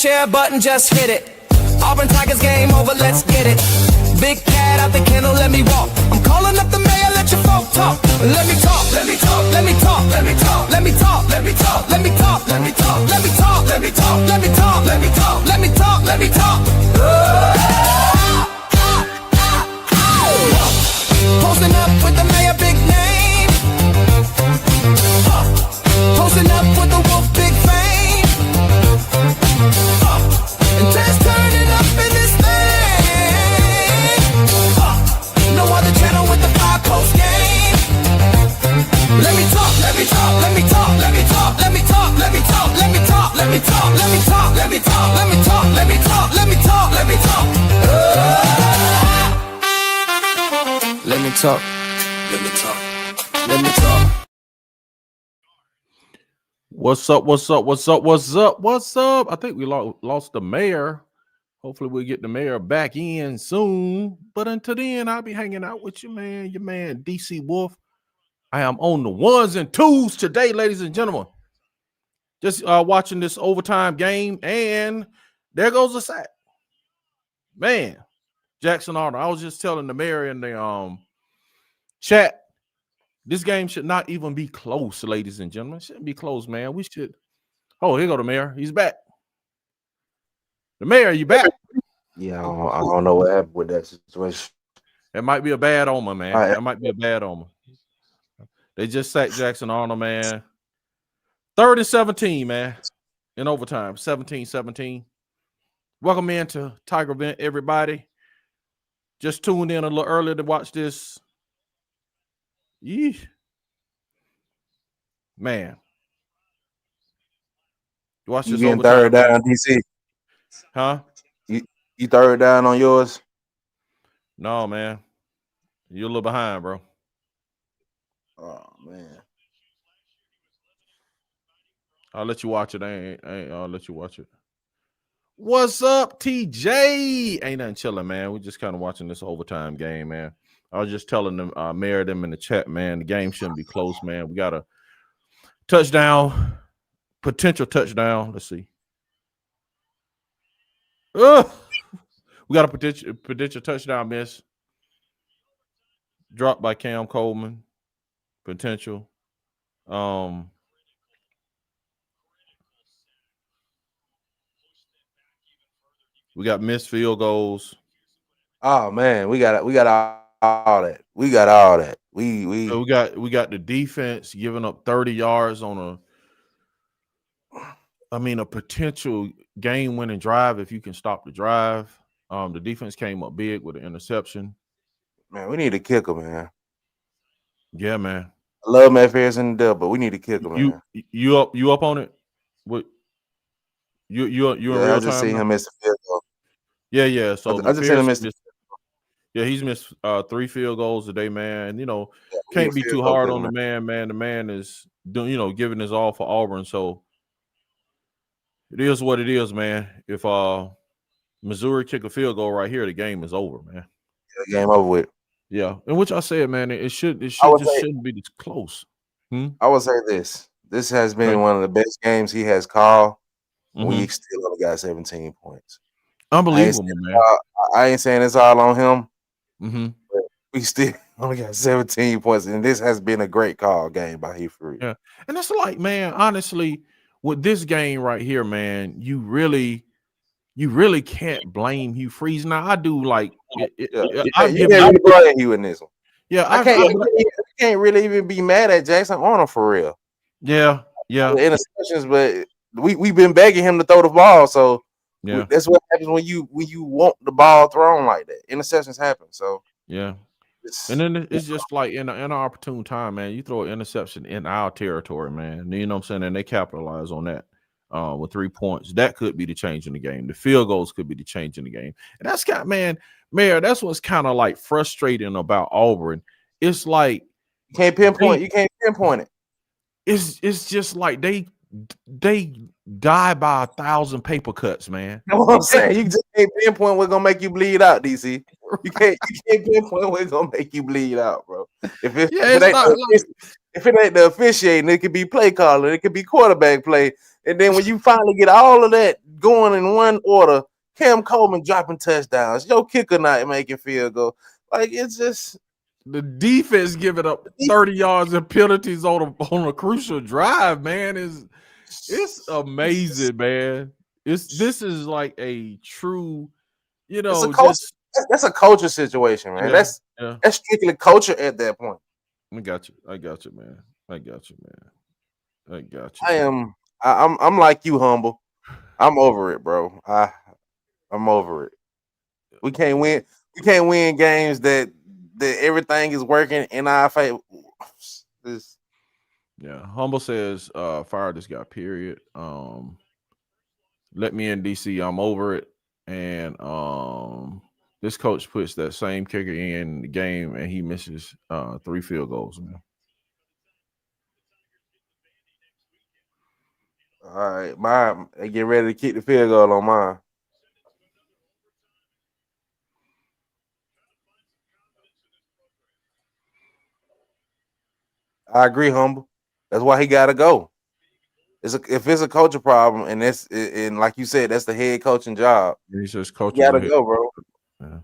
share button, just hit it. Auburn Tigers game over, let's get it. Big cat out the kennel, let me walk. I'm calling up the mayor, let your folk talk. Let me talk, let me talk, let me talk, let me talk, let me talk, let me talk, let me talk, let me talk, let me talk, let me talk, let me talk, let me talk, let me talk, let me talk. Posting up with the mayor, big name. Posting up with the wolf, big fame. And just turning up in this thing. No other channel with the 5-post game. Let me talk, let me talk, let me talk, let me talk, let me talk, let me talk, let me talk, let me talk, let me talk, let me talk, let me talk, let me talk, let me talk, let me talk. Let me talk, let me talk, let me talk. What's up? What's up? What's up? What's up? What's up? I think we lost the mayor. Hopefully we'll get the mayor back in soon. But until then, I'll be hanging out with you, man. Your man, DC Wolf. I am on the ones and twos today, ladies and gentlemen. Just watching this overtime game, and there goes the sack. Man, Jackson Arnold. I was just telling the mayor in the chat, this game should not even be close, ladies and gentlemen. It shouldn't be close, man. We should. Oh, here go the mayor. He's back. The mayor, you back? Yeah, I don't know what happened with that situation. That might be a bad omen, man. That might be a bad omen. They just sacked Jackson Arnold, man. 3rd and 17, man. In overtime. 17-17. Welcome in to Tiger Event, everybody. Just tuned in a little earlier to watch this. Yeesh. Man. Watch this getting overtime, third down, DC. Huh? You third down on yours? No, man. You're a little behind, bro. Oh, man. I'll let you watch it. I'll let you watch it. What's up, TJ? Ain't nothing chilling, man. We're just kind of watching this overtime game, man. I was just telling them, Mayor, them in the chat, man. The game shouldn't be close, man. We got a touchdown, potential touchdown. Let's see. We got a potential touchdown miss. Dropped by Cam Coleman. Potential. We got missed field goals. Oh man, we got all that. We got all that. We got the defense giving up 30 yards on a potential game-winning drive if you can stop the drive. The defense came up big with an interception. Man, we need a kicker, man. Yeah, man. I love Matt Ferris in the dub, but we need a kicker, man. You up on it? What? You in real time? I just see him miss the field goal. Yeah. So I just seen him miss. He's missed 3 field goals today, man. Can't be too hard on the man. The man is doing, giving his all for Auburn. So it is what it is, man. If Missouri kick a field goal right here, the game is over, man. Yeah, game over with. Yeah, and which I said, man, it shouldn't be this close. I would say this. This has been one of the best games he has called. We still only got 17 points. Unbelievable, man. I ain't saying it's all on him. But we still only got 17 points, and this has been a great call game by Hugh Freeze. Yeah, and it's like, man, honestly, with this game right here, man, you really can't blame Hugh Freeze. Now, I do like I give blame you in this one. Yeah, I can't really even be mad at Jackson Arnold for real. Yeah. The interceptions, but we've been begging him to throw the ball, so that's what happens when you want the ball thrown like that. Interceptions happen, so and then it's just like in an opportune time, man. You throw an interception in our territory, man. You know what I'm saying? And they capitalize on that with 3 points. That could be the change in the game. The field goals could be the change in the game. And that's Mayor, that's what's kind of like frustrating about Auburn. It's like you can't pinpoint it. It's just like they die by 1,000 paper cuts, man. You know what I'm saying? You just can't pinpoint what's gonna make you bleed out, DC. You can't pinpoint what's gonna make you bleed out, bro. If it ain't the officiating, it could be play calling, it could be quarterback play. And then when you finally get all of that going in one order. Cam Coleman dropping touchdowns. Your kicker not making field goal. Like, it's just the defense giving up 30 yards and penalties on a crucial drive, man. It's amazing, man. This is like a true, that's a culture situation, man. That's strictly culture at that point. I got you, man. I got you. I'm like you, Humble. I'm over it, bro. I'm over it. We can't win. We can't win games that everything is working in our favor. Humble says, fire this guy, period. Let me in, DC. I'm over it. And this coach puts that same kicker in the game and he misses 3 field goals, man. All right, mine. They get ready to kick the field goal on mine. I agree, Humble. That's why he got to go. If it's a culture problem, and like you said, that's the head coaching job. He says coach got to go, bro. Yeah.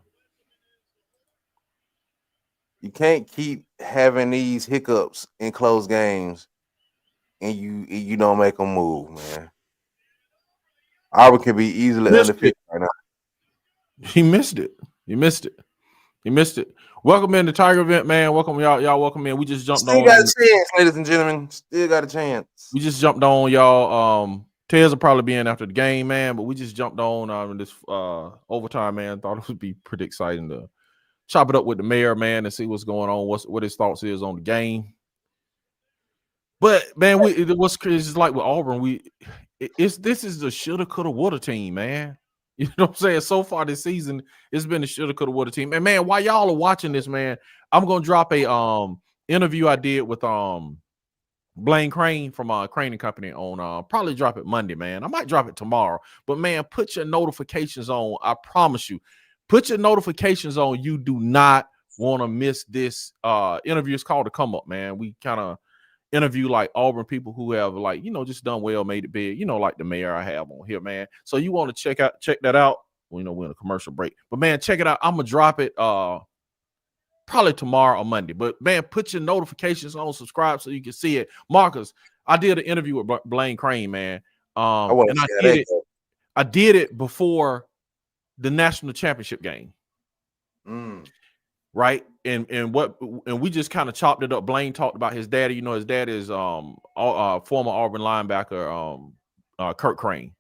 You can't keep having these hiccups in close games, and you don't make them move, man. Auburn can be easily undefeated right now. He missed it. Welcome in the Tiger event, man. Welcome y'all. Welcome in. We just jumped on. Still got a chance, ladies and gentlemen. Still got a chance. We just jumped on, y'all. Tez will probably be in after the game, man. But we just jumped on this overtime, man. Thought it would be pretty exciting to chop it up with the mayor, man, and see what's going on. What his thoughts is on the game. But man, what's crazy is like with Auburn, this is the shoulda, coulda, woulda team, man. You know what I'm saying? So far this season, it's been the shoulda, coulda, woulda team. And man, while y'all are watching this, man, I'm gonna drop a interview I did with Blaine Crane from Crane and Company on probably drop it Monday, man. I might drop it tomorrow. But man, put your notifications on. I promise you, put your notifications on. You do not want to miss this interview. It's called The Come Up, man. We kind of interview like Auburn people who have like, just done well, made it big, like the mayor I have on here, man. So you want to check that out. Well, we're in a commercial break, but man, check it out. I'm gonna drop it probably tomorrow or Monday. But man, put your notifications on, subscribe so you can see it. Marcus, I did an interview with Blaine Crane, man. And I did it before the national championship game. Right. And we just kind of chopped it up. Blaine talked about his daddy. His dad is former Auburn linebacker, Kirk Crane.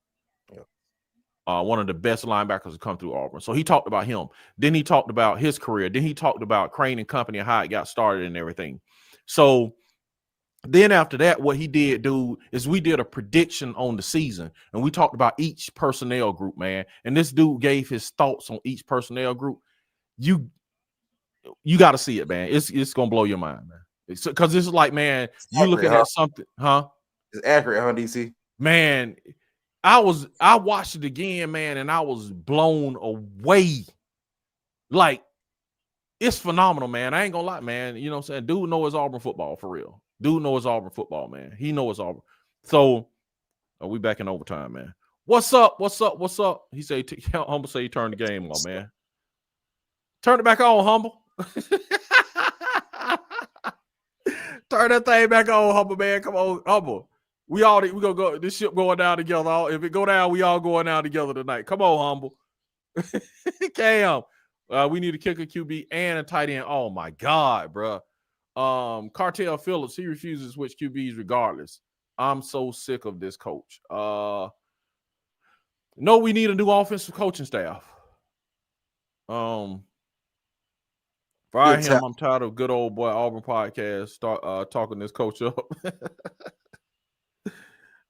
One of the best linebackers to come through Auburn. So he talked about him. Then he talked about his career. Then he talked about Crane and Company and how it got started and everything. So then after that, what he did, dude, is we did a prediction on the season. And we talked about each personnel group, man. And this dude gave his thoughts on each personnel group. You got to see it, man. It's going to blow your mind, man. Because this is like, man, you looking at something, huh? It's accurate, huh, DC? Man, I watched it again, man, and I was blown away. Like, it's phenomenal, man. I ain't gonna lie, man. You know what I'm saying? Dude knows Auburn football for real. Dude knows Auburn football, man. He knows Auburn. So, we back in overtime, man. What's up? He said, Humble say he turned the game on, man. Turn it back on, Humble. Turn that thing back on, Humble, man. Come on, Humble. We gonna go. This ship going down together. If it go down, we all going down together tonight. Come on, Humble. Cam, we need a kicker, QB, and a tight end. Oh my God, bro. Cartel Phillips, he refuses to switch QBs regardless. I'm so sick of this coach. No, we need a new offensive coaching staff. Fire him. I'm tired of good old boy Auburn podcast. Start talking this coach up.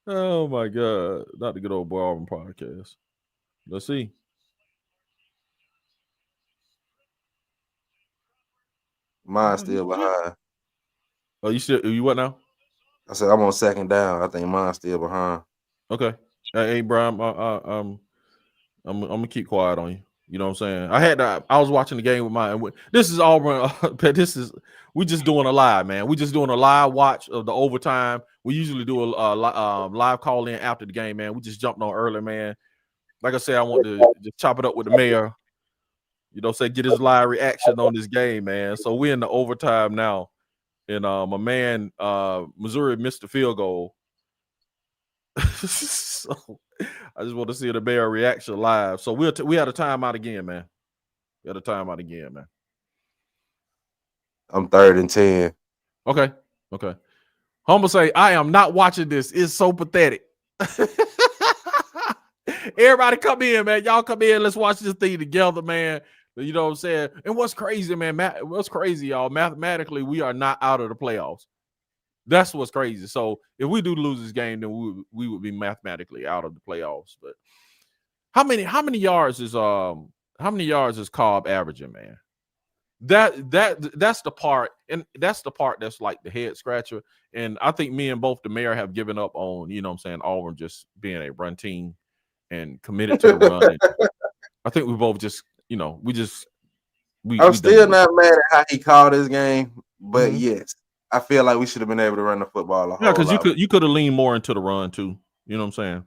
Oh my God. Not the good old boy Auburn podcast. Let's see. Mine's still behind. Oh, you what now? I said I'm on second down. I think mine's still behind. Okay. Hey, Brian, I'm gonna keep quiet on you. You know what I'm saying? I was watching the game with mine. This is Auburn. We just doing a live, man. We just doing a live watch of the overtime. We usually do a live call in after the game, man. We just jumped on early, man. like I said, I want to just chop it up with the mayor. Say get his live reaction on this game, man. So we're in the overtime now, and my man Missouri missed the field goal. So I just want to see the mayor reaction live. So we had a timeout again, man. We had a timeout again, man. I'm 3rd and 10. Okay. Humble say, I am not watching this. It's so pathetic. Everybody come in, man. Y'all come in. Let's watch this thing together, man. You know what I'm saying? And what's crazy, man? What's crazy, y'all? Mathematically, we are not out of the playoffs. That's what's crazy. So if we do lose this game, then we would be mathematically out of the playoffs. But how many yards is Cobb averaging, man? That's the part, and that's the part that's like the head scratcher. And I think me and both the mayor have given up on, Auburn just being a run team and committed to the run. And I think we both just, I'm still not mad at how he called this game, but yes, I feel like we should have been able to run the football. Because you could have leaned more into the run too. You know what I'm saying?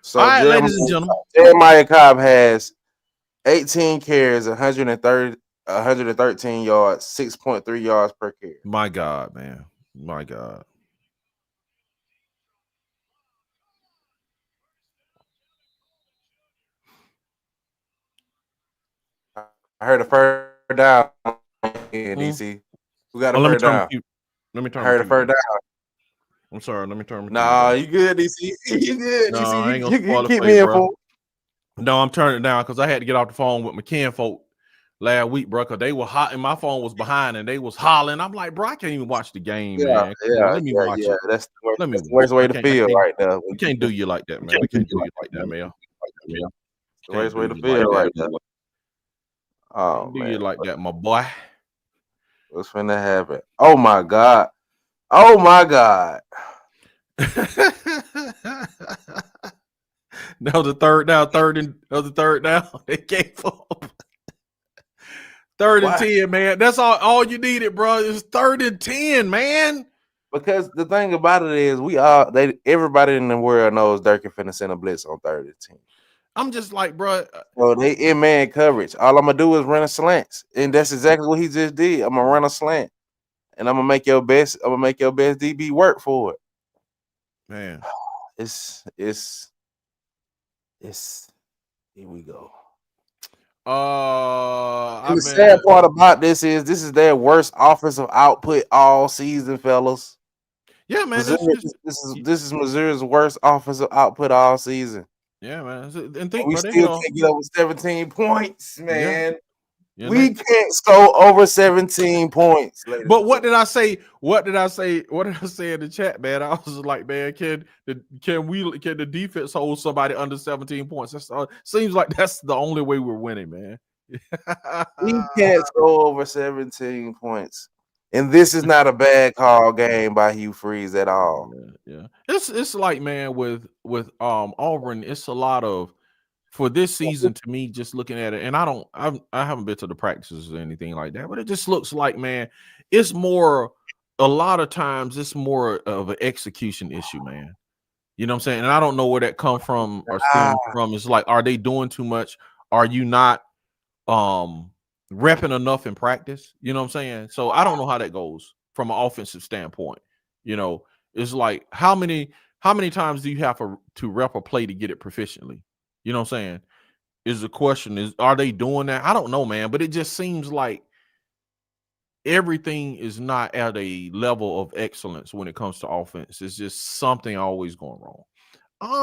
So, all right, ladies and gentlemen, Jeremiah Cobb has 18 carries, 113 yards, 6.3 yards per carry. My God, man. My God. I heard a first down in DC. We got a first down. Let me turn. I heard a first down. I'm sorry. Let me turn. Nah, you good, DC? You good, no, DC? I ain't gonna you keep me informed. No, I'm turning it down because I had to get off the phone with my kinfolk last week, bro. Because they were hot and my phone was behind and they was hollering. I'm like, bro, I can't even watch the game, man. Let me watch it. That's the worst way to feel right now. We can't do you like that, man. We can't do you like that, man. The worst way to feel right now. Oh, man. Do you like that, my boy? What's finna happen? Oh my God. Oh my God. Now the third down. They gave up. 3rd and 10, man. That's all you needed, bro. It's 3rd and 10, man. Because the thing about it is, everybody in the world knows Dirk finna send a blitz on 3rd and 10. I'm just like, bro. Well, they in man coverage. All I'm gonna do is run a slants, and that's exactly what he just did. I'm gonna run a slant, and I'm gonna make your best. I'm gonna make your best DB work for it. Man, it's here we go. The sad part about this is their worst offensive output all season, fellas. Yeah, man. This is Missouri's worst offensive output all season. Yeah, man. And we still can't get over 17 points, man. Yeah. We can't score over 17 points. But what did I say? What did I say in the chat, man? I was like, man, can the defense hold somebody under 17 points? Seems like that's the only way we're winning, man. We can't score over 17 points. And this is not a bad call game by Hugh Freeze at all. Yeah. It's like, man, with Auburn, it's a lot of, for this season, to me, just looking at it, and I haven't been to the practices or anything like that, but it just looks like, man, it's more, a lot of times it's more of an execution issue, man. You know what I'm saying? And I don't know where that come from or stems from. It's like, are they doing too much? Are you not repping enough in practice? You know what I'm saying? So I don't know how that goes from an offensive standpoint. It's like, how many times do you have to rep a play to get it proficiently? You know what I'm saying? Is the question, are they doing that? I don't know, man, but it just seems like everything is not at a level of excellence when it comes to offense. It's just something always going wrong.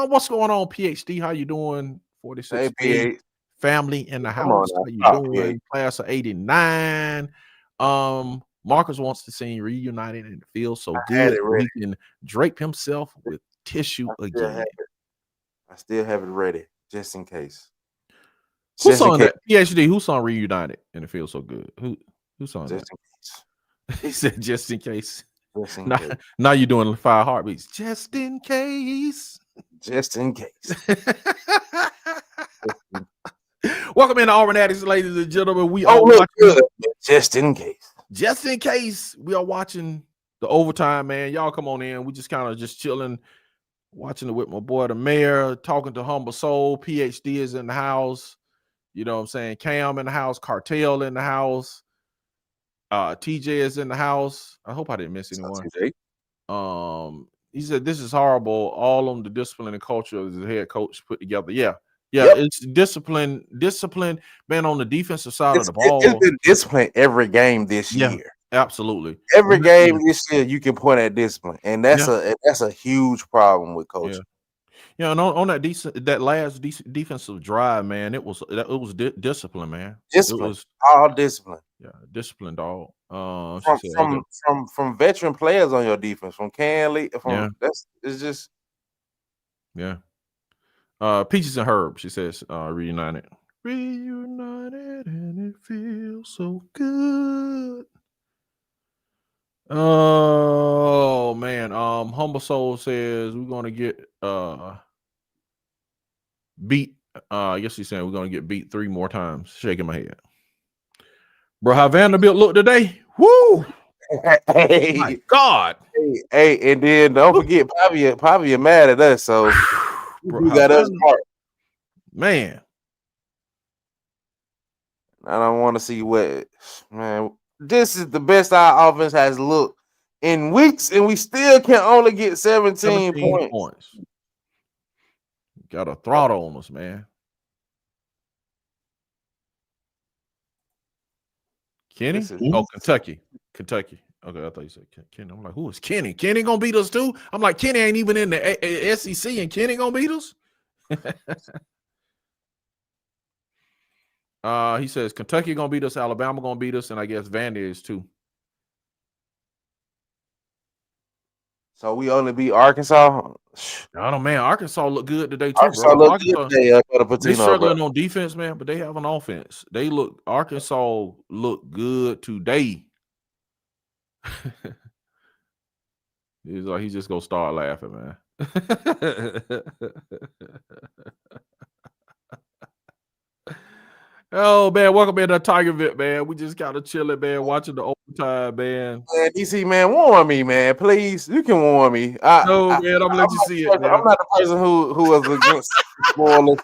What's going on, PhD? How you doing? 46 family in the house. How you doing? Class of 89. Marcus wants to see you reunited and it feels so good. He can drape himself with tissue again. I still have it ready, just in case. Who saw that? PhD, who saw reunited and it feels so good? Who saw that? He said just in case. Now you're doing 5 heartbeats. Just in case. Just in case. Welcome in to Auburn Addicts, ladies and gentlemen. We are watching good. Just in case. Just in case. We are watching the overtime, man. Y'all come on in. We just kind of just chilling. Watching it with my boy, the mayor, talking to Humble Soul. PhD is in the house. You know what I'm saying? Cam in the house. Cartel in the house. TJ is in the house. I hope I didn't miss anyone. He said, this is horrible. All on the discipline and culture of the head coach put together. Yeah. It's discipline, man, on the defensive side of the ball. It's been discipline every game this year. Absolutely. Every game this year, you can point at discipline, and that's a huge problem with coaching. Yeah, and on that last defensive drive, man, it was discipline, man. Discipline, it was all discipline. Yeah, discipline, dog. From veteran players on your defense, from Canley, it's just Peaches and Herb. She says, reunited, and it feels so good. Oh man, Humble Soul says we're gonna get beat. I guess he's saying we're gonna get beat 3 more times. Shaking my head, bro. How Vanderbilt look today? Woo! Hey, my God! Hey, and then don't forget, Pavia mad at us, so bro, you got us part. Man. I don't want to see what, man. This is the best our offense has looked in weeks, and we still can only get 17 points. Got a throttle on us, man. Kenny? Oh, Kentucky. Okay, I thought you said Kenny. I'm like, who is Kenny? Kenny gonna beat us too? I'm like, Kenny ain't even in the SEC, and Kenny gonna beat us? He says Kentucky gonna beat us, Alabama gonna beat us, and I guess Vandy is too. So we only beat Arkansas. I don't know, man. Arkansas look good today too, Arkansas bro. Look good today, they struggling on defense, man, but they have an offense. Arkansas look good today. He's like, he's just gonna start laughing, man. Oh man, welcome in to Tiger Vet, man. We just got to chill it, man, watching the overtime, man. Man, DC, man, warn me, man, please. You can warn me. Man, I'm gonna let you see it. Man. I'm not the person who was against spoilers.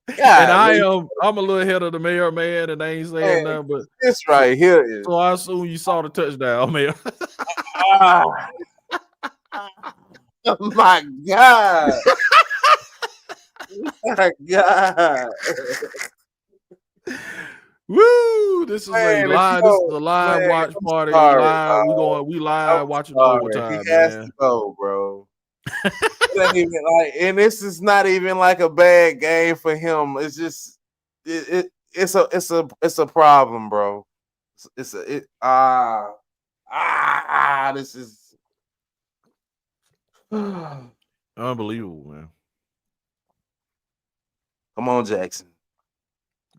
And I'm a little ahead of the mayor, man, and I ain't saying nothing, but this right here is. So I assume you saw the touchdown, man. Oh my God. My God. Woo! This is a live watch party. We live watching the overtime. He has to go, bro. And this is not even like a bad game for him. It's just it's a problem, bro. This is unbelievable, man. Come on, Jackson.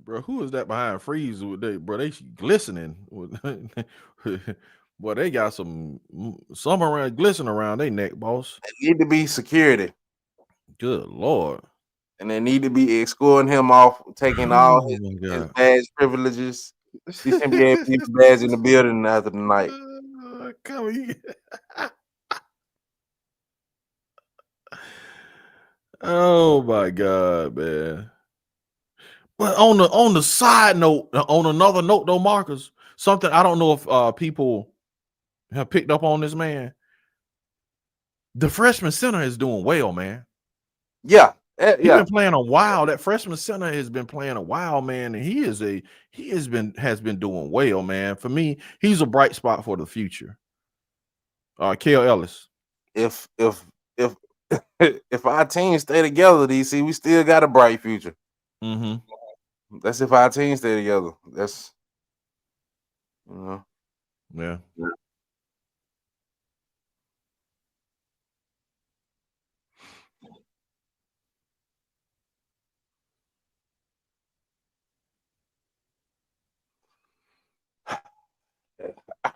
Bro, who is that behind Freeze with they, bro? They glistening. Boy, they got some around glistening around their neck, boss. They need to be security. Good Lord. And they need to be escorting him off, taking all his badge privileges. He shouldn't be able to keep the badge in the building after the night. Come here. Oh my God, man. But on the side note, on another note though, Marcus, something I don't know if people have picked up on this, man. The freshman center is doing well, man. Yeah. He's been playing a while. That freshman center has been playing a while, man, and he has been doing well, man. For me, he's a bright spot for the future. Kale Ellis. If our team stay together, DC, we still got a bright future. Mm-hmm. That's if our team stay together. That's yeah.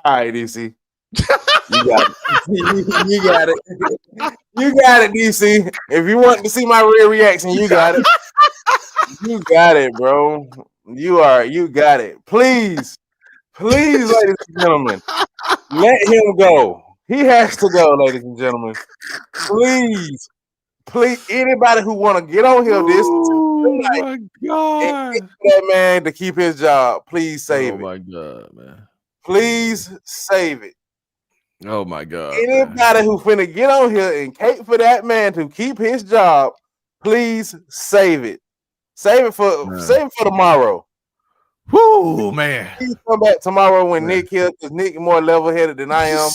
All right, DC. You got it. You got it. You got it, DC. If you want to see my real reaction, you got it. You got it, bro. You got it. Please, ladies and gentlemen, let him go. He has to go, ladies and gentlemen. Please. Please, anybody who want to get on here this my God. that man to keep his job, please save it. Oh my God, man. Please save it. Oh my God. Anybody who finna get on here and cape for that man to keep his job, please save it. Save it for tomorrow. Whoo, man. Please come back tomorrow when Nick here, because Nick is more level-headed than I am.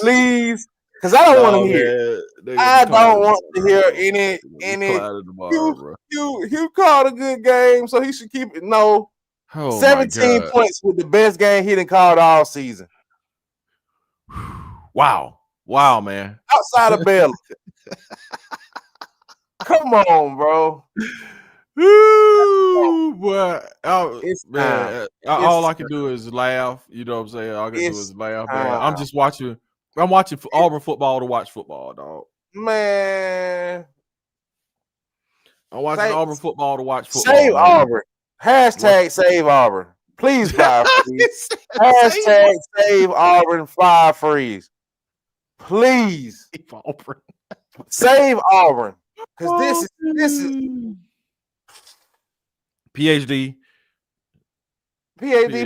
Please, because I don't want to hear. I don't want to hear any. You called a good game, so he should keep it. No, 17 points with the best game he done called all season. Wow, man. Outside of Baylor. Come on, bro. Ooh, boy. All I can do is laugh. You know what I'm saying? All I can do is laugh, man. I'm just watching. I'm watching Auburn football to watch football, dog. Man. I'm watching Auburn football to watch football. Save Auburn. Hashtag save Auburn. Please fly freeze. Hashtag save Auburn. Fly freeze. Please. Save Auburn. Because this is PhD,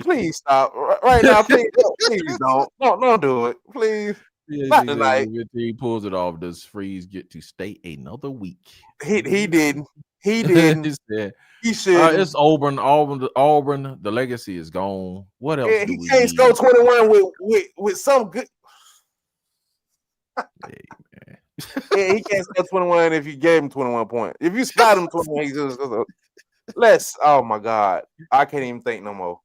please stop right now. Please don't do it, please. Not tonight. He pulls it off. Does Freeze get to stay another week? He didn't. He didn't. He should. It's Auburn. The legacy is gone. What else? He can't score 21 with some good. Hey, man. Yeah, he can't score 21 if you gave him 21 points. If you spot him 21, he's just oh my God. I can't even think no more.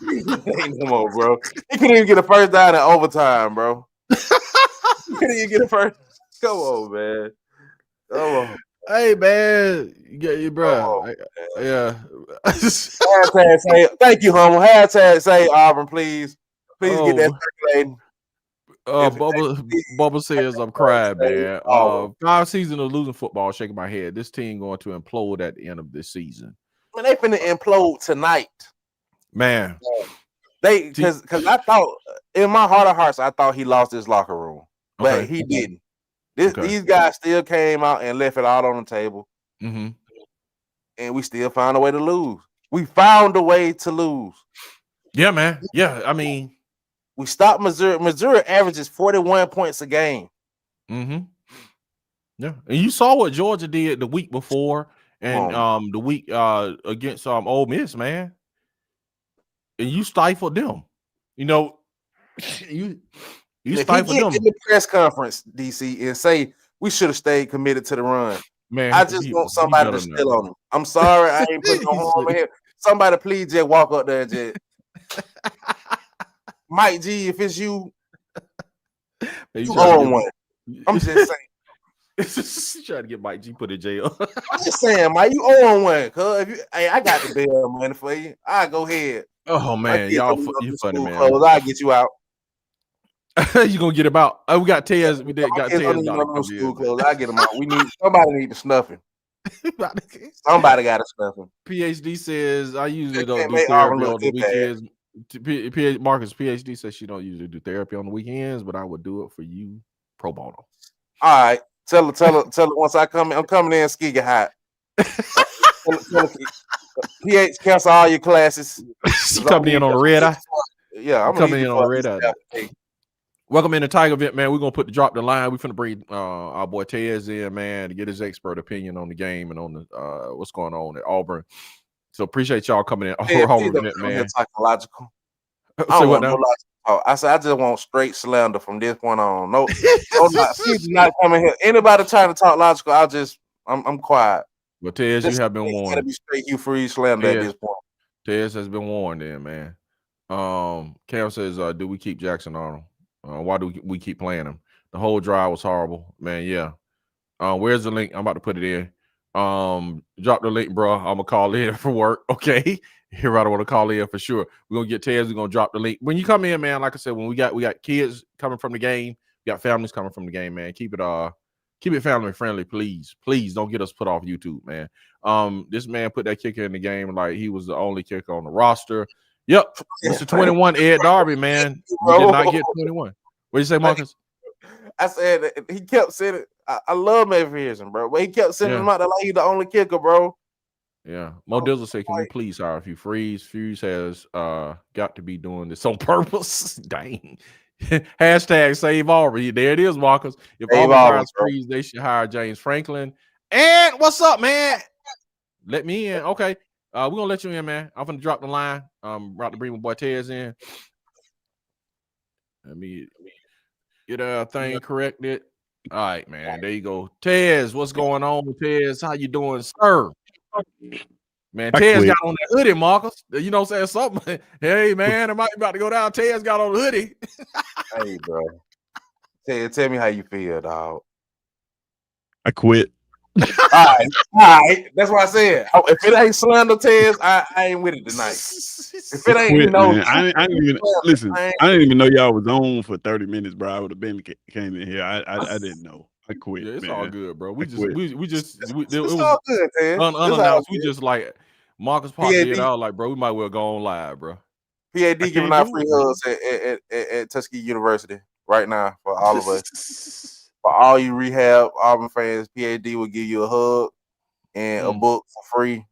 Bro. He couldn't even get a first down in overtime, bro. He couldn't even get a first. Come on, man. Come on. Hey, man. Yeah, bro. Yeah. Hashtag say, thank you, Humble. Hashtag say Auburn, please. Please get that circulating. Bubba says I'm crying, man. 5 seasons of losing football, shaking my head. This team going to implode at the end of this season. Man, they finna implode tonight, man. Because I thought in my heart of hearts, I thought he lost his locker room, but he didn't. These guys still came out and left it all on the table, and we still found a way to lose. We found a way to lose. Yeah, man. Yeah, I mean. We stopped Missouri. Missouri averages 41 points a game. Yeah, and you saw what Georgia did the week before, and the week against Ole Miss, man. And you stifled them. You know, you stifled them. In the press conference, DC, and say we should have stayed committed to the run. Man, I just want somebody to steal on him. I'm sorry, I ain't putting no harm in here. Somebody please just walk up there and just. Mike G, if it's you own one. I'm just saying. Trying to get Mike G put in jail. I'm just saying, Mike, you own one. Cause I got the bail money for you. I go ahead. Oh man, you funny, man. I'll get you out. You gonna get him out? Oh, we got Tez. We got Tez. School clothes. I get him out. Somebody need to snuff him. Somebody got to snuff him. PhD says I usually don't do therapy on the weekends. Marcus PhD says she don't usually do therapy on the weekends, but I would do it for you pro bono. All right, tell her once I come in, I'm coming in ski get hot. PH cancel all your classes. She coming in on a red eye. Yeah, I'm coming in on a red eye. Welcome in the Tiger event, man. We're gonna drop the line. We're gonna bring our boy Tez in, man, to get his expert opinion on the game and on the what's going on at Auburn. So appreciate y'all coming in. Man. Psychological. I don't want no logical. I said I just want straight slander from this point on. No, she's not coming here. Anybody trying to talk logical, I'm quiet. But Tez, you have been warned. Gotta be straight Hugh Freeze slander at this point. Tez has been warned, then, man. Cam says, "Do we keep Jackson Arnold? Why do we keep playing him? The whole drive was horrible, man. Yeah. Where's the link? I'm about to put it in. Drop the link, bro. I'm gonna call in for work. Okay, everybody want to call in for sure. We're gonna get Tez. We're gonna drop the link when you come in, man. Like I said, when we got kids coming from the game, we got families coming from the game, man. Keep it family friendly, please. Please don't get us put off YouTube, man. This man put that kicker in the game like he was the only kicker on the roster. Yep, Mr. 21 Ed Darby, man. We did not get 21. What did you say, Marcus? I said he kept saying it. I love Matt Pearson, bro. But he kept sending him out there like he's the only kicker, bro. Yeah. Mo Dizzle say, can we please hire a few Freeze? Fuse has got to be doing this on purpose. Dang. Hashtag save Auburn. There it is, Marcus. If Auburn hires Freeze, they should hire James Franklin. And what's up, man? Let me in. Okay. We're gonna let you in, man. I'm gonna drop the line. About to bring my boy Tez in. Let me get a thing corrected. All right, man. There you go. Tez, what's going on, Tez? How you doing, sir? Man, Tez got on that hoodie, Marcus. You know what I'm saying? Something. Hey, man, am I about to go down? Tez got on the hoodie. Hey, bro. Tell me how you feel, dog. I quit. All right. That's what I said. If it ain't slander, Tez, I ain't with it tonight. If it ain't, I didn't even listen. I didn't even know y'all was on for 30 minutes, bro. I would have been came in here. I didn't know. I quit. Yeah, it's man. all good, bro. It was all good, Tez. Unannounced. We just like Marcus popped it out. Like, bro, we might well go on live, bro. PAD giving out free hugs at Tuskegee University right now for all of us. For all you rehab Auburn fans, PAD will give you a hug and a book for free.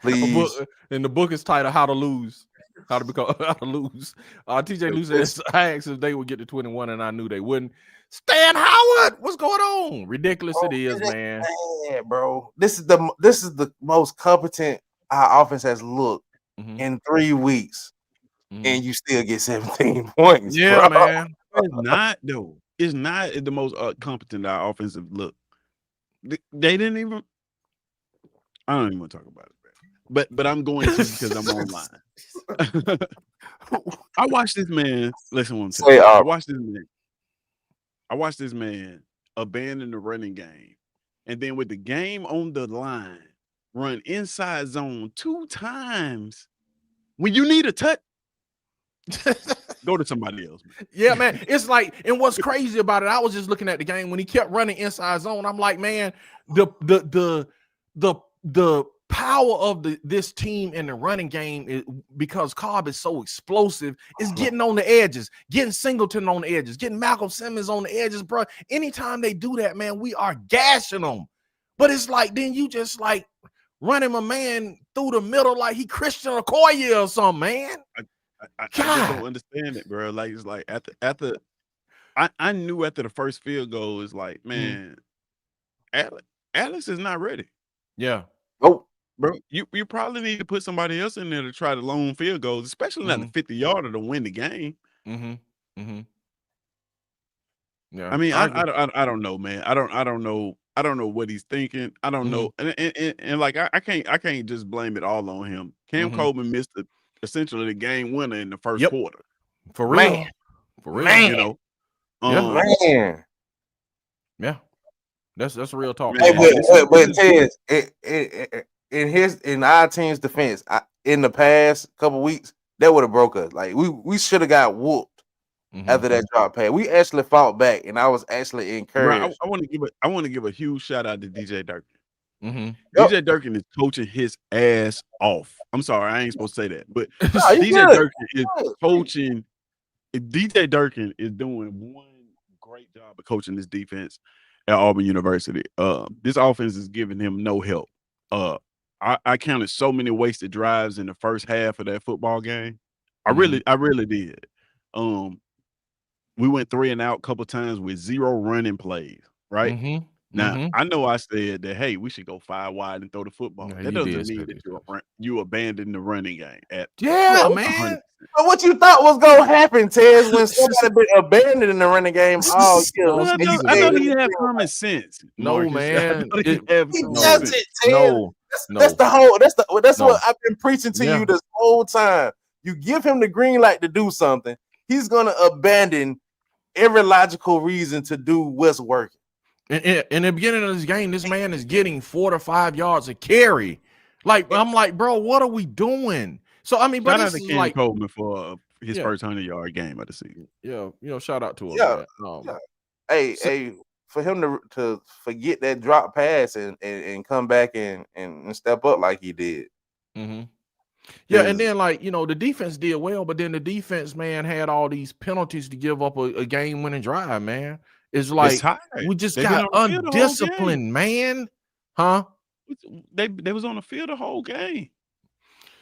Please. And the book is titled How to Lose. How to Lose. TJ Lou says, I asked if they would get to 21 and I knew they wouldn't. Stan Howard, what's going on? Ridiculous it is, man. Bad, bro. This is the most competent our offense has looked in 3 weeks. And you still get 17 points. Yeah, bro. man. It's not though. It's not the most competent our offensive look. They didn't even. I don't even want to talk about it, but I'm going to because I'm online. I watched this man. Listen, what I'm saying. I watched this man abandon the running game, and then with the game on the line, run inside zone 2 times when you need a touch. Go to somebody else, man. Yeah, man. It's like, and what's crazy about it, I was just looking at the game when he kept running inside zone. I'm like, man, the power of this team in the running game is because Cobb is so explosive, is getting on the edges, getting Singleton on the edges, getting Malcolm Simmons on the edges, bro. Anytime they do that, man, we are gashing them. But it's like, then you just like running a man through the middle like he Christian Okoye or something, man. I just don't understand it, bro. Like, it's like after I knew after the first field goal, it's like, man, Alex is not ready. Yeah. Oh, bro, you probably need to put somebody else in there to try the long field goals, especially not the 50-yarder to win the game. Yeah. I mean, I don't know, man. I don't know what he's thinking. I don't know, and like I can't just blame it all on him. Cam Coleman missed essentially the game winner in the first quarter. For real. Man. You know. Man. Yeah. That's a real talk. Hey, but Ted, in our team's defense, in the past couple weeks, that would have broke us. Like we should have got whooped after that drop pass. We actually fought back, and I was actually encouraged. I want to give a huge shout out to DJ Durkin. DJ Durkin is coaching his ass off. I'm sorry, I ain't supposed to say that, but DJ Durkin is coaching. DJ Durkin is doing one great job of coaching this defense at Auburn University. This offense is giving him no help. I counted so many wasted drives in the first half of that football game. I really did. We went 3 and out a couple times with 0 running plays, right? Now, I know I said that, hey, we should go 5 wide and throw the football. That doesn't mean that you abandon the running game. Man. But what you thought was going to happen, Tez, when somebody been abandoning the running game? Oh, I know he had common sense. No, man. He does it, Tez. That's what I've been preaching to you this whole time. You give him the green light to do something, he's going to abandon every logical reason to do what's working. In the beginning of this game, this man is getting 4 to 5 yards a carry. Like, I'm like, bro, what are we doing? So I mean, but shout out to Ken Coleman for his first 100-yard game of the season. Yeah, shout out to him. Hey, for him to forget that drop pass and come back and step up like he did. Yeah, and then the defense did well, but then the defense, man, had all these penalties to give up a game-winning drive, man. It's like tired. we just They've been got on the field the whole game. undisciplined, man. Huh? They was on the field the whole game.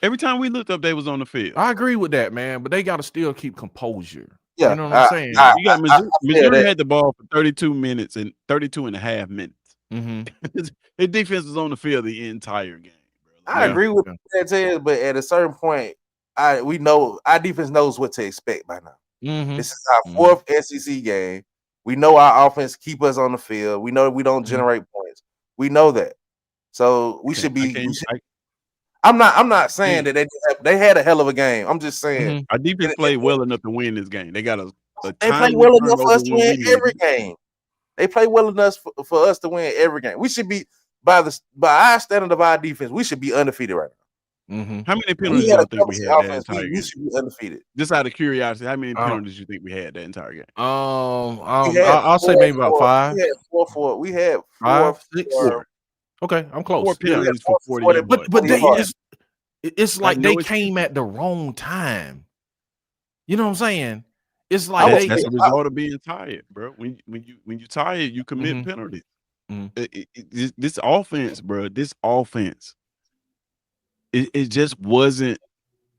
Every time we looked up, they was on the field. I agree with that, man, but they got to still keep composure. Yeah, you know what I'm saying? You got Missouri had the ball for 32 minutes and 32 and a half minutes. His defense was on the field the entire game. Bro. I agree with that, but at a certain point, we know our defense knows what to expect by now. This is our fourth SEC game. We know our offense keep us on the field. We know that we don't generate points. We know that, so we should be. I'm not saying that they had a hell of a game. I'm just saying our defense played well enough to win this game. They got they play well enough for us to win every game. They play well enough for us to win every game. We should be by our standard of our defense. We should be undefeated right now. How many penalties do you think we had that entire game? We should be undefeated. Just out of curiosity, how many penalties do you think we had that entire game? I'll say maybe about 5. We had 5, 6. Okay, I'm close. 4 penalties for 40. But it's like they came at the wrong time. You know what I'm saying? It's like that's a result of being tired, bro. When you tired, you commit penalties. This offense, bro. This offense, it just wasn't.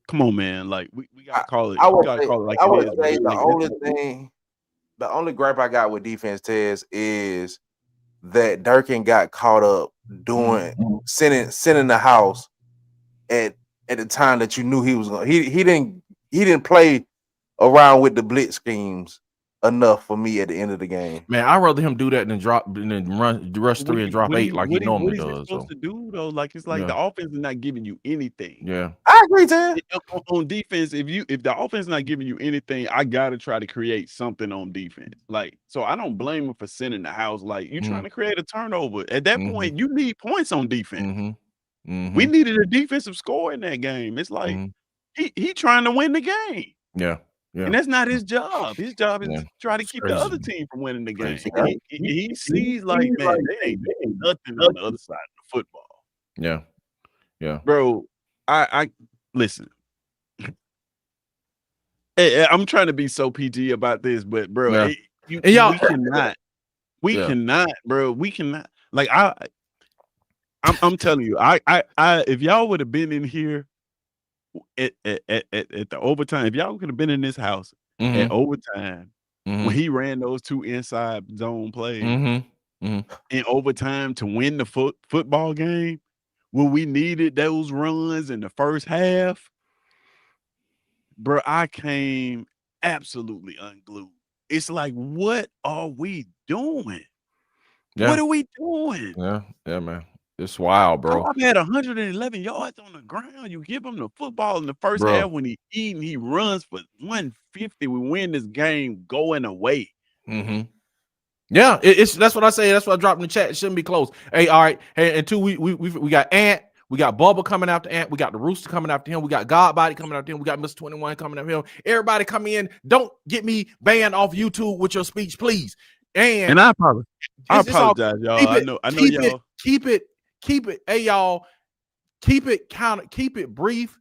Come on, man. Like we gotta call it. I would say the only gripe I got with defense, Tez, is that Durkin got caught up doing sending the house at the time that you knew he was going. He didn't play around with the blitz schemes enough for me at the end of the game. Man, I'd rather him do that than rush 3 and drop 8 like he normally does. What is he supposed to do though? Like it's like the offense is not giving you anything. Yeah, I agree, Ted. On defense, if the offense is not giving you anything, I gotta try to create something on defense. Like, so I don't blame him for sending the house. Like, you trying to create a turnover. At that point, you need points on defense. We needed a defensive score in that game. It's like he trying to win the game. Yeah. And that's not his job. His job is to try to keep the other team from winning the game. He sees like, man, they ain't nothing on the other side of the football. Yeah. Bro, I listen. I'm trying to be so PG about this, but bro, we cannot, bro. We cannot. Like I'm telling you, I if y'all would have been in here at the overtime, if y'all could have been in this house at overtime when he ran those 2 inside zone plays in overtime to win the football game, when we needed those runs in the first half, bro, I came absolutely unglued. It's like, what are we doing? What are we doing? Yeah, man. It's wild, bro. I've had 111 yards on the ground. You give him the football in the first half when he runs for 150. We win this game going away. Yeah, that's what I say. That's what I dropped in the chat. It shouldn't be close. Hey, all right. Hey, and 2, we got Ant. We got Bubba coming after Ant. We got the Rooster coming after him. We got Godbody coming after him. We got Mr. 21 coming after him. Everybody come in. Don't get me banned off YouTube with your speech, please. And I apologize, y'all. I know y'all. Keep it, hey y'all, keep it brief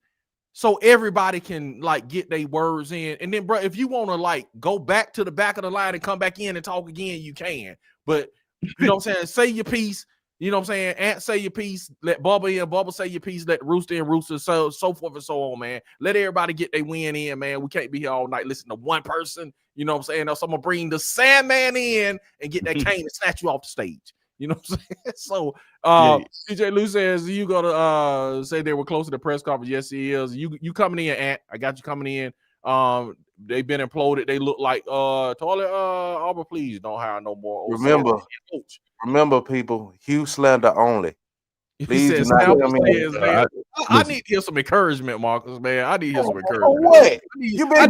so everybody can like get their words in. And then, bro, if you want to like go back to the back of the line and come back in and talk again, you can. But you know what I'm saying? Say your piece. You know what I'm saying? Ant, say your piece. Let Bubba in. Bubba say your piece. Let Rooster and Rooster, so forth and so on, man. Let everybody get their win in, man. We can't be here all night listening to one person. You know what I'm saying? So I'm gonna bring the Sandman in and get that cane and snatch you off the stage. You know what I'm saying? So CJ Lou says you gonna say they were close to the press conference. Yes, he is. You coming in, Ant. I got you coming in. They've been imploded. They look like toilet Auburn, please don't hire no more. Remember, people, Hugh slander only. Please do not man. I need to hear some encouragement, Marcus, man. I need to hear some encouragement. What? You've been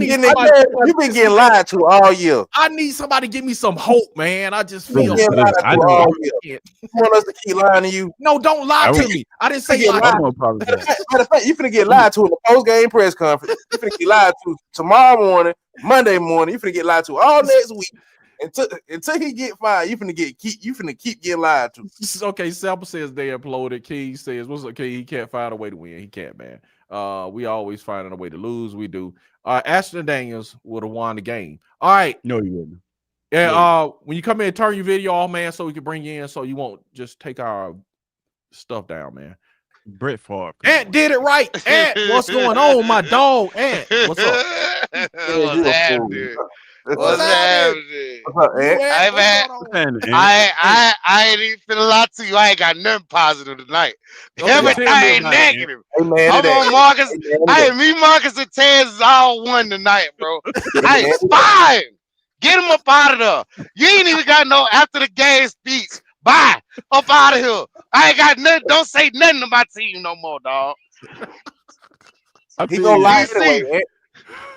getting lied to all year. I need somebody to give me some hope, man. I just feel you want us to keep lying to you? No, don't lie to me. I didn't say lie. Matter of fact, you're finna get lied to in the post-game press conference. You're finna get lied to tomorrow morning, Monday morning. You're finna get lied to all next week. Until he get fired, you finna keep getting lied to. Okay, Sample says they imploded. Key says, what's okay? He can't find a way to win. He can't, man. We always finding a way to lose. We do. Ashton Daniels would have won the game. All right. No, he wouldn't. Yeah, when you come in, turn your video off, man, so we can bring you in, so you won't just take our stuff down, man. Brett Favre. Ant did it right. Ant, what's going on, my dog? Ant, what's up? What's happening? What's happening? What's up, Ant? Hey, man. I ain't even finna lie to you. I ain't got nothing positive tonight. Everything negative. I'm on Marcus. Hey, me, Marcus, and Taz is all one tonight, bro. Hey, it's fine. Get him up out of there. You ain't even got no after the game speech. Bye. Up out of here. I ain't got nothing. Don't say nothing to my team no more, dog. He gonna lie anyway.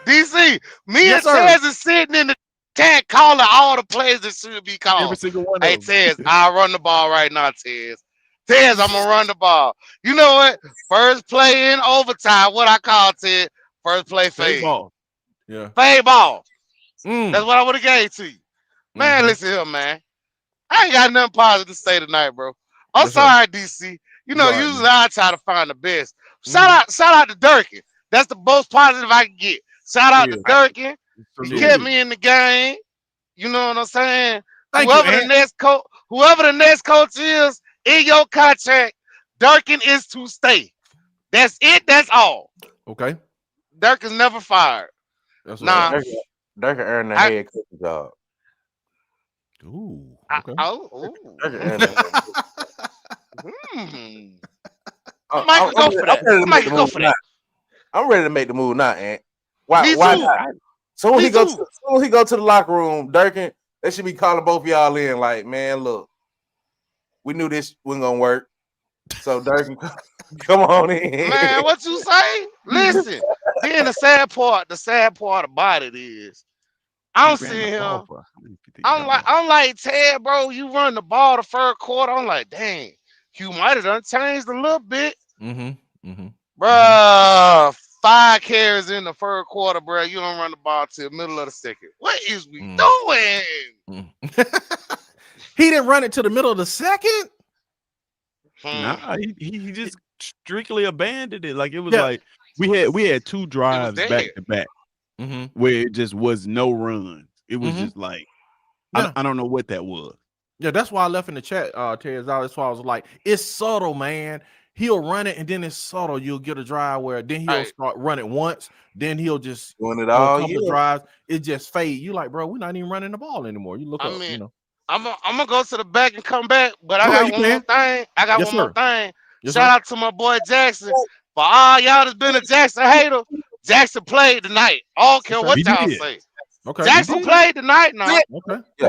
DC, me and Tez is sitting in the chat calling all the plays that should be called. Every single one. Hey, Tez, I'll run the ball right now, Tez. Tez, I'm gonna run the ball. You know what? First play in overtime. What I call Tez? First play fade ball. Yeah. Fade ball. That's what I would have gave to you. Man, listen here, man. I ain't got nothing positive to say tonight, bro. I'm sorry, DC. You know, usually I try to find the best. Shout out to Durkin. That's the most positive I can get. Shout out to Durkin. He kept me in the game. You know what I'm saying? Whoever the next coach is in your contract, Durkin is to stay. That's it. That's all. Okay. Durkin's never fired. That's Durkin earned the head coaching job. Ooh. Okay. Michael, go for that. Michael, go for that. I'm ready to make the move now, Ant. Why not? Soon as he go to the locker room, Durkin, they should be calling both of y'all in. Like, man, look, we knew this wasn't gonna work. So Durkin, come on in. Man, what you say? Listen, then the sad part about it is, I'm seeing him. I'm like Ted, bro. You run the ball the first quarter. I'm like, dang, you might have done changed a little bit. Bruh, 5 carries in the first quarter, bro. You don't run the ball till the middle of the second. What is we doing? He didn't run it to the middle of the second. Nah, he just strictly abandoned it. Like it was like we had 2 drives back to back where it just was no runs. It was just like I don't know what that was. Yeah, that's why I left in the chat, Tez. That's why I was like, it's subtle, man. He'll run it and then it's subtle. You'll get a drive where then he'll start running once, then he'll just doing it all. A couple of drives, it just fade. You like, bro, we're not even running the ball anymore. You look up, you know. I'm gonna go to the back and come back, but I got one more thing. One more thing. Shout out to my boy Jackson. For all y'all that's been a Jackson hater, Jackson played tonight. I don't care what y'all say. Okay. Jackson played tonight now. Okay. Yeah.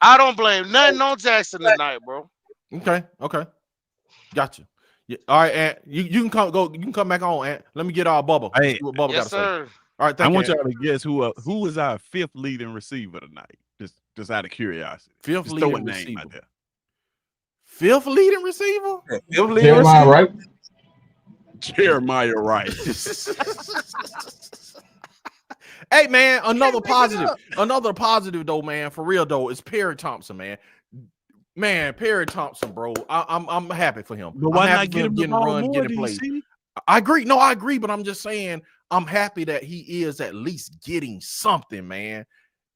I don't blame nothing on Jackson tonight, bro. Okay. Gotcha. Yeah. All right, Ant. You can come back on, Ant. Let me get our Bubba. Hey, see what Bubba got to say. All right, I want y'all to guess who was our 5th leading receiver tonight. Just out of curiosity. 5th just leading receiver. Out there. 5th leading receiver? Yeah, 5th leading receiver. Right? Jeremiah Wright. Hey man, another positive though, man. For real though, is Perry Thompson, man. Man, Perry Thompson, bro. I'm happy for him. But why not get him getting run, getting played? I agree. No, I agree, but I'm just saying I'm happy that he is at least getting something, man.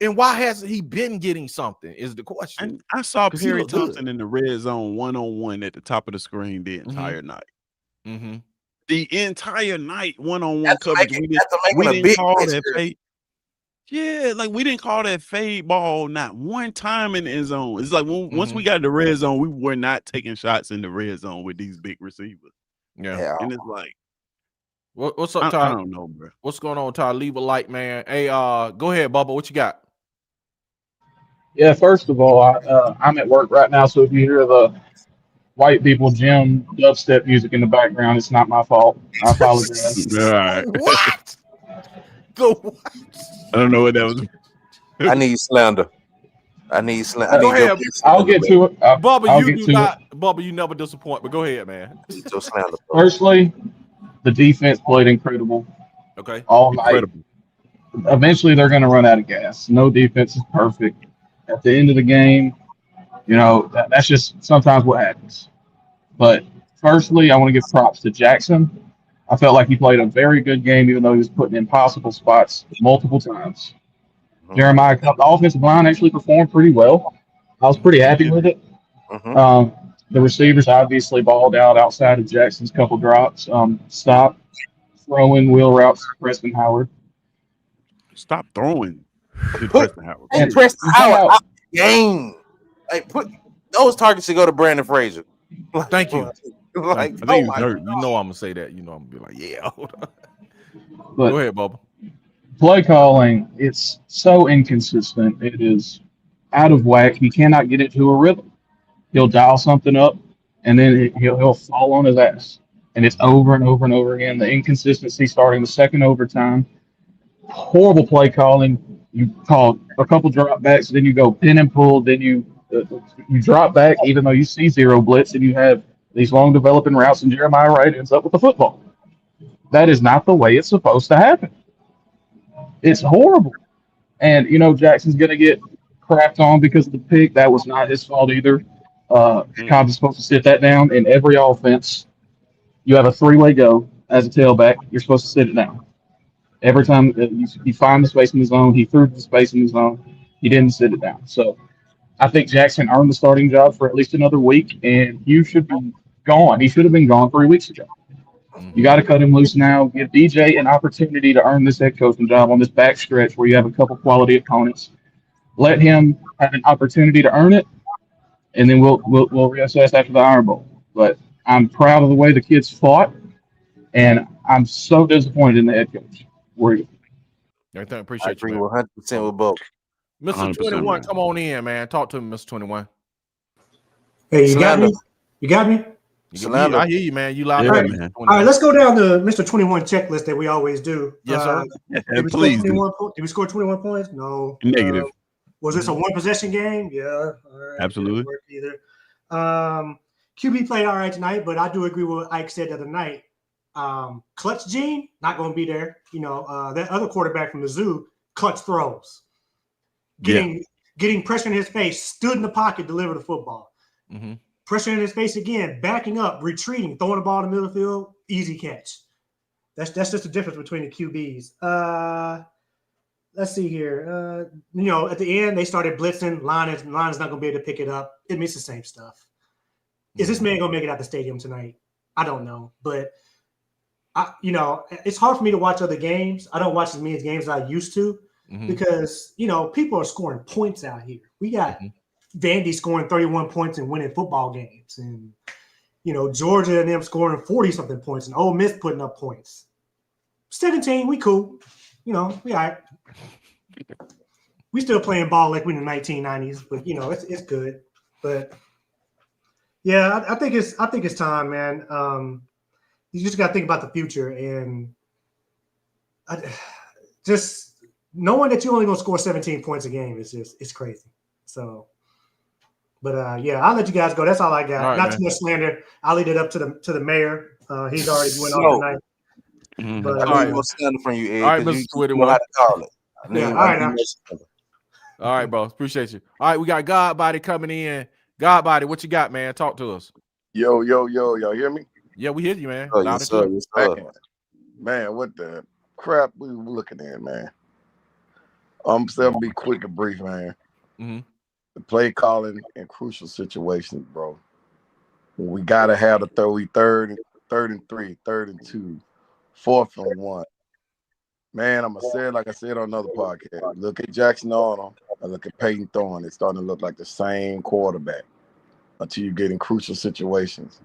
And why hasn't he been getting something? Is the question. And I saw Perry Thompson in the red zone 1-on-1 at the top of the screen the entire night. The entire night, 1-on-1 coverage. We didn't call that fade. Yeah, like we didn't call that fade ball not one time in the end zone. It's like once we got in the red zone, we were not taking shots in the red zone with these big receivers. Yeah. And it's like, what's up, Ty? I don't know, bro. What's going on, Ty? Leave a like, man. Hey, go ahead, Bubba. What you got? Yeah, first of all, I'm at work right now, so if you hear the white people gym dubstep music in the background, it's not my fault. I apologize. All right. What? I don't know what that was. I need slander. Go ahead. I'll get to it. Bubba, you never disappoint, but go ahead, man. Firstly, the defense played incredible. Okay. All night. Eventually, they're going to run out of gas. No defense is perfect. At the end of the game, you know, that's just sometimes what happens. But firstly, I want to give props to Jackson. I felt like he played a very good game, even though he was put in impossible spots multiple times. Jeremiah Cup, the offensive line actually performed pretty well. I was pretty happy with it. The receivers obviously balled out outside of Jackson's couple drops. Stop throwing wheel routes to Preston Howard. Stop throwing to Put Preston Howard. And Preston you come Howard out, out the game. Like put those targets should go to Brandon Frazier. Thank you. Like, I think oh he's my hurt. You know I'm gonna say that. You know I'm gonna be like, yeah. Hold on. but Go ahead, Bubba. play calling, it's so inconsistent. It is out of whack. He cannot get into a rhythm. He'll dial something up, and then he'll fall on his ass. And it's over and over and over again. The inconsistency starting the second overtime. Horrible play calling. You call a couple drop backs, then you go pin and pull, then you drop back even though you see zero blitz, and you have these long developing routes, and Jeremiah Wright ends up with the football. That is not the way it's supposed to happen. It's horrible. And, Jackson's going to get crapped on because of the pick. That was not his fault either. Cobbs is supposed to sit that down. In every offense, you have a three-way go as a tailback. You're supposed to sit it down. Every time you find the space in the zone, he threw the space in the zone. He didn't sit it down. So I think Jackson earned the starting job for at least another week, and Hugh should be gone. He should have been gone 3 weeks ago. You got to cut him loose now. Give DJ an opportunity to earn this head coaching job on this back stretch where you have a couple quality opponents. Let him have an opportunity to earn it, and then we'll reassess after the Iron Bowl. But I'm proud of the way the kids fought, and I'm so disappointed in the head coach. Everything. I Appreciate agree you, man. 100% with both. Mr. 100%, 21, man. come on in, man. Talk to me, Mr. 21. Hey, you got Slander. me? You got me? I hear you, man. You loud. Yeah, and clear, man. Mr. All 21. right, let's go down the Mr. 21 checklist that we always do. Yes, sir. Did we Please score do. 21 Did we score 21 points? No. Negative. Was this a one possession game? Yeah. All right. Absolutely. Didn't work either. QB played all right tonight, but I do agree with what Ike said the other night. Clutch Gene, not going to be there. That other quarterback from Mizzou, clutch throws. Getting pressure in his face, stood in the pocket, delivered the football. Mm-hmm. Pressure in his face again, backing up, retreating, throwing the ball in the middle of the field, easy catch. That's just the difference between the QBs. Let's see here. At the end, they started blitzing. Line is not going to be able to pick it up. It means the same stuff. Is this man going to make it out the stadium tonight? I don't know. But, it's hard for me to watch other games. I don't watch as many games as I used to because, people are scoring points out here. We got Vandy scoring 31 points and winning football games. And, Georgia and them scoring 40-something points and Ole Miss putting up points. 17, we cool. We all right. We still playing ball like we in the 1990s, but, it's good. But, yeah, I think it's time, man. You just got to think about the future and just knowing that you're only going to score 17 points a game it's crazy. So, but yeah, I'll let you guys go. That's all I got. All right, Not man. too much slander. I'll leave it up to the mayor. He's already went on tonight. But, I All right. need more slander from you, Ed. All right, 'cause Mr. you 21. know how to call it. Yeah, all right, now. All right, bro. Appreciate you. All right, we got Godbody coming in. Godbody, what you got, man? Talk to us. Yo, y'all hear me? Yeah, we hear you, man. Oh, Loud yes, and sir. clear. Yes, sir. Man, what the crap we were looking at, man? I'm still gonna be quick and brief, man. Mm-hmm. The play calling in crucial situations, bro. We gotta have the third and 3, 3rd and 2, 4th and 1. Man, I'm gonna say it like I said on another podcast. Look at Jackson Arnold and look at Peyton Thorne. It's starting to look like the same quarterback until you get in crucial situations.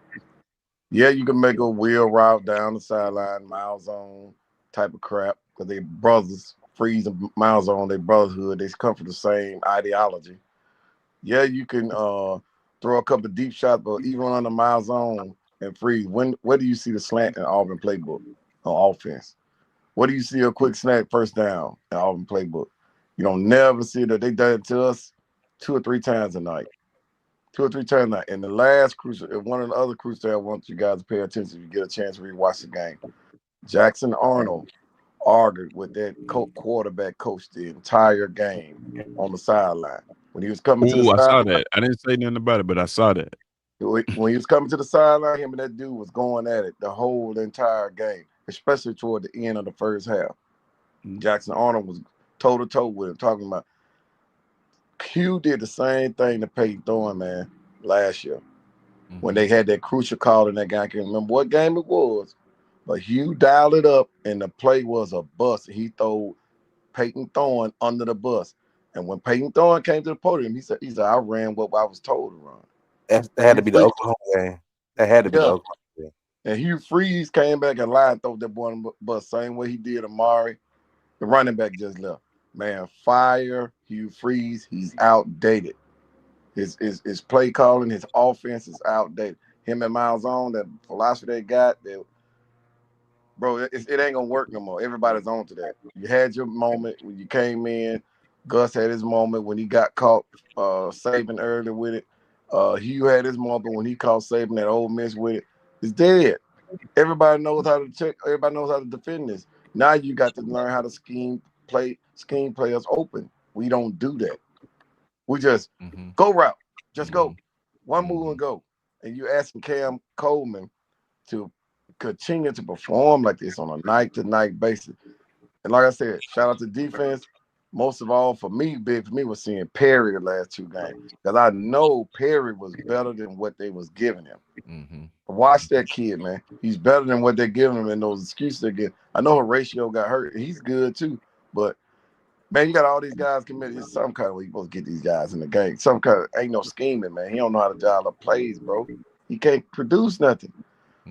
Yeah, you can make a wheel route down the sideline, miles on type of crap, because they brothers, Freeze and miles on their brotherhood. They come from the same ideology. Yeah, you can throw a couple of deep shots, but even on the miles on and Freeze, where do you see the slant in Auburn playbook on offense? Where do you see a quick snap first down in Auburn playbook? You don't never see that. They done it to us 2 or 3 times a night. 2 or 3 times a night. And the last crucial, one of the other crucial I want you guys to pay attention if you get a chance to rewatch the game. Jackson Arnold argued with that quarterback coach the entire game on the sideline. When he was coming to the I saw sideline, that. I didn't say nothing about it, but I saw that. when he was coming to the sideline, him and that dude was going at it the whole entire game, especially toward the end of the first half. Jackson Arnold was toe to toe with him, talking about Q did the same thing to Peyton Thorne, man, last year when they had that crucial call in that game. I can't remember what game it was, but Hugh dialed it up, and the play was a bust. He threw Peyton Thorne under the bus, and when Peyton Thorne came to the podium, he said, "I ran what I was told to run." That had to be the Oklahoma game. That had to be the Oklahoma game. And Hugh Freeze came back and lied and threw that boy on the bus, same way he did Amari. The running back just left. Man, fire Hugh Freeze. He's outdated. His play calling, his offense is outdated. Him and Miles on, that philosophy they got, bro, it ain't gonna work no more. Everybody's on to that. You had your moment when you came in. Gus had his moment when he got caught Saban early with it. Hugh had his moment when he caught Saban at Ole Miss with it. It's dead. Everybody knows how to check. Everybody knows how to defend this. Now you got to learn how to scheme players open. We don't do that. We just go route. Just go. One move and go. And you're asking Cam Coleman to continue to perform like this on a night-to-night basis. And like I said, shout out to defense. Most of all, big for me was seeing Perry the last two games. Because I know Perry was better than what they was giving him. Watch that kid, man. He's better than what they're giving him and those excuses they get. I know Horatio got hurt. He's good too. But man, you got all these guys committed. It's some kind of way you're supposed to get these guys in the game. Some kind of ain't no scheming, man. He don't know how to dial up plays, bro. He can't produce nothing.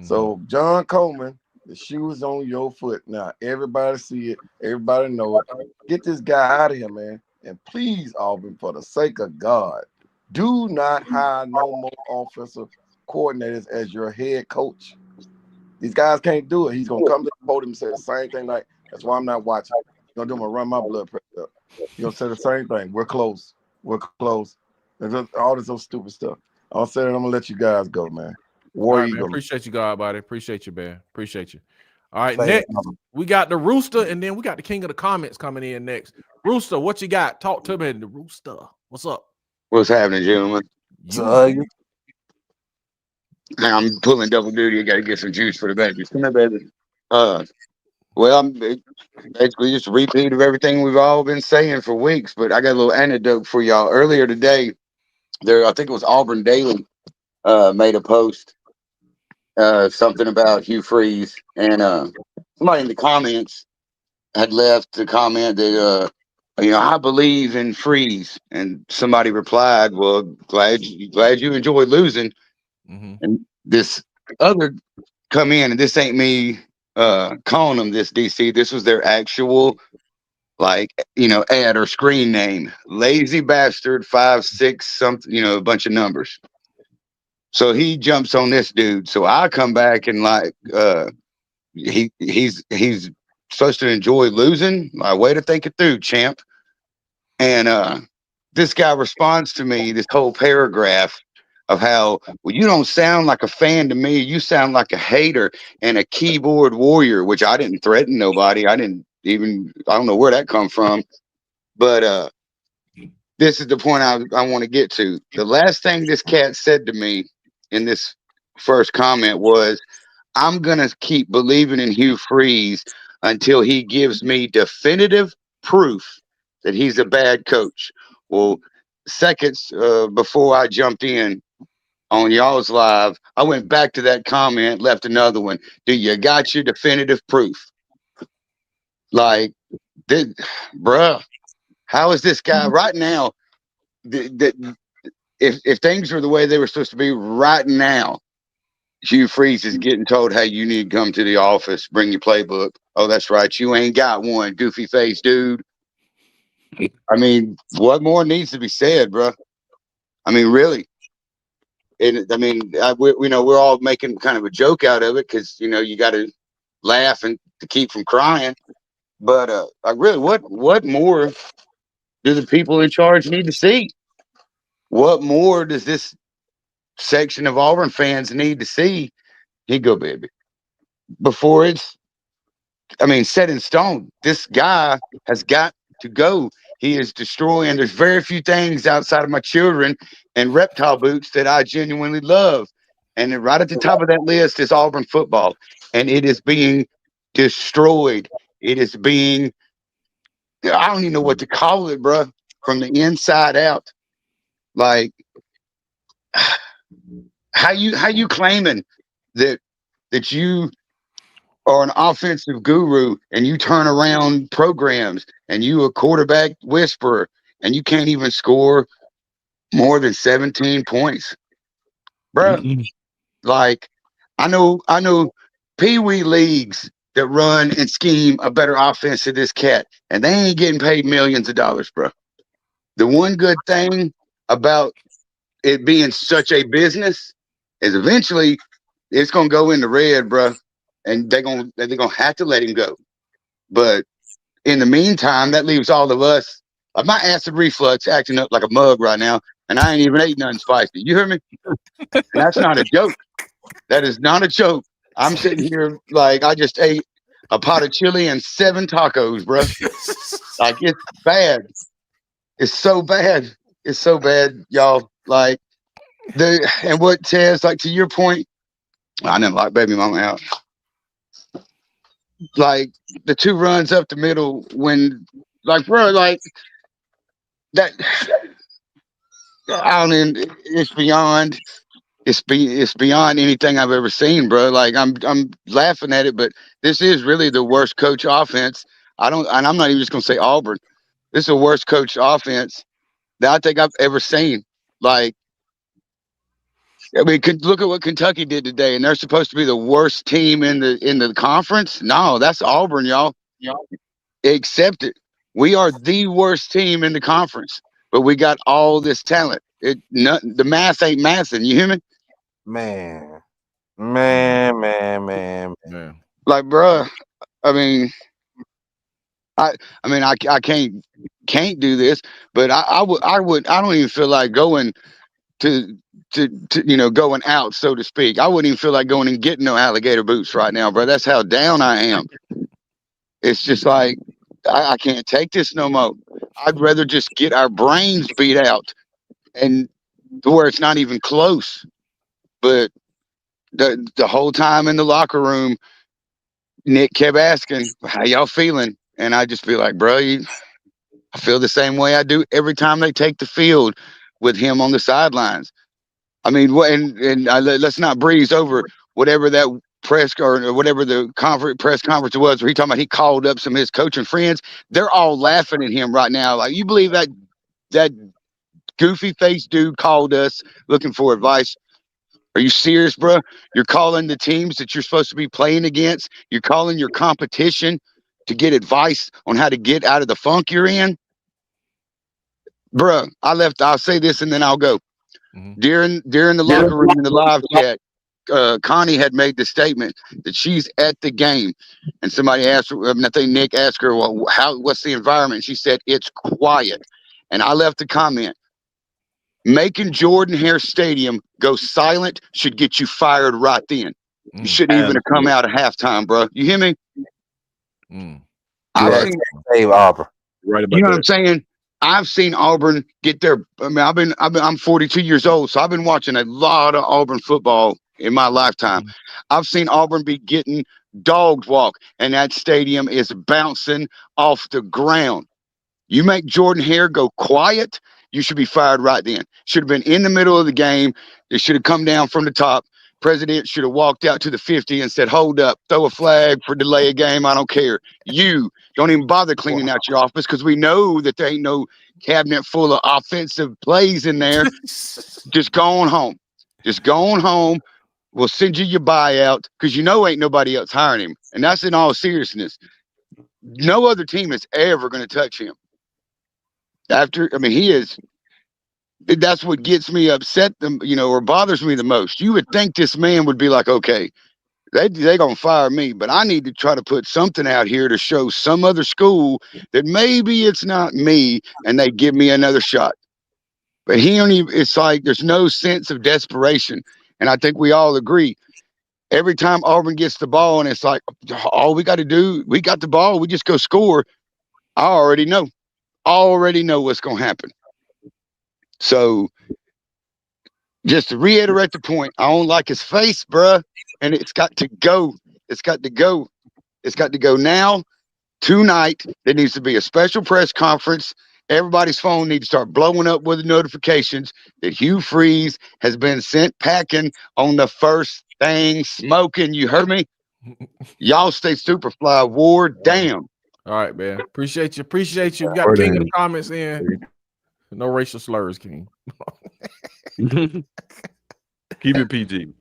So John Coleman, the shoe is on your foot now. Everybody see it. Everybody know it. Get this guy out of here, man. And please, Auburn, for the sake of God, do not hire no more offensive coordinators as your head coach. These guys can't do it. He's gonna come to the podium and say the same thing. Like, that's why I'm not watching. He's gonna do him and run my blood pressure up. He's gonna say the same thing. We're close. We're close. There's just all this old stupid stuff. I'll say that I'm gonna let you guys go, man. All right, man. Appreciate you, God, buddy. Appreciate you, man. Appreciate you. All right, next we got the Rooster, and then we got the King of the Comments coming in next. Rooster, what you got? Talk to me, the Rooster. What's up? What's happening, gentlemen? I'm pulling double duty. I got to get some juice for the babies. Come here, baby. Well, I'm basically just a repeat of everything we've all been saying for weeks, but I got a little anecdote for y'all. Earlier today, I think it was Auburn Daily, made a post, something about Hugh Freeze, and somebody in the comments had left the comment that I believe in Freeze, and somebody replied, "Well, glad you enjoyed losing." And this other come in, and this ain't me calling them this, DC. This was their actual ad or screen name, Lazy Bastard 56 something, a bunch of numbers. So he jumps on this dude. So I come back and he's supposed to enjoy losing. Way to think it through, champ. And this guy responds to me this whole paragraph of how, well, you don't sound like a fan to me. You sound like a hater and a keyboard warrior, which I didn't threaten nobody. I don't know where that come from. But this is the point I want to get to. The last thing this cat said to me in this first comment was, I'm going to keep believing in Hugh Freeze until he gives me definitive proof that he's a bad coach. Well, seconds before I jumped in on y'all's live, I went back to that comment, left another one. Do you got your definitive proof? Bruh, how is this guy right now? If things were the way they were supposed to be right now, Hugh Freeze is getting told, hey, you need to come to the office, bring your playbook. Oh, that's right. You ain't got one, goofy face dude. I mean, what more needs to be said, bro? I mean, really. We're all making kind of a joke out of it because, you got to laugh and to keep from crying. But what more do the people in charge need to see? What more does this section of Auburn fans need to see? Here you go, baby. Before it's, set in stone. This guy has got to go. He is destroying. There's very few things outside of my children and reptile boots that I genuinely love. And then right at the top of that list is Auburn football. And it is being destroyed. It is being, don't even know what to call it, bro. From the inside out, like how you claiming that you are an offensive guru and you turn around programs and you a quarterback whisperer and you can't even score more than 17 points, bro. Like I know pee-wee leagues that run and scheme a better offense to this cat, and they ain't getting paid millions of dollars, bro. The one good thing about it being such a business is eventually it's gonna go in the red, bro, and they're gonna have to let him go. But in the meantime, that leaves all of us. My acid reflux acting up like a mug right now, and I ain't even ate nothing spicy. You hear me? And that's not a joke. That is not a joke. I'm sitting here like I just ate a pot of chili and 7 tacos, bro. Like it's bad. It's so bad. It's so bad, y'all. Like and what Tez, like to your point, I didn't like baby mama out. Like the 2 runs up the middle when, like, bro, like that. I don't even. It's beyond. It's beyond anything I've ever seen, bro. Like I'm laughing at it, but this is really the worst coach offense. And I'm not even just gonna say Auburn. This is the worst coach offense that I think I've ever seen. Like, I mean, look at what Kentucky did today, and they're supposed to be the worst team in the conference. No, that's Auburn, y'all. Accept it. We are the worst team in the conference, but we got all this talent. The math ain't mathing. You hear me? Man. Like, bro, I mean, I can't do this, but I don't even feel like going to going out, so to speak. I wouldn't even feel like going and getting no alligator boots right now, bro. That's how down I am. It's just like I can't take this no more. I'd rather just get our brains beat out and to where it's not even close. But the whole time in the locker room, Nick kept asking, "How y'all feeling?" And I just be like, "Bro, I feel the same way I do every time they take the field with him on the sidelines." I mean, let's not breeze over whatever that press or whatever the press conference was where he talking about he called up some of his coaching friends. They're all laughing at him right now. Like, you believe that goofy face dude called us looking for advice? Are you serious, bro? You're calling the teams that you're supposed to be playing against. You're calling your competition to get advice on how to get out of the funk you're in. Bro, I'll say this and then I'll go. During the locker room in the live chat, Connie had made the statement that she's at the game, and somebody asked her, I think Nick asked her, "Well, what's the environment?" She said, "It's quiet." And I left a comment. Making Jordan-Hare Stadium go silent should get you fired right then. You shouldn't even have come out at halftime, bro. You hear me? I've seen save Auburn. Right about you know that. what I'm saying? I've seen Auburn get their. I mean, I'm 42 years old, so I've been watching a lot of Auburn football in my lifetime. I've seen Auburn be getting dog walk, and that stadium is bouncing off the ground. You make Jordan-Hare go quiet, you should be fired right then. Should have been in the middle of the game. It should have come down from the top. President should have walked out to the 50 and said, "Hold up, throw a flag for delay a game. I don't care. You don't even bother cleaning out your office because we know that there ain't no cabinet full of offensive plays in there. Just going home. Just going home. We'll send you your buyout because you know ain't nobody else hiring him." And that's in all seriousness. No other team is ever going to touch him. He is. That's what gets me upset, or bothers me the most. You would think this man would be like, okay, they gonna fire me, but I need to try to put something out here to show some other school that maybe it's not me, and they give me another shot. But it's like there's no sense of desperation, and I think we all agree. Every time Auburn gets the ball, and it's like, all we got to do, we got the ball, we just go score. I already know what's gonna happen. So, just to reiterate the point, I don't like his face, bruh, and it's got to go. It's got to go. It's got to go now. tonight. There needs to be a special press conference. Everybody's phone needs to start blowing up with the notifications that Hugh Freeze has been sent packing on the first thing smoking. You heard me? Y'all stay Superfly Ward. Damn. All right, man. Appreciate you. Appreciate you. We got King of the comments in. No racial slurs, King. Keep it PG.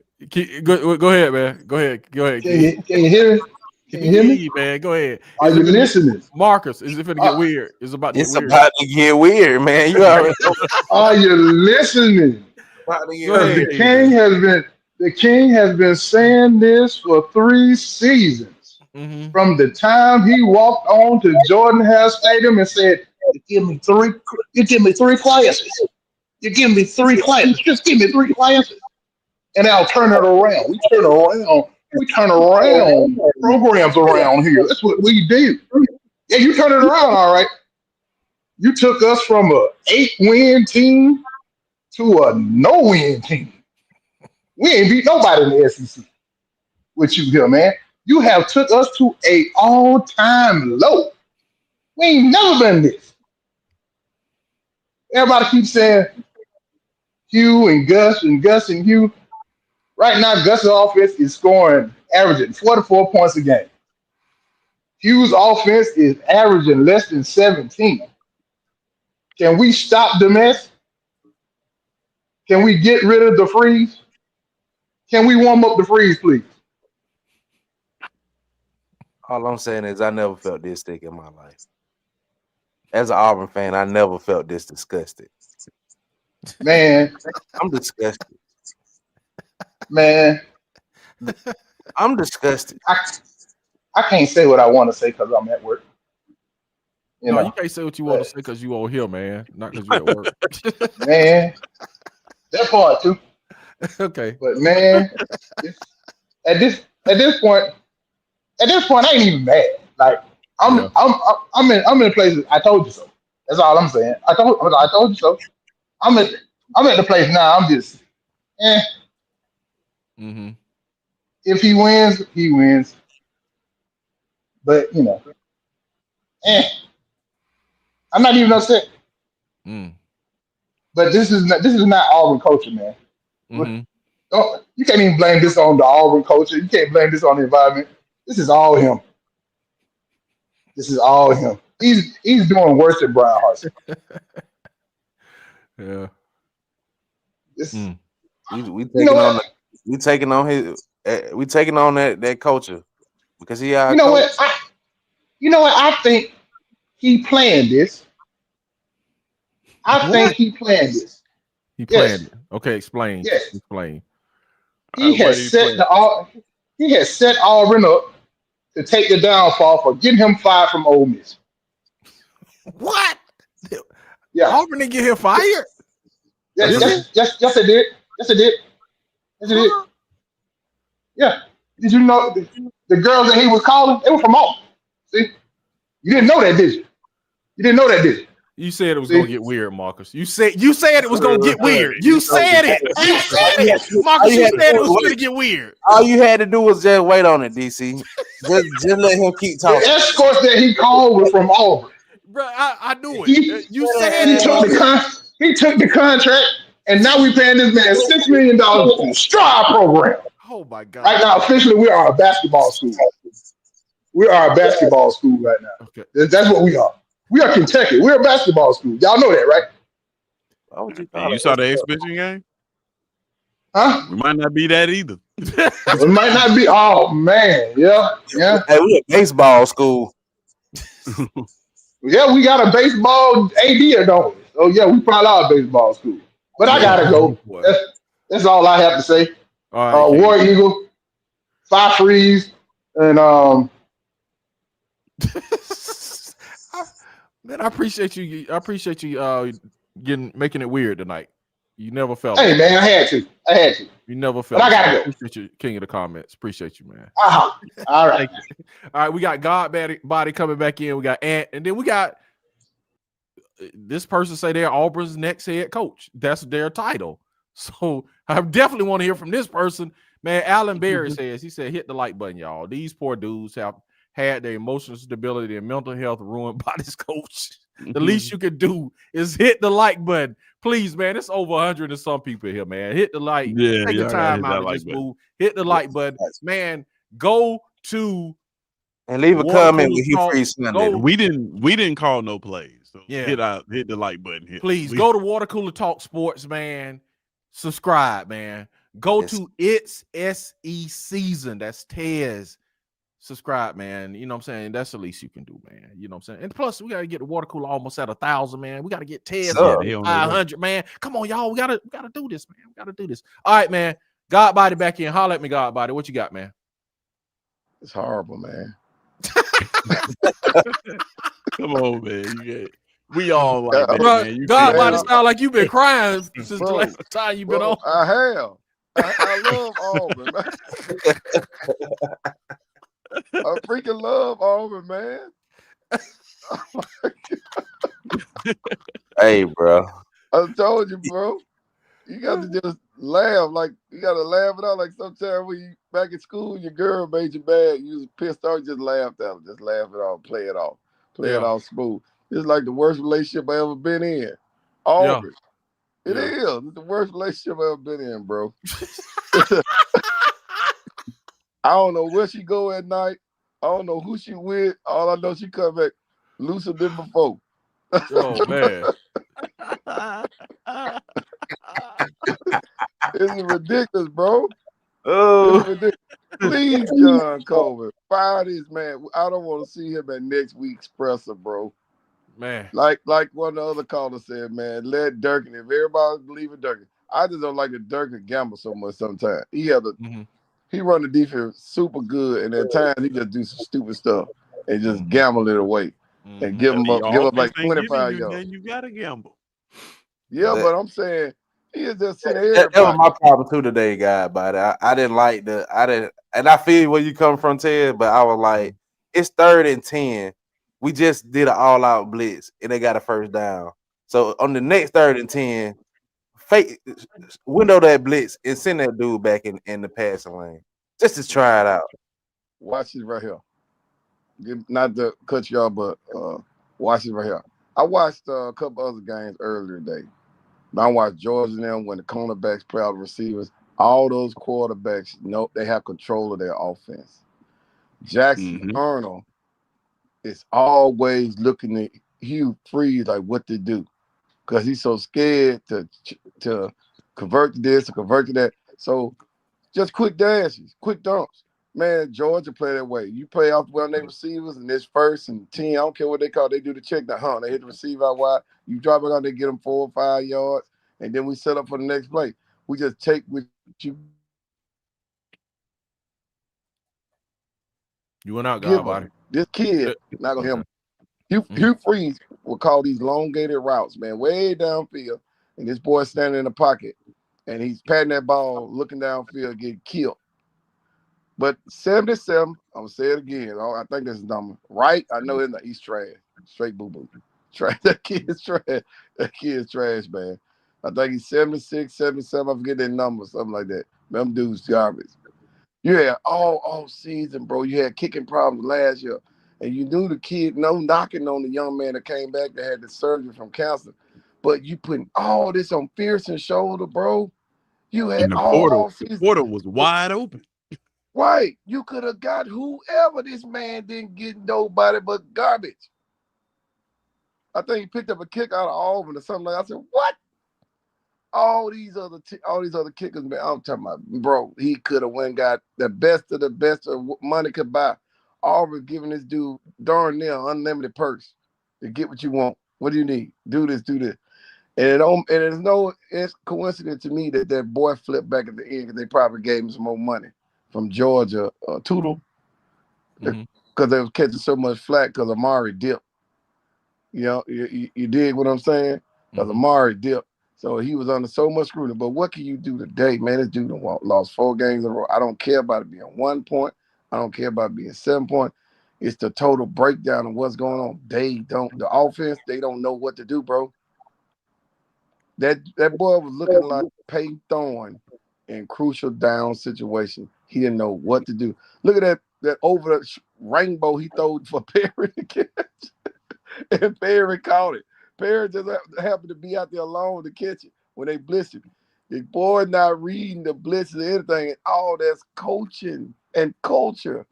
Go ahead, man. Go ahead. Can you hear me? Can you hear me, man? Go ahead. Are you listening? Marcus, is it going to get weird? It's about to get weird, man. You already Are you listening? The King has been saying this for 3 seasons. Mm-hmm. From the time he walked on to Jordan Hare Stadium and said, "You give me three classes. You give me 3 classes. Just give me 3 classes, and I'll turn it around." We turn around programs around here. That's what we do. Yeah, you turn it around, all right. You took us from a 8-win team to a no-win team. We ain't beat nobody in the SEC with you here, man. You have took us to a all-time low. We ain't never been this. Everybody keeps saying Hugh and Gus and Gus and Hugh. Right now, Gus' offense is scoring, averaging 44 points a game. Hugh's offense is averaging less than 17. Can we stop the mess? Can we get rid of the freeze? Can we warm up the freeze, please? All I'm saying is I never felt this sick in my life. As an Auburn fan, I never felt this disgusted. Man, I'm disgusted. Man, I'm disgusted. I can't say what I want to say because I'm at work. You can't say what you want to say because you on here, man. Not because you're at work. Man, that part too. Okay. But man, at this point, I ain't even mad. Like I'm in a place. I told you so. That's all I'm saying. I told you so. I'm at the place now. I'm just, Mm-hmm. If he wins, he wins. But I'm not even upset. But this is not Auburn culture, man. Mm-hmm. You can't even blame this on the Auburn culture. You can't blame this on the environment. This is all him. He's doing worse than Brian Harsin. Yeah. We taking on that culture because he. You know what? I think he planned this. He planned this. He planned it. Okay, explain. Yes. Explain. He has set Auburn up to take the downfall for getting him fired from Ole Miss. What? Yeah. Auburn didn't get him fired? Yes, it did. Yes, it did. Yeah. Did you know the girls that he was calling? They were from Auburn. See, you didn't know that, did you? You said it was gonna get weird, Marcus. You said it was gonna get weird. You said it. Marcus. You said it was gonna get weird. All you had to do was just wait on it, DC. Just let him keep talking. The escorts that he called were from Auburn. Bro, I knew it. You said he took the contract, and now we paying this man $6 million for the Stride program. Oh my God! Right now, officially, we are a basketball school. We are a basketball school right now. Okay. That's what we are. We are Kentucky. We're a basketball school. Y'all know that, right? You saw the exhibition game? Huh? We might not be that either. It might not be. Oh man, yeah. Hey, we a baseball school. Yeah, we got a baseball AD, don't we? Oh yeah, we probably are a baseball school. But I gotta go. That's all I have to say. All right, War Eagle, 5 Freeze, and man, I appreciate you. Making it weird tonight. You never felt. Hey man, I had to. You never felt. But I gotta go. Appreciate you, King of the comments. Appreciate you, man. All right. All right, we got God Body coming back in. We got Ant, and then we got this person say they're Auburn's next head coach. That's their title. So I definitely want to hear from this person. Man, Alan Berry says, he said, hit the like button, y'all. These poor dudes have had their emotional stability and mental health ruined by this coach. The least you can do is hit the like button. Please, man, it's over 100 and some people here, man. Hit the like. Yeah, take the time out and just move. Hit the like button. Man, go to and leave a comment with Hugh Freeze Sunday. We didn't call no plays. So Yeah. hit the like button here. Please go to Water Cooler Talk Sports, man. Subscribe, man. Go to It's SE Season. That's Tez. Subscribe, man. You know what I'm saying? That's the least you can do, man. You know what I'm saying? And plus, we got to get the Water Cooler almost at 1,000, man. We got to get Tez at 500, man. Come on, y'all. We gotta do this, man. We gotta do this. All right, man. God body back in. Holler at me, God body. What you got, man? It's horrible, man. Come on, man. We all like that, bro, man. God body sound like you've been crying since the last time you've been on. I have. I love Auburn, man. I freaking love Auburn, man. Hey, bro. I told you, bro. You got to just laugh. Like, you got to laugh it out. Like, sometimes when you back in school, your girl made you mad. You was pissed off. Just laughed at her. Just laugh it off. Play it off. Play it off smooth. It's like the worst relationship I ever been in. Auburn. It is. It's the worst relationship I ever been in, bro. I don't know where she go at night. I don't know who she with. All I know, she come back looser than before. Oh, man. It's ridiculous, bro. Oh, ridiculous. Please, John Colvin, fire this man. I don't want to see him at next week's presser, bro. Man. Like one of the other callers said, man, let Durkin, if everybody believe in Durkin. I just don't like the Durkin gamble so much sometimes. He run the defense super good, and at times he just do some stupid stuff and just gamble it away and give up like 25 yards. Then you gotta gamble. Yeah, but I'm saying he is just sitting everybody. That was my problem too today, guy. But I didn't like and I feel where you come from, Ted. But I was like, it's 3rd and 10. We just did an all-out blitz, and they got a first down. So on the next 3rd and 10, window that blitz and send that dude back in the passing lane just to try it out. Watch this right here. Not to cut y'all, but watch this right here. I watched a couple other games earlier today. I watched Georgia and them when the cornerbacks play out the receivers. All those quarterbacks know they have control of their offense. Jackson Arnold is always looking at Hugh Freeze like what to do because he's so scared to convert to this or convert to that. So just quick dashes, quick dumps. Man, Georgia play that way. You play off one of their receivers and this 1st and 10, I don't care what they call it, they do the check down. They hit the receiver out wide. You drop it on, they get them 4 or 5 yards, and then we set up for the next play. We just take what you went out, God body. This kid, not gonna help him. Hugh Freeze will call these elongated routes, man, way downfield, and this boy standing in the pocket, and he's patting that ball, looking downfield, getting killed. But 77, I'm gonna say it again. I think that's his number. Right? I know he's trash. Straight boo-boo. Trash. That kid is trash. That kid is trash, man. I think he's 76, 77. I forget that number, something like that. Them dudes garbage. You had all season, bro. You had kicking problems last year. And you knew the kid, no knocking on the young man that came back that had the surgery from cancer. But you putting all this on Fearson's shoulder, bro. You had all season. The portal was wide open. Right. You could have got whoever. This man didn't get nobody but garbage. I think he picked up a kick out of Auburn or something like that. I said, what? All these other kickers, man, I'm talking about, bro, he could have went got the best of money could buy. Auburn giving this dude darn near unlimited purse to get what you want. What do you need? Do this, do this. And it's coincidence to me that boy flipped back at the end because they probably gave him some more money from Georgia, Tootle, because they was catching so much flack because Amari dipped. You know, you dig what I'm saying? Because Amari dipped. So he was under so much scrutiny. But what can you do today, man? This dude lost 4 games in a row. I don't care about it being 1 point. I don't care about it being 7 points. It's the total breakdown of what's going on. The offense, they don't know what to do, bro. That boy was looking like Peyton Thorne in crucial down situation. He didn't know what to do. Look at that over the rainbow he threw for Perry to catch, and Perry caught it. Perry just happened to be out there alone to catch it when they blitzed him. The boy not reading the blitz or anything, and all that's coaching and culture.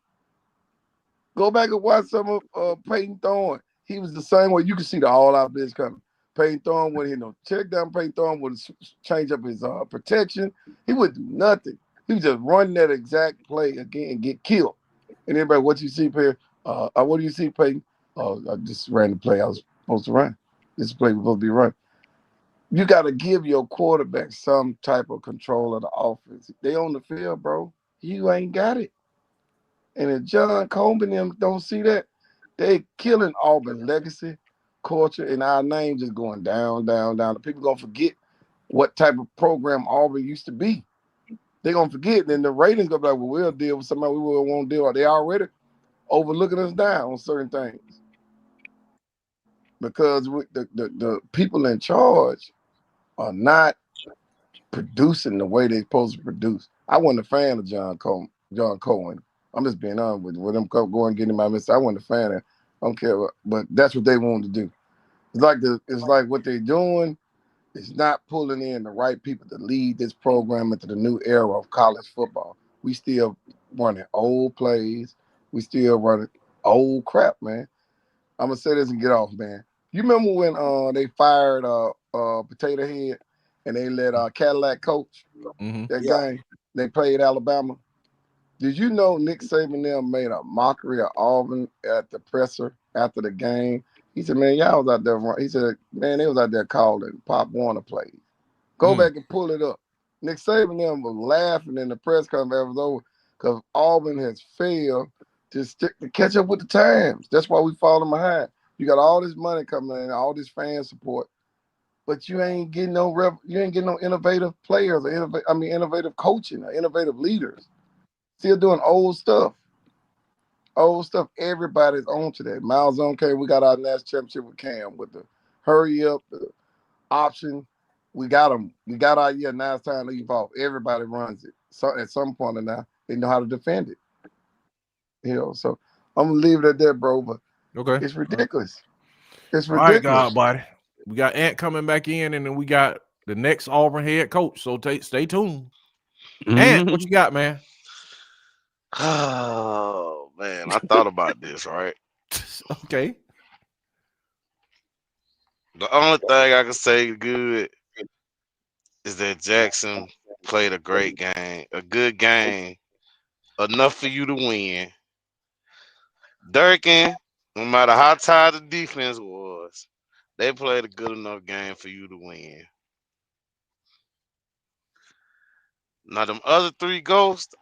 Go back and watch some of Peyton Thorne. He was the same way. You can see the all-out blitz coming. Peyton Thorne wouldn't hit no check down. Peyton Thorne would change up his protection. He would do nothing. He would just run that exact play again and get killed. And everybody, what you see, Perry? What do you see, Peyton? I just ran the play I was supposed to run. This play was supposed to be run. You got to give your quarterback some type of control of the offense. If they on the field, bro, you ain't got it. And if John Coleman and them don't see that, they killing Auburn legacy, culture, and our name just going down, down, down. People gonna forget what type of program Auburn used to be. They're gonna forget, and then the ratings gonna be like, well, we'll deal with somebody we won't deal with. They already overlooking us down on certain things. Because the people in charge are not producing the way they're supposed to produce. I wasn't a fan of John Cohen. I'm just being honest with them going and getting my message. I wasn't a fan of. I don't care, but that's what they wanted to do. It's like what they're doing is not pulling in the right people to lead this program into the new era of college football. We still running old plays. We still running old crap, man. I'm gonna say this and get off, man. You remember when they fired Potato Head and they let Cadillac coach that game? They played Alabama. Did you know Nick Saban them made a mockery of Auburn at the presser after the game? He said, man, y'all was out there. He said, man, they was out there calling Pop Warner plays. Go back and pull it up. Nick Saban them was laughing in the press conference was over because Auburn has failed to catch up with the times. That's why we falling behind. You got all this money coming in, all this fan support, but you ain't getting no innovative players or innovative coaching or innovative leaders. Still doing old stuff. Old stuff. Everybody's on to that. Miles on came. We got our national championship with Cam with the hurry up, the option. We got them. We got our year. Now it's time to evolve. Everybody runs it. So at some point now, they know how to defend it. So I'm gonna leave it at that, bro. But it's ridiculous. It's ridiculous. All right, God, buddy. We got Ant coming back in, and then we got the next Auburn head coach. So stay tuned. Ant, what you got, man? Oh man, I thought about this, right? Okay. The only thing I can say good is that Jackson played a great game, a good game, enough for you to win. Durkin, no matter how tired the defense was, they played a good enough game for you to win. Now them other three ghosts,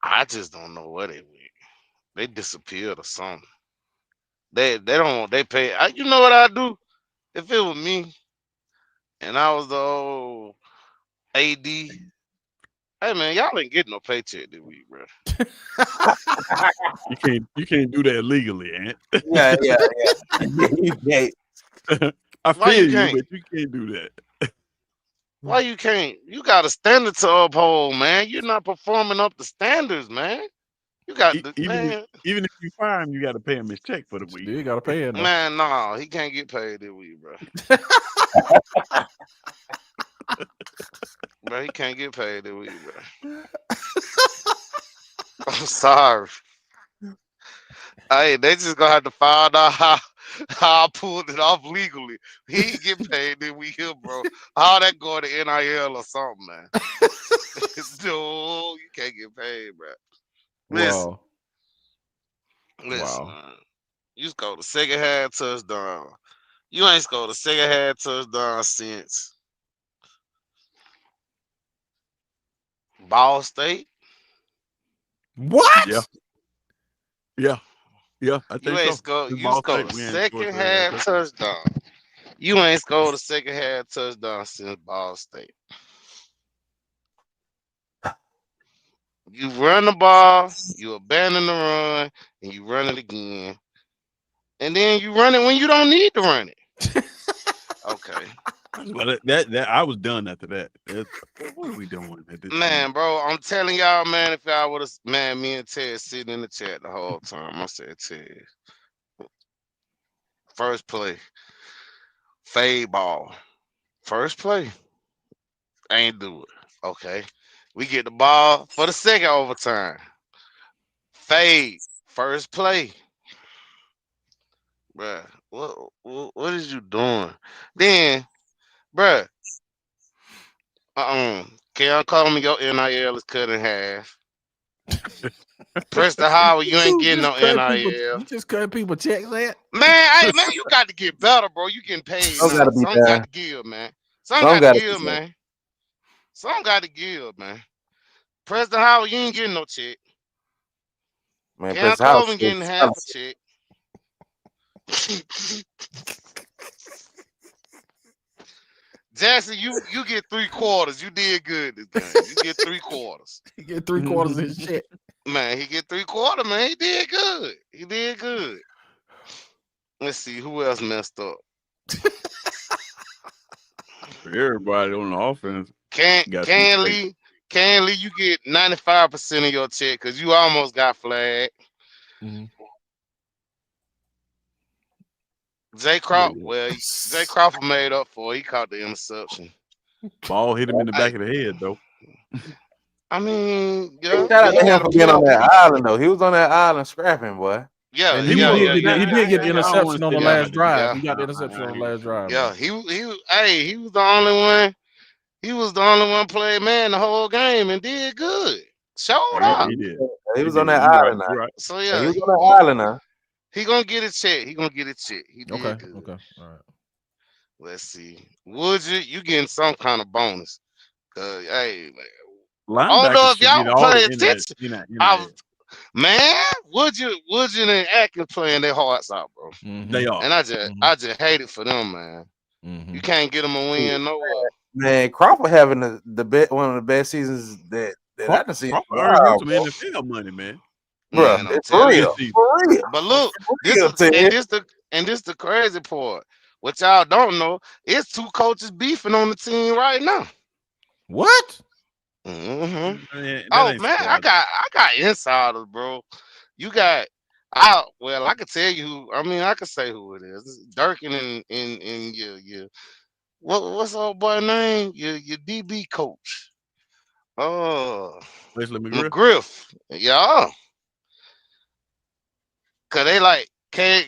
I just don't know where they went. They disappeared or something. They pay. You know what I do? If it was me and I was the old AD, hey man, y'all ain't getting no paycheck this week, bro. You can't do that legally, Ant. Yeah. You can't. I feel you, but you can't do that. Why you can't? You got a standard to uphold, man. You're not performing up the standards, man. You got even if you fire him, you got to pay him his check for the week. You got to pay him. Man, no, he can't get paid this week, bro. Bro, he can't get paid this week, bro. I'm sorry. Hey, they just gonna have to find out how I pulled it off legally. He ain't get paid this week here, bro. How that going to NIL or something, man? No, you can't get paid, bro. Listen, man. You scored the second half touchdown. You ain't scored the second half touchdown since Ball State. What? Yeah. I think you ain't scored. You scored the second half touchdown. You ain't scored the second half touchdown since Ball State. You run the ball, you abandon the run, and you run it again. And then you run it when you don't need to run it. Okay. Well, that I was done after that. What are we doing at this Man, point? bro, I'm telling y'all, man, if y'all would have, man, me and Ted sitting in the chat the whole time. I said, Ted, first play, fade ball. First play, ain't do it. Okay. We get the ball for the second overtime. Fade, first play. Bruh, what is you doing? Then, bruh, Keon called me your NIL is cut in half. Preston Howard, you ain't getting no NIL. You just cut people checks, man. Man, you got to get better, bro. You getting paid Some now. gotta be Some done. got to give, man. Some Some got to gotta give, be done. man. Some got to give, man. Preston Howard, you ain't getting no check. Man, Cam Preston Howard Colvin getting shit. half a check. Jackson, you get 3/4. You did good this game. You get 3/4. He get 3/4 of his shit. Man, he get 3/4, man. He did good. He did good. Let's see who else messed up. Everybody on the offense. Can Lee, you get 95% of your check because you almost got flagged. Mm-hmm. Jay Crawford, Jay Crawford made up for it. He caught the interception. Ball hit him in the back of the head, though. I mean, yeah. Shout out to him for being on that island, though. He was on that island scrapping, boy. Yeah, and he did get the interception on the last drive. He got the interception on the last drive. Yeah, man. he was the only one. He was the only one played man the whole game and did good. Showed up. He did. He was on that island now. Right. So yeah, he was on that island now. He gonna get a check. He gonna get a check. He did good. Okay. All right. Let's see. Would you getting some kind of bonus? Cause hey, I don't know if y'all pay attention. Would you and Atkins playing their hearts out, bro. Mm-hmm. They are. And I just hate it for them, man. Mm-hmm. You can't get them a win nowhere. Man, Crawford having the one of the best seasons that I can see. Crawford earned some NFL money, man. Bro, it's for real. For real. But look, this the crazy part. What y'all don't know, it's two coaches beefing on the team right now. What? Mm-hmm. Man, I got insiders, bro. You got I can tell you who. I mean, I can say who it is. It's Durkin and your what's old boy name? Your DB coach. Wesley McGriff. Yeah. Cause they like K&,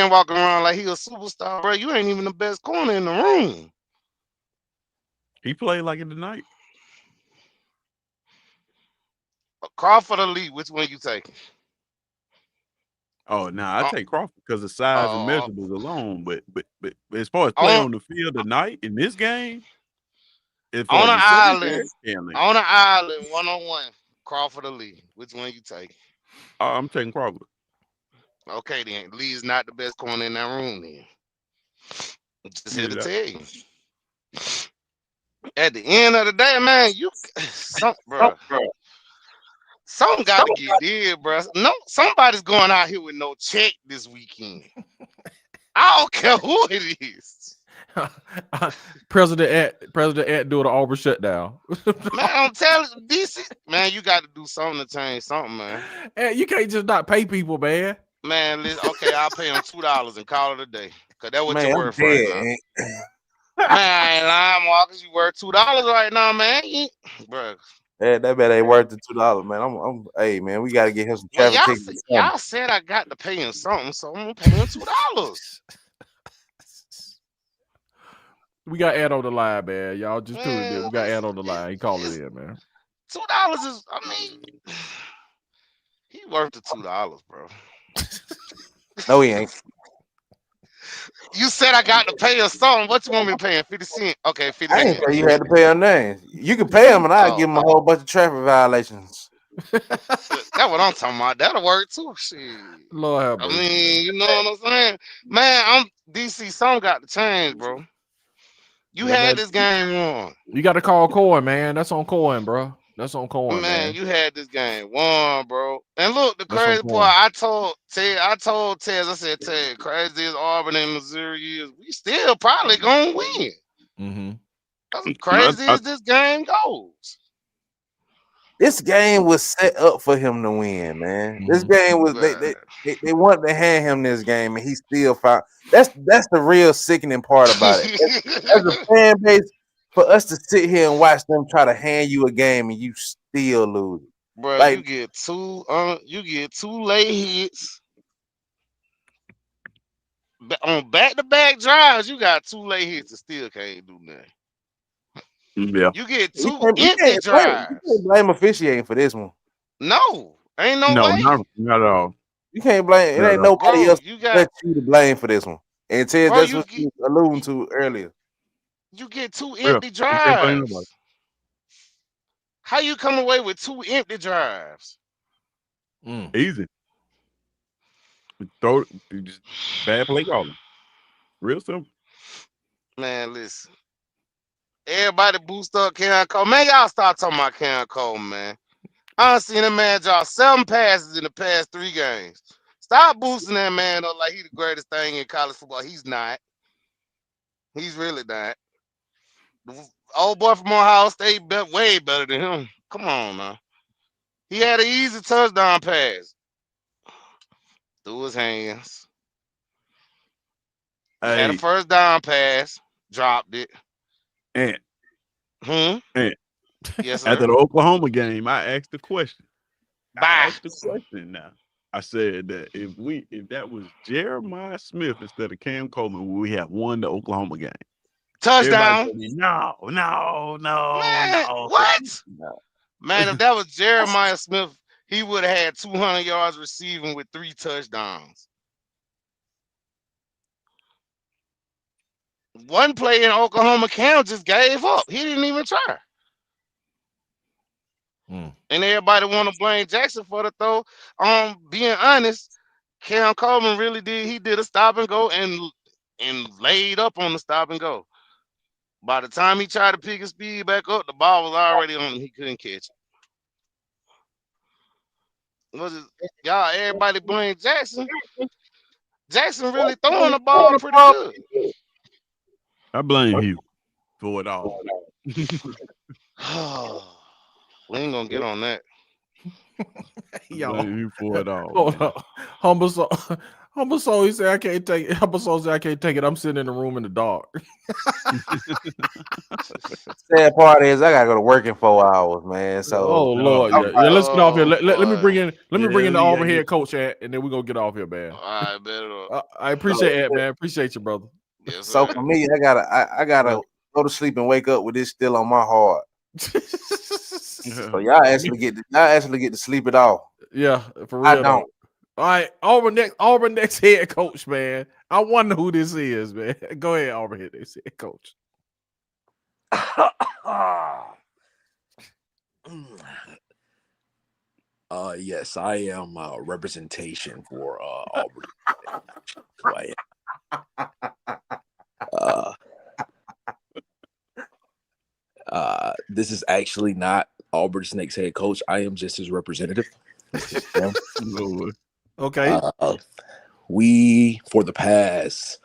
walking around like he a superstar, bro. You ain't even the best corner in the room. He played like it tonight. Crawford or Lee, which one you taking? Oh, I take Crawford because of size and measurables alone. But as far as playing on the field tonight in this game, on an island, 1-on-1, Crawford or Lee, which one you taking? I'm taking Crawford. Okay, then Lee's not the best corner in that room. Then just here to tell you. At the end of the day, man, something got to get did, bro. No, somebody's going out here with no check this weekend. I don't care who it is. President Ant doing the Auburn shutdown. Man, I'm telling you, DC, man, you got to do something to change something, man. Hey, you can't just not pay people, man. Man, listen, okay, I'll pay them $2 and call it a day. Cause that's what you're worth right now. Man, I ain't lying, Marcus. You worth $2 right now, man. Bro. Yeah, that bet ain't worth the $2, man. Hey, man, we gotta get him some traffic tickets. Y'all said I got to pay him something, so I'm gonna pay him $2. We got Ant on the line, man. Y'all just tuned in. We got Ant on the line. He called it in, man. $2 is, I mean, he worth the $2, bro. No, he ain't. You said I got to pay him something. What you want me to pay him? 50 cents? Okay, 50 I cents. ain't say you had to pay him nothing. You can pay him, and I'll give him a whole bunch of traffic violations. That's what I'm talking about. That'll work too. Shit. Lord, I mean, you know what I'm saying? Man, I'm DC. Something got to change, bro. You had this game on. You got to call Cohen, man. That's on Cohen, bro. That's on corn, Man, man. you had this game won, bro. And look, the That's on crazy corn. part, I told Tez, I said, Ted, crazy as Auburn and Missouri is, we still probably gonna win. Mm-hmm. That's as crazy as this game goes. This game was set up for him to win, man. This game was they wanted to hand him this game, and he still found. That's the real sickening part about it. As a fan base, for us to sit here and watch them try to hand you a game and you still lose. Bro, Like, you get two late hits. On back-to-back drives, you got 2 late hits and still can't do nothing. Yeah. You get 2 you empty can't drives. blame officiating for this one. No, ain't no way. Not at all. You can't blame. It ain't nobody else but you to blame for this one. And Ted, that's what you was alluding to earlier. You get 2 empty drives. How you come away with 2 empty drives? Easy. Throw just bad play calling. Real simple. Man, listen. Everybody boost up Keon Cole. Man, y'all start talking about Keon Cole, man. I done seen that man draw 7 passes in the past 3 games. Stop boosting that man up like he's the greatest thing in college football. He's not. He's really not. The old boy from Ohio State way better than him. Come on, man. He had an easy touchdown pass through his hands. He had a first down pass, dropped it. And yes, sir. After the Oklahoma game, I asked the question. Now. I said that if that was Jeremiah Smith instead of Cam Coleman, would we have won the Oklahoma game? Touchdown. No. Man, what? No. Man, if that was Jeremiah Smith, he would have had 200 yards receiving with 3 touchdowns. One play in Oklahoma, Cam just gave up. He didn't even try. And everybody want to blame Jackson for the throw. Being honest, Cam Coleman really did. He did a stop and go and laid up on the stop and go. By the time he tried to pick his speed back up, the ball was already on him. He couldn't catch it. Y'all, everybody blame Jackson. Jackson really throwing the ball pretty good. I blame you for it all. We ain't gonna get on that. Y'all, blame you for it all. Hold on. Humble Soul, he said, I can't take it. Humble Soul said, I can't take it. I'm sitting in the room in the dark. Sad part is I gotta go to work in 4 hours, man. So Lord, yeah. Let's get off here. Let me bring in the Auburn head coach at, and then we're gonna get off here, man. All right, I appreciate it, man. Appreciate you, brother. Yes, so for me, I gotta go to sleep and wake up with this still on my heart. So y'all actually get to sleep it off. Yeah, for real. I don't. All right, Auburn next head coach, man. I wonder who this is, man. Go ahead, Auburn head coach. Yes, I am representation for Auburn. This is actually not Auburn's next head coach. I am just his representative. Okay. We, for the past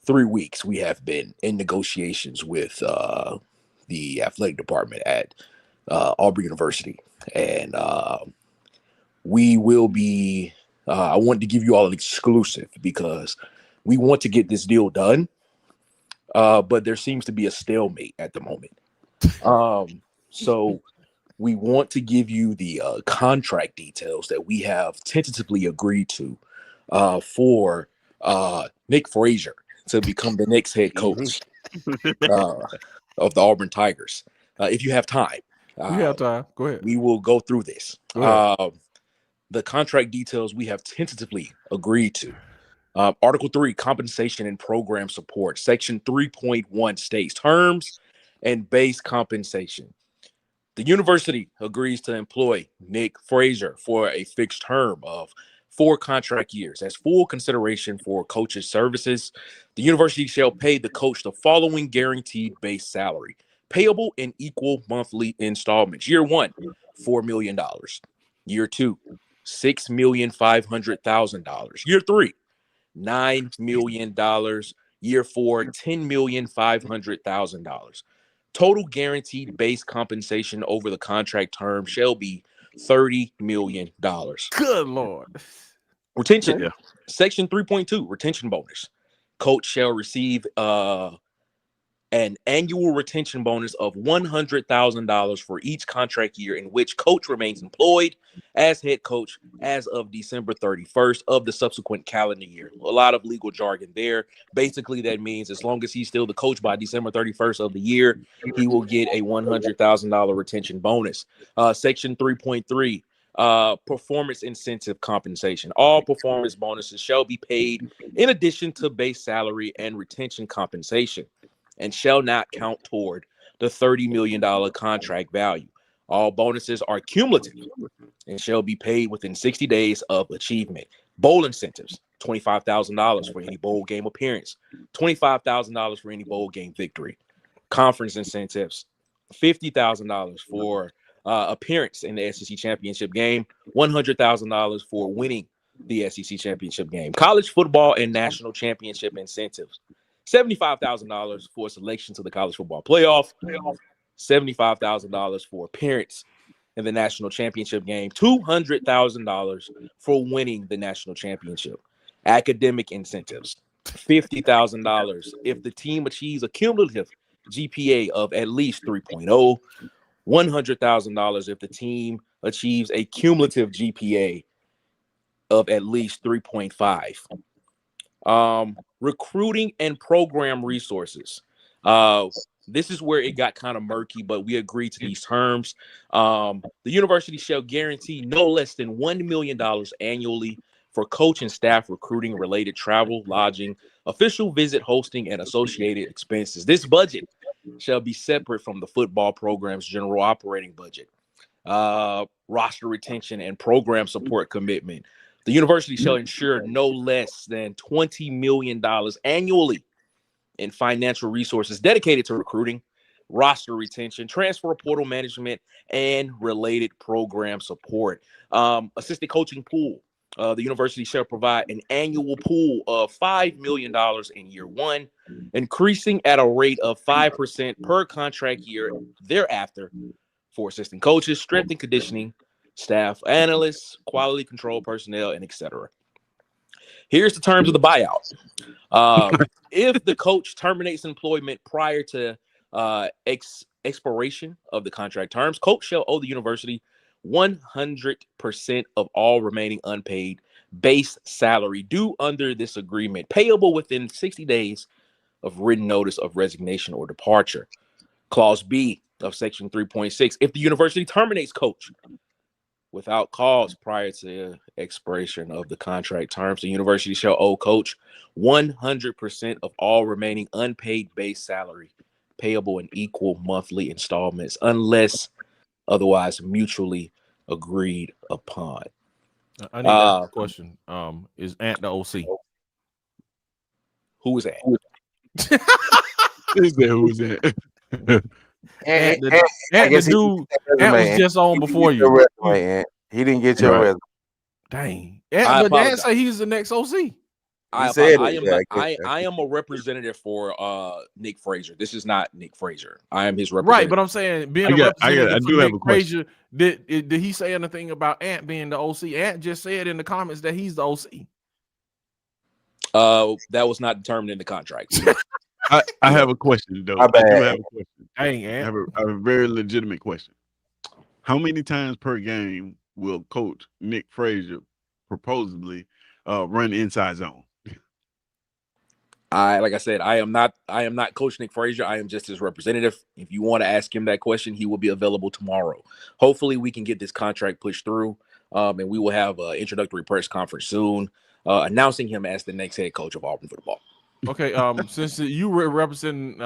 3 weeks, we have been in negotiations with the athletic department at Auburn University. And we will be, I wanted to give you all an exclusive because we want to get this deal done. But there seems to be a stalemate at the moment. So we want to give you the contract details that we have tentatively agreed to for Nick Frazier to become the next head coach of the Auburn Tigers. If you have time. We have time. Go ahead. We will go through this. The contract details we have tentatively agreed to. Article 3, compensation and program support. Section 3.1 states terms and base compensation. The university agrees to employ Nick Frazier for a fixed term of 4 contract years as full consideration for coach's services. The university shall pay the coach the following guaranteed base salary: payable in equal monthly installments. Year 1, $4 million. Year 2, $6,500,000. Year 3, $9 million. Year 4, $10,500,000. Total guaranteed base compensation over the contract term shall be $30 million. Good Lord. Retention. Yeah. Section 3.2, retention bonus. Coach shall receive an annual retention bonus of $100,000 for each contract year in which coach remains employed as head coach as of December 31st of the subsequent calendar year. A lot of legal jargon there. Basically, that means as long as he's still the coach by December 31st of the year, he will get a $100,000 retention bonus. Section 3.3, performance incentive compensation. All performance bonuses shall be paid in addition to base salary and retention compensation, and shall not count toward the $30 million contract value. All bonuses are cumulative and shall be paid within 60 days of achievement. Bowl incentives, $25,000 for any bowl game appearance, $25,000 for any bowl game victory. Conference incentives, $50,000 for appearance in the SEC championship game, $100,000 for winning the SEC championship game. College football and national championship incentives, $75,000 for selection to the college football playoff, $75,000 for appearance in the national championship game, $200,000 for winning the national championship. Academic incentives, $50,000 if the team achieves a cumulative GPA of at least 3.0, $100,000 if the team achieves a cumulative GPA of at least 3.5. Recruiting and program resources. This is where it got kind of murky, but we agreed to these terms. The university shall guarantee no less than $1 million annually for coach and staff recruiting related travel, lodging, official visit hosting, and associated expenses. This budget shall be separate from the football program's general operating budget. Roster retention and program support commitment. The university shall ensure no less than $20 million annually in financial resources dedicated to recruiting, roster retention, transfer portal management, and related program support. Assistant coaching pool. The university shall provide an annual pool of $5 million in year 1, increasing at a rate of 5% per contract year thereafter for assistant coaches, strength and conditioning, staff analysts, quality control personnel, and etc. Here's the terms of the buyout. If the coach terminates employment prior to expiration of the contract terms, coach shall owe the university 100% of all remaining unpaid base salary due under this agreement, payable within 60 days of written notice of resignation or departure. Clause B of Section 3.6, if the university terminates coach without cause prior to expiration of the contract terms, the university shall owe coach 100% of all remaining unpaid base salary, payable in equal monthly installments, unless otherwise mutually agreed upon. I need to ask a question. Is Ant the OC? Who is Ant? Who is that? Ant was just on before you. He didn't get your resume. Dang. But Ant say he's the next OC. I am a representative for Nick Frazier. This is not Nick Frazier. I am his representative. Right, but I'm saying being a representative for Nick Frazier, did he say anything about Ant being the OC? Ant just said in the comments that he's the OC. That was not determined in the contract. I have a question though. I do have a question. Dang, Ant. I have a very legitimate question. How many times per game will Coach Nick Frazier proposably run inside zone? Like I said, I am not Coach Nick Frazier. I am just his representative. If you want to ask him that question, he will be available tomorrow. Hopefully, we can get this contract pushed through, and we will have an introductory press conference soon, announcing him as the next head coach of Auburn football. Okay, since you were representing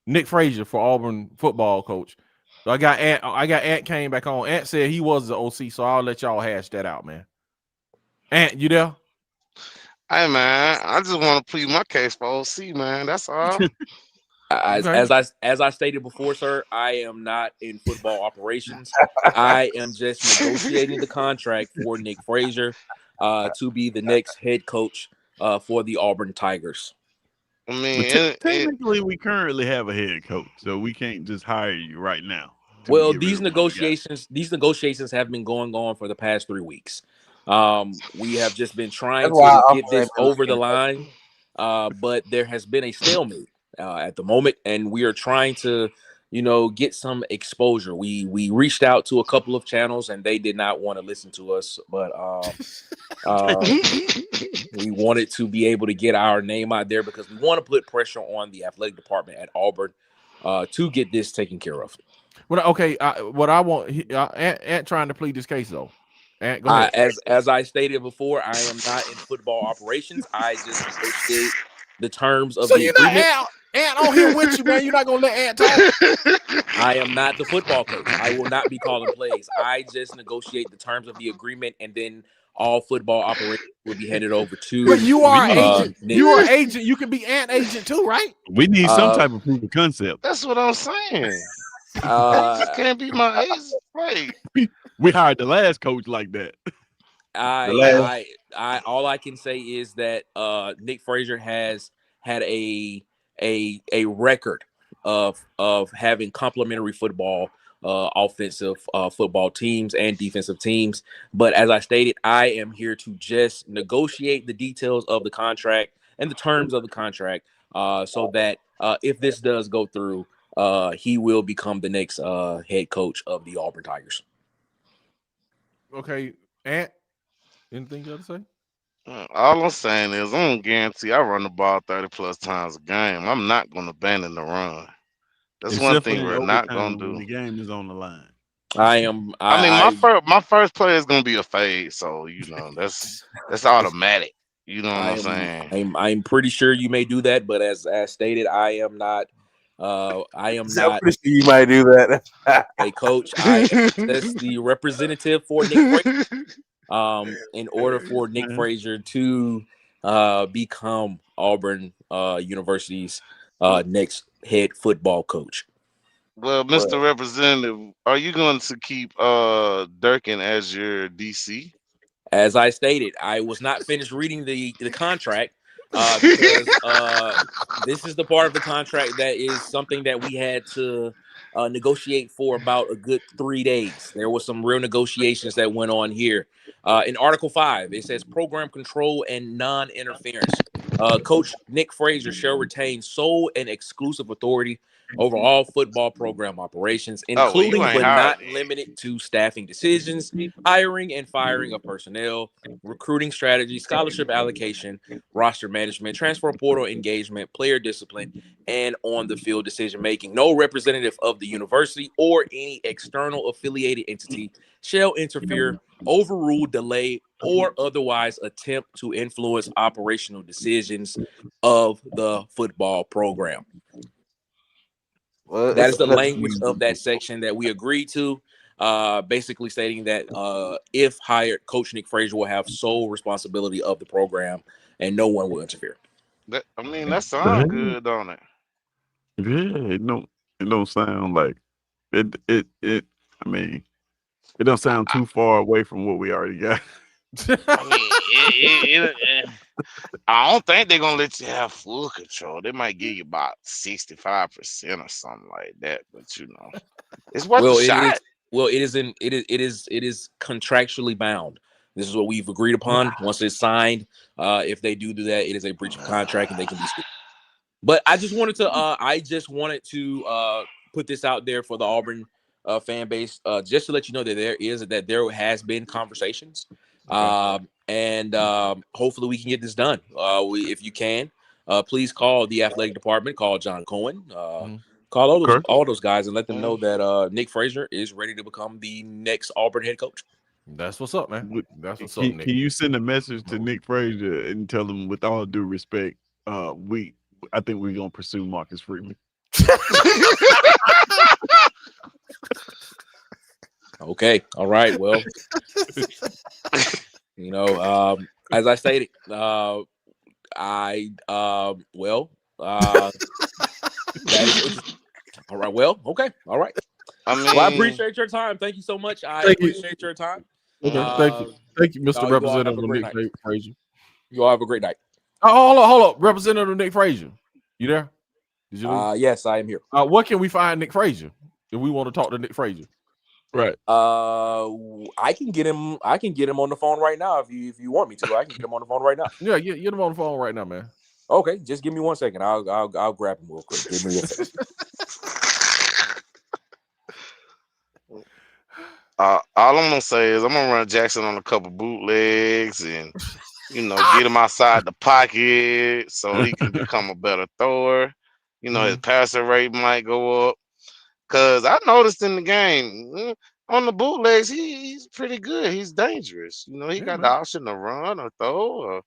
Nick Frazier for Auburn football coach, so I got Ant came back on. Ant said he was the OC, so I'll let y'all hash that out, man. Ant, you there? Hey man, I just want to plead my case for OC, man. That's all. As I stated before, sir, I am not in football operations. I am just negotiating the contract for Nick Frazier to be the next head coach for the Auburn Tigers. I mean, But technically, we currently have a head coach, so we can't just hire you right now. Well, these negotiations have been going on for the past 3 weeks. We have just been trying to get this over the line, but there has been a stalemate at the moment, and we are trying to, get some exposure. We reached out to a couple of channels, and they did not want to listen to us, but we wanted to be able to get our name out there because we want to put pressure on the athletic department at Auburn to get this taken care of. Well, okay. What I want, Ant trying to plead this case though. Ant, go ahead. As I stated before, I am not in football operations. I just negotiate the terms of the agreement. Ant on here with you, man. You're not gonna let Ant talk. I am not the football coach. I will not be calling plays. I just negotiate the terms of the agreement, and then all football operations will be handed over to. But you are agent. You are agent. You can be Ant agent too, right? We need some type of proof of concept. That's what I'm saying. Can't be my agent. Right. We hired the last coach like that. All I can say is that Nick Frazier has had a record of having complementary football, offensive football teams and defensive teams. But as I stated, I am here to just negotiate the details of the contract and the terms of the contract, so that if this does go through, he will become the next head coach of the Auburn Tigers. Okay, Ant, anything you got to say? All I'm saying is I don't guarantee I run the ball 30 plus times a game. I'm not going to abandon the run. That's one thing we're not going to do. The game is on the line. My first play is going to be a fade, so that's automatic. You know what I'm saying? I'm pretty sure you may do that, but as stated, I am not. I'm pretty sure you might do that. Hey, coach, I am just the representative for Nick Frazier. In order for Nick Frazier to become Auburn University's next head football coach. Well, Mr. Representative, are you going to keep Durkin as your DC? As I stated, I was not finished reading the contract. Because this is the part of the contract that is something that we had to negotiate for about a good 3 days. There was some real negotiations that went on here. In Article 5, it says program control and non-interference. Coach Nick Frazier shall retain sole and exclusive authority over all football program operations, including but not limited to staffing decisions, hiring and firing of personnel, recruiting strategy, scholarship allocation, roster management, transfer portal engagement, player discipline, and on-the-field decision-making. No representative of the university or any external affiliated entity shall interfere, overrule, delay, or otherwise attempt to influence operational decisions of the football program. That is the language of that section that we agreed to, basically stating that if hired, Coach Nick Frazier will have sole responsibility of the program and no one will interfere. That sounds good, don't it? Yeah, it don't sound like it. I mean, it don't sound too far away from what we already got. I don't think they're gonna let you have full control. They might give you about 65% or something like that, but it's worth a shot. It is contractually bound. This is what we've agreed upon. Once it's signed, if they do that, it is a breach of contract and they can be sued. But I just wanted to put this out there for the Auburn fan base, just to let you know that there has been conversations. And hopefully we can get this done. If you can, please call the athletic department, call John Cohen, call all those guys and let them know that Nick Frazier is ready to become the next Auburn head coach. That's what's up, man. That's what's up, Nick. Can you send a message to Nick Frazier and tell him, with all due respect, I think we're gonna pursue Marcus Freeman. Okay. All right. Well, as I stated, That is interesting. All right. Well, okay. All right. I mean, Well, I appreciate your time. Thank you so much. I appreciate your time. Okay, thank you, Mr. you all have Representative a great Nick night. Frazier. You all have a great night. Oh, hold up, Representative Nick Frazier. You there? Did you leave? Yes, I am here. Where can we find Nick Frazier if we want to talk to Nick Frazier? Right. I can get him. I can get him on the phone right now if you want me to. I can get him on the phone right now. Yeah, get him on the phone right now, man. Okay, just give me 1 second. I'll grab him real quick. Give me 1 second. all I'm gonna say is I'm gonna run Jackson on a couple bootlegs and get him outside the pocket so he can become a better thrower. His passer rate might go up. Cause I noticed in the game on the bootlegs, he's pretty good. He's dangerous. He got the option to run or throw. Or,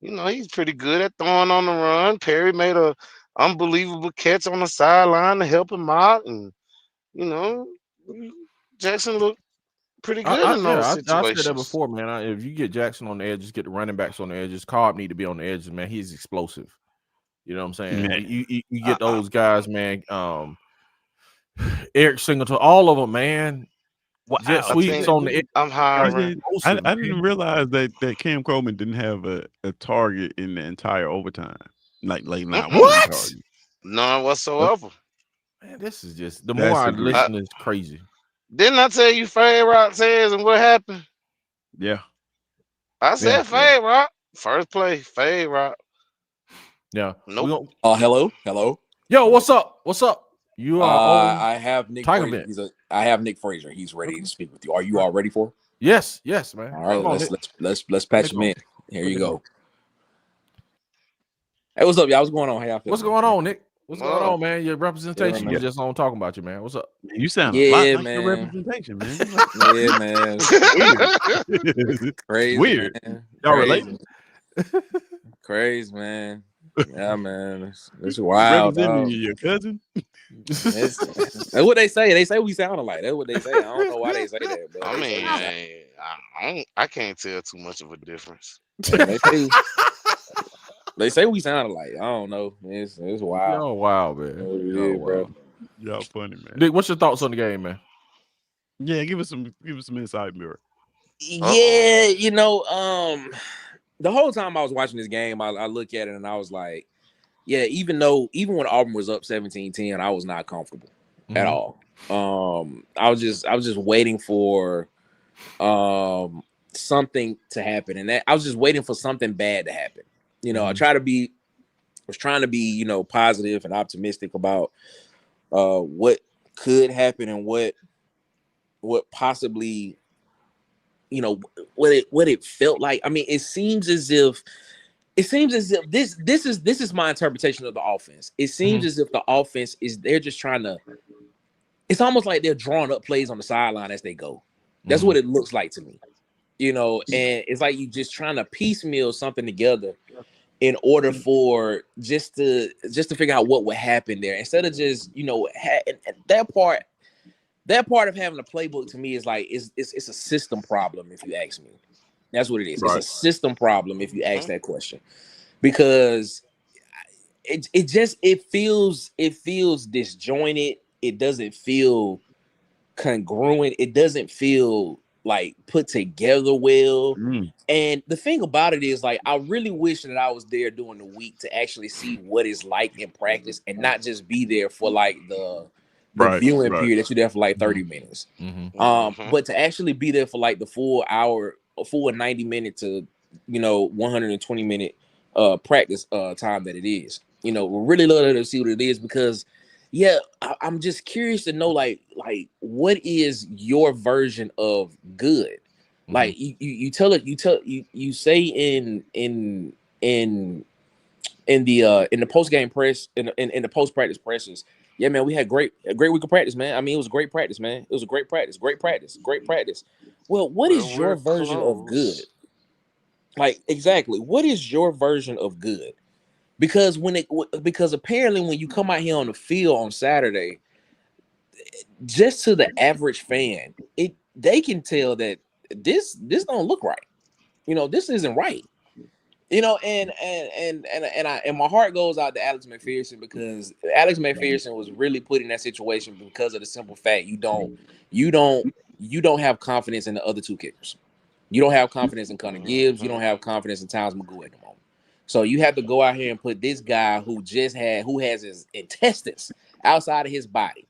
he's pretty good at throwing on the run. Perry made a unbelievable catch on the sideline to help him out, and Jackson looked pretty good in those situations. I said that before, man. If you get Jackson on the edge, just get the running backs on the edges. Cobb need to be on the edges, man. He's explosive. You know what I'm saying? Man. You get those guys, man. Eric Singleton, all of them, man. Jet sweeps on the edge. I'm high. I didn't realize that Cam Coleman didn't have a target in the entire overtime. Like not what? None whatsoever. Man, this is just the more I listen, it's crazy. Didn't I tell you Fade Rock says and what happened? Yeah. I said Fade Rock. First play, Fade Rock. Yeah. Nope. Hello. Yo, what's up? You are I have Nick Frazier. I have Nick Frazier. He's ready to speak with you. Are you all ready for him? Yes, man. All right, let's patch him in. Here you go. Hey, what's up, y'all? What's going on? Hey, what's going on, Nick? What's going on, man? Your representation was just on talking about you, man. What's up? You sound a lot like man. your representation, man. Yeah, man. Crazy. Weird. Man. Y'all related? Crazy, man. Yeah, man. It's wild. Your cousin? That's what they say. They say we sound alike. That's what they say. I don't know why they say that. But I mean, I can't tell too much of a difference. They say we sound alike. I don't know. It's wild. Y'all wild, man. Y'all wild. Y'all funny, man. Nick, what's your thoughts on the game, man? Yeah, give us some inside mirror. Yeah, the whole time I was watching this game, I look at it and I was like, yeah, even when Auburn was up 17-10, I was not comfortable at all. I was just waiting for something to happen, and I was just waiting for something bad to happen. I was trying to be, positive and optimistic about what could happen and what possibly, what it felt like. I mean, it seems as if this is my interpretation of the offense. It seems as if the offense they're just trying to. It's almost like they're drawing up plays on the sideline as they go. That's what it looks like to me. And it's like you just trying to piecemeal something together in order for just to figure out what would happen there, instead of just that part of having a playbook to me is like it's a system problem, if you ask me. That's what it is. Right. It's a system problem if you ask that question, because it feels disjointed. It doesn't feel congruent. It doesn't feel like put together well. And the thing about it is, like, I really wish that I was there during the week to actually see what it's like in practice, and not just be there for like the viewing period that you're there for like 30 minutes. But to actually be there for like the full hour, a full 90 minute to 120 minute practice time that it is. We really love to see what it is, because I'm just curious to know like what is your version of good? Like you say in the post game press, in the post practice presses, yeah, man, we had a great week of practice, man. I mean, it was great practice, man. It was a great practice. Well, what is your version of good? Like, exactly, what is your version of good? Because because apparently when you come out here on the field on Saturday, just to the average fan, they can tell that this don't look right. This isn't right. And my heart goes out to Alex McPherson because Alex McPherson was really put in that situation because of the simple fact you don't have confidence in the other two kickers. You don't have confidence in Connor Gibbs. You don't have confidence in Towns Magoo at the moment. So you have to go out here and put this guy who has his intestines outside of his body,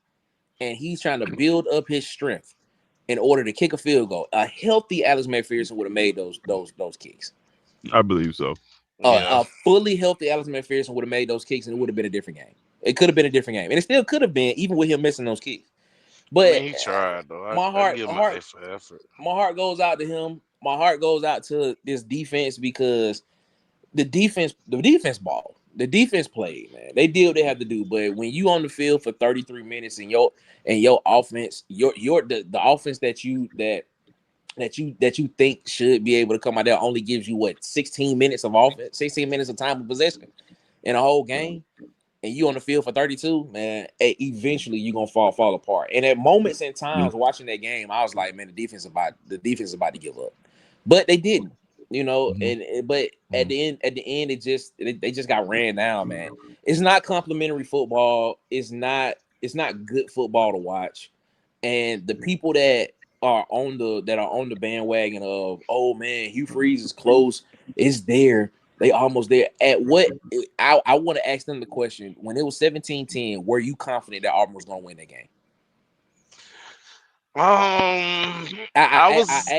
and he's trying to build up his strength in order to kick a field goal. A healthy Alex McPherson would have made those kicks. I believe so. A fully healthy Alex McPherson would have made those kicks, and it would have been a different game. It could have been a different game, and it still could have been, even with him missing those kicks. But he tried though. My heart goes out to him. My heart goes out to this defense because the defense ball. The defense played, man. They did what they had to do. But when you on the field for 33 minutes and your offense, the offense that you think should be able to come out there only gives you 16 minutes of offense, 16 minutes of time of possession in a whole game, and you on the field for 32, man, eventually you're gonna fall apart. And at moments and times watching that game, I was like, man, the defense is about to give up. But they didn't, but at the end, they just got ran down, man. It's not complimentary football. It's not good football to watch. And the people that are on the bandwagon of, oh man, Hugh Freeze is close, it's there, they almost there. At what I want to ask them the question: when it was 17-10, were you confident that Auburn was going to win that game? I want to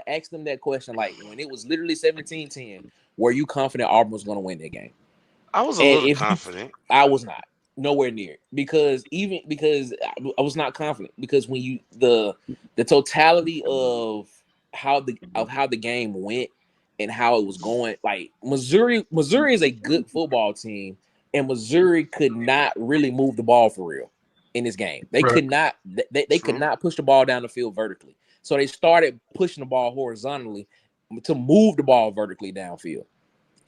ask them that question. Like, when it was literally 17-10, were you confident Auburn was going to win that game? I was a little confident. I was not. Nowhere near, because I was not confident, because when you the totality of how the game went and how it was going, like Missouri is a good football team, and Missouri could not really move the ball for real in this game. They could not could not push the ball down the field vertically. So they started pushing the ball horizontally to move the ball vertically downfield.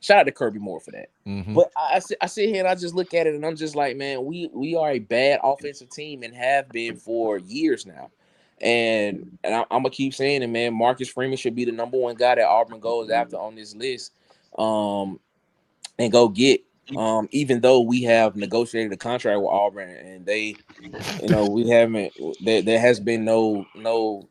Shout out to Kirby Moore for that. But I sit here and I just look at it and I'm just like, man, we are a bad offensive team and have been for years now. And I'm gonna keep saying it, man. Marcus Freeman should be the number one guy that Auburn goes after on this list, and go get. Even though we have negotiated a contract with Auburn and they, we haven't. There has been no.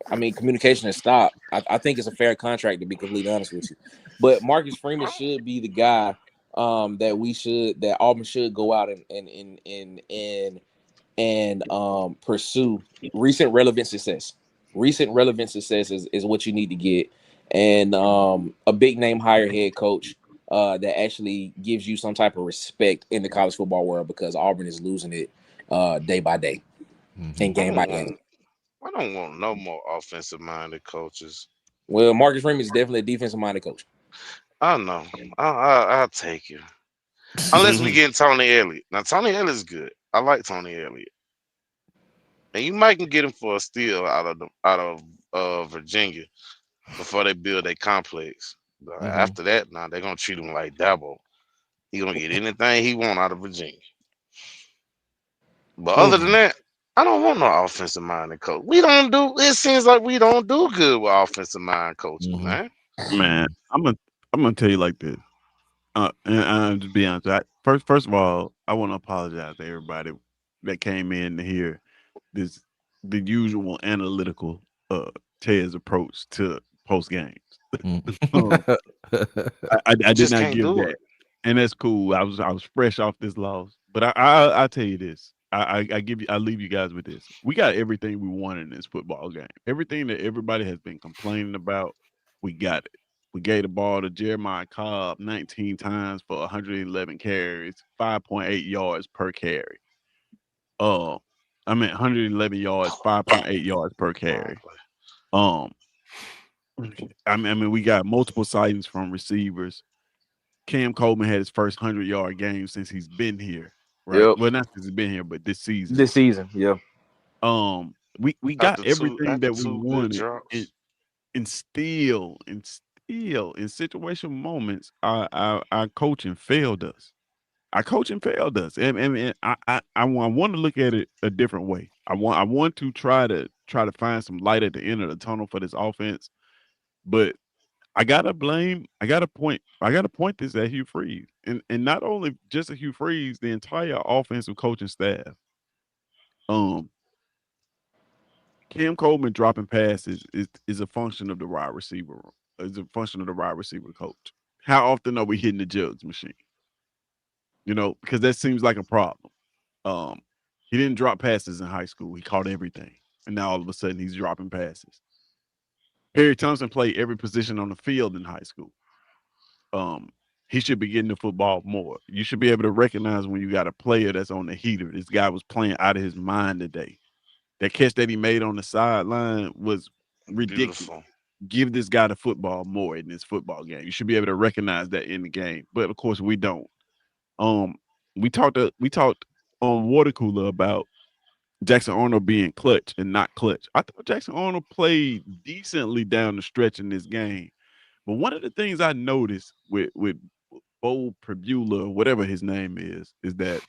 I mean, communication has stopped. I think it's a fair contract, to be completely honest with you. But Marcus Freeman should be the guy that Auburn should go out and pursue recent relevant success. Recent relevant success is what you need to get, and a big name higher head coach that actually gives you some type of respect in the college football world, because Auburn is losing it day by day and game by game. I don't want no more offensive-minded coaches. Well, Marcus Freeman is definitely a defensive-minded coach. I know. I'll take you. Unless we get Tony Elliott. Now, Tony Elliott's good. I like Tony Elliott. And you might can get him for a steal out of Virginia before they build a complex. But after that, now they're going to treat him like Dabo. He's going to get anything he want out of Virginia. But other than that, I don't want no offensive minded coach. It seems like we don't do good with offensive mind coaching, man. Man, I'm gonna tell you like this. And to be honest, first of all, I want to apologize to everybody that came in to hear the usual analytical Ted's approach to post games. I did not give that, and that's cool. I was fresh off this loss, but I tell you this. I leave you guys with this. We got everything we want in this football game. Everything that everybody has been complaining about, we got it. We gave the ball to Jeremiah Cobb 19 times for 111 carries, 5.8 yards per carry. 111 yards, 5.8 yards per carry. I mean, we got multiple sightings from receivers. Cam Coleman had his first 100-yard game since he's been here. Right. Yep. Well, not since he's been here, but this season. Yeah. We got everything that we wanted, and still in situational moments, our coaching failed us. And I want to look at it a different way. I want to try to find some light at the end of the tunnel for this offense, but I gotta point this at Hugh Freeze, and not only just at Hugh Freeze, the entire offensive coaching staff. Cam Coleman dropping passes is a function of the wide receiver. Is a function of the wide receiver coach. How often are we hitting the jugs machine? You know, because that seems like a problem. He didn't drop passes in high school. He caught everything, and now all of a sudden he's dropping passes. Perry Thompson played every position on the field in high school. He should be getting the football more. You should be able to recognize when you got a player that's on the heater. This guy was playing out of his mind today. That catch that he made on the sideline was ridiculous. Beautiful. Give this guy the football more in this football game. You should be able to recognize that in the game. But of course, we don't. We talked on Water Cooler about Jackson Arnold being clutch and not clutch. I thought Jackson Arnold played decently down the stretch in this game. But one of the things I noticed with Bo Prabula, whatever his name is that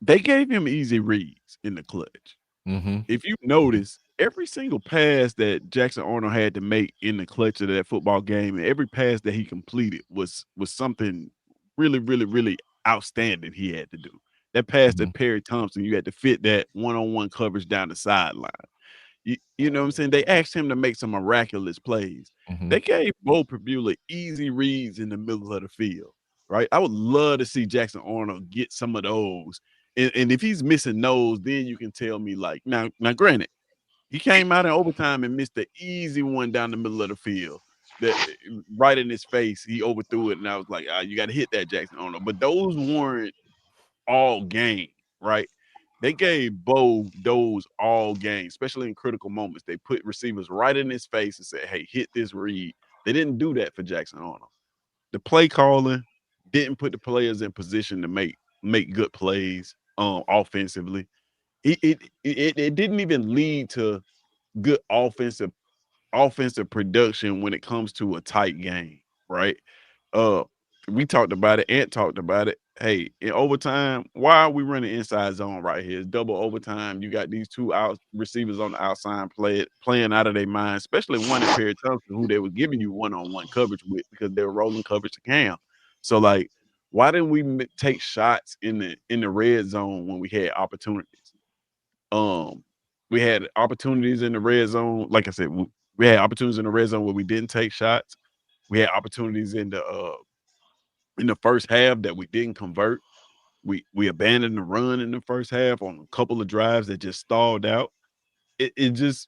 they gave him easy reads in the clutch. If you notice, every single pass that Jackson Arnold had to make in the clutch of that football game, and every pass that he completed was something really, really, really outstanding he had to do. That pass to Perry Thompson, you had to fit that one-on-one coverage down the sideline. You know what I'm saying? They asked him to make some miraculous plays. They gave Bo Prabula easy reads in the middle of the field, right? I would love to see Jackson Arnold get some of those. And if he's missing those, then you can tell me, like, now granted, he came out in overtime and missed the easy one down the middle of the field. That right in his face, he overthrew it, and I was like, you got to hit that, Jackson Arnold. But those weren't all game, right? They gave Bo those all game, especially in critical moments. They put receivers right in his face and said, hey, hit this read. They didn't do that for Jackson Arnold. The play calling didn't put the players in position to make good plays offensively. It didn't even lead to good offensive production when it comes to a tight game, right? We talked about it. Ant talked about it. Hey, in overtime, why are we running inside zone right here? It's double overtime. You got these two out receivers on the outside playing out of their mind, especially one in Perry Thompson, who they were giving you one-on-one coverage with because they were rolling coverage to Cam. So, like, why didn't we take shots in the red zone when we had opportunities? We had opportunities in the red zone. Like I said, we had opportunities in the red zone where we didn't take shots. We had opportunities in the first half that we didn't convert. We abandoned the run in the first half on a couple of drives that just stalled out. It just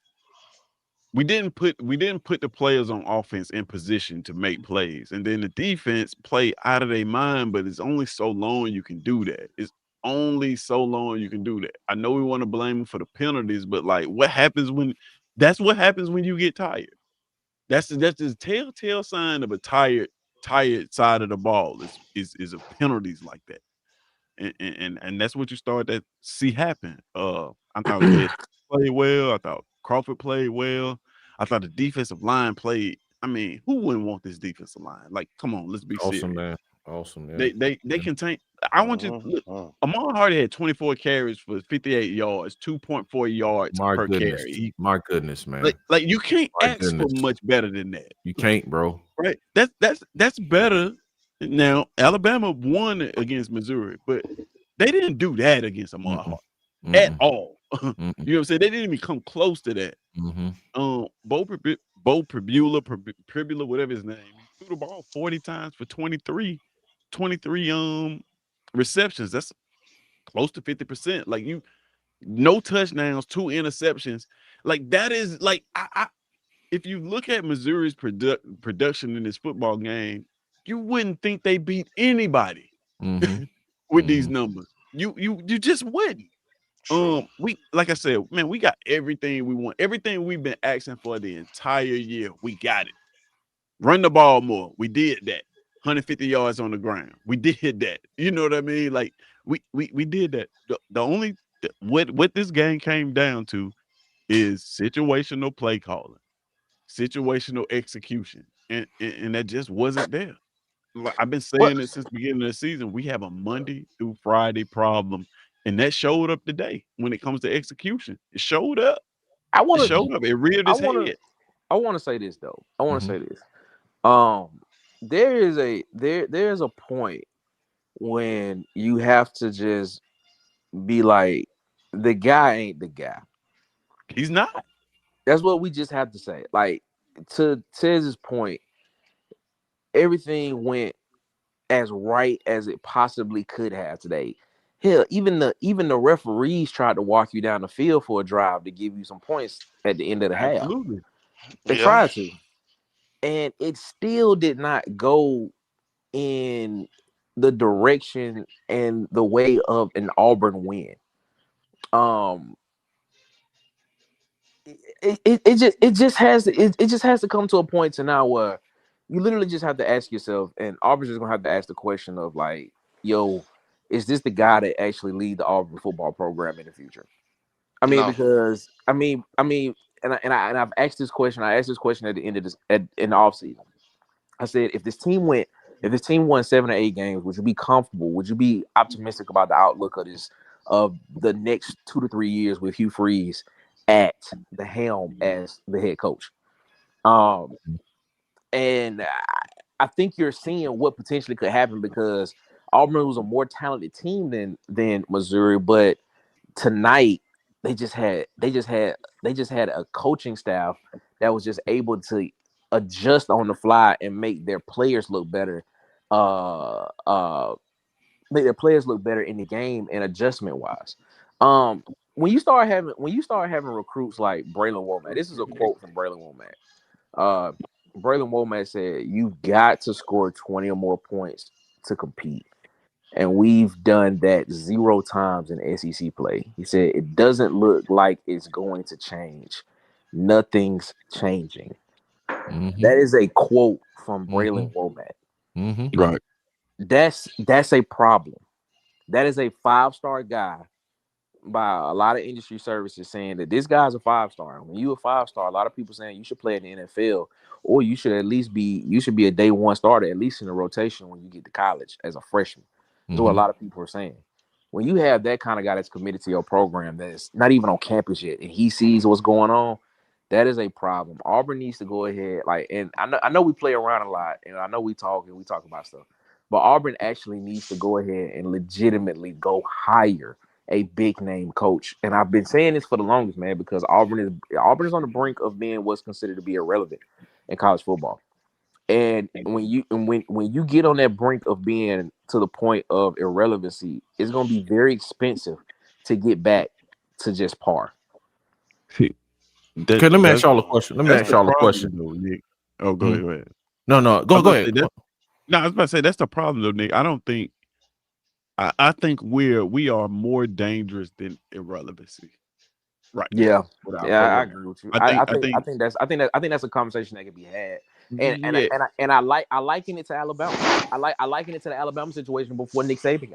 we didn't put the players on offense in position to make plays. And then the defense played out of their mind, but it's only so long you can do that. It's only so long you can do that. I know we want to blame them for the penalties, but like what happens when you get tired? That's the telltale sign of a tired side of the ball is of penalties like that. And that's what you start to see happen. I thought Ed played well. I thought Crawford played well. I thought the defensive line played. I mean, who wouldn't want this defensive line? Like, come on, let's be serious. Man. Awesome, man. They contain. I want you to look. Amon Hardy had 24 carries for 58 yards, 2.4 yards per carry. My goodness, man. Like you can't ask for much better than that. You can't, bro. Right? That's better. Now, Alabama won against Missouri, but they didn't do that against Amon Hardy at all. You know what I'm saying? They didn't even come close to that. Bo Prabula, whatever his name, he threw the ball 40 times for 23 receptions. That's close to 50%. Like no touchdowns, 2 interceptions. Like that is like if you look at Missouri's production in this football game, you wouldn't think they beat anybody with these numbers. You just wouldn't. We like I said, man, we got everything we want. Everything we've been asking for the entire year, we got it. Run the ball more. We did that. 150 yards on the ground. We did that. You know what I mean? Like we did that. The only what this game came down to is situational play calling, situational execution, and that just wasn't there. Like I've been saying it since the beginning of the season. We have a Monday through Friday problem, and that showed up today when it comes to execution. It showed up. It showed up. It reared its head. I want to say this though. I want to Mhm. say this. There's a point when you have to just be like, the guy ain't the guy. He's not. That's what we just have to say. Like, to Tez's point, everything went as right as it possibly could have today. Hell, even the referees tried to walk you down the field for a drive to give you some points at the end of the half. Absolutely. They tried to, and it still did not go in the direction and the way of an Auburn win. It just has to come to a point to now where you literally just have to ask yourself, and Auburn's just gonna have to ask the question of like, yo, is this the guy that actually lead the Auburn football program in the future? I mean, No. because and I've asked this question. I asked this question at the end of in the offseason. I said, if this team won 7 or 8 games, would you be comfortable? Would you be optimistic about the outlook of the next 2 to 3 years with Hugh Freeze at the helm as the head coach? And I think you're seeing what potentially could happen, because Auburn was a more talented team than Missouri, but tonight they just had a coaching staff that was just able to adjust on the fly and make their players look better. Make their players look better in the game and adjustment wise. When you start having recruits like Braylon Womack, this is a quote from Braylon Womack. Braylon Womack said, "You've got to score 20 or more points to compete. And we've done that 0 times in SEC play." He said, "It doesn't look like it's going to change. Nothing's changing." Mhm. That is a quote from Braylon Womack. Mhm. Right. That's a problem. That is a 5-star guy by a lot of industry services saying that this guy's a 5-star. When you a 5-star, a lot of people saying you should play in the NFL, or you should be a day one starter, at least in the rotation when you get to college as a freshman. That's what a lot of people are saying. When you have that kind of guy that's committed to your program that's not even on campus yet, and he sees what's going on, that is a problem. Auburn needs to go ahead, and I know we play around a lot, and I know we talk about stuff, but Auburn actually needs to go ahead and legitimately go hire a big name coach. And I've been saying this for the longest, man, because Auburn is on the brink of being what's considered to be irrelevant in college football. And when you get on that brink of being to the point of irrelevancy, it's going to be very expensive to get back to just par. Okay, let me ask y'all a question. That's the problem, though, Nick. Oh, go ahead. No, go ahead. No, I was about to say that's the problem, though, Nick. I don't think. I think we are more dangerous than irrelevancy. Right. Yeah, I agree with you. I think that's a conversation that can be had. And I liken it to Alabama. I liken it to the Alabama situation before Nick Saban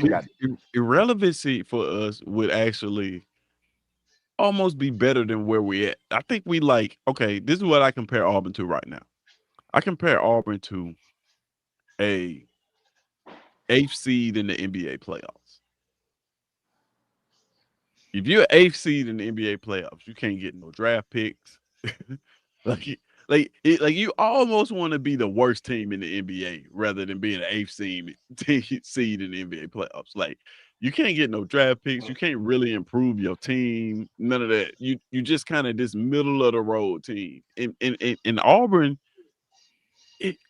got it. Irrelevancy for us would actually almost be better than where we at. I think we okay, this is what I compare Auburn to right now. I compare Auburn to a 8th seed in the NBA playoffs. If you're an 8th seed in the NBA playoffs, you can't get no draft picks. You almost want to be the worst team in the NBA rather than being an 8th seed in the NBA playoffs. Like, you can't get no draft picks. You can't really improve your team. None of that. You just kind of this middle of the road team. In Auburn,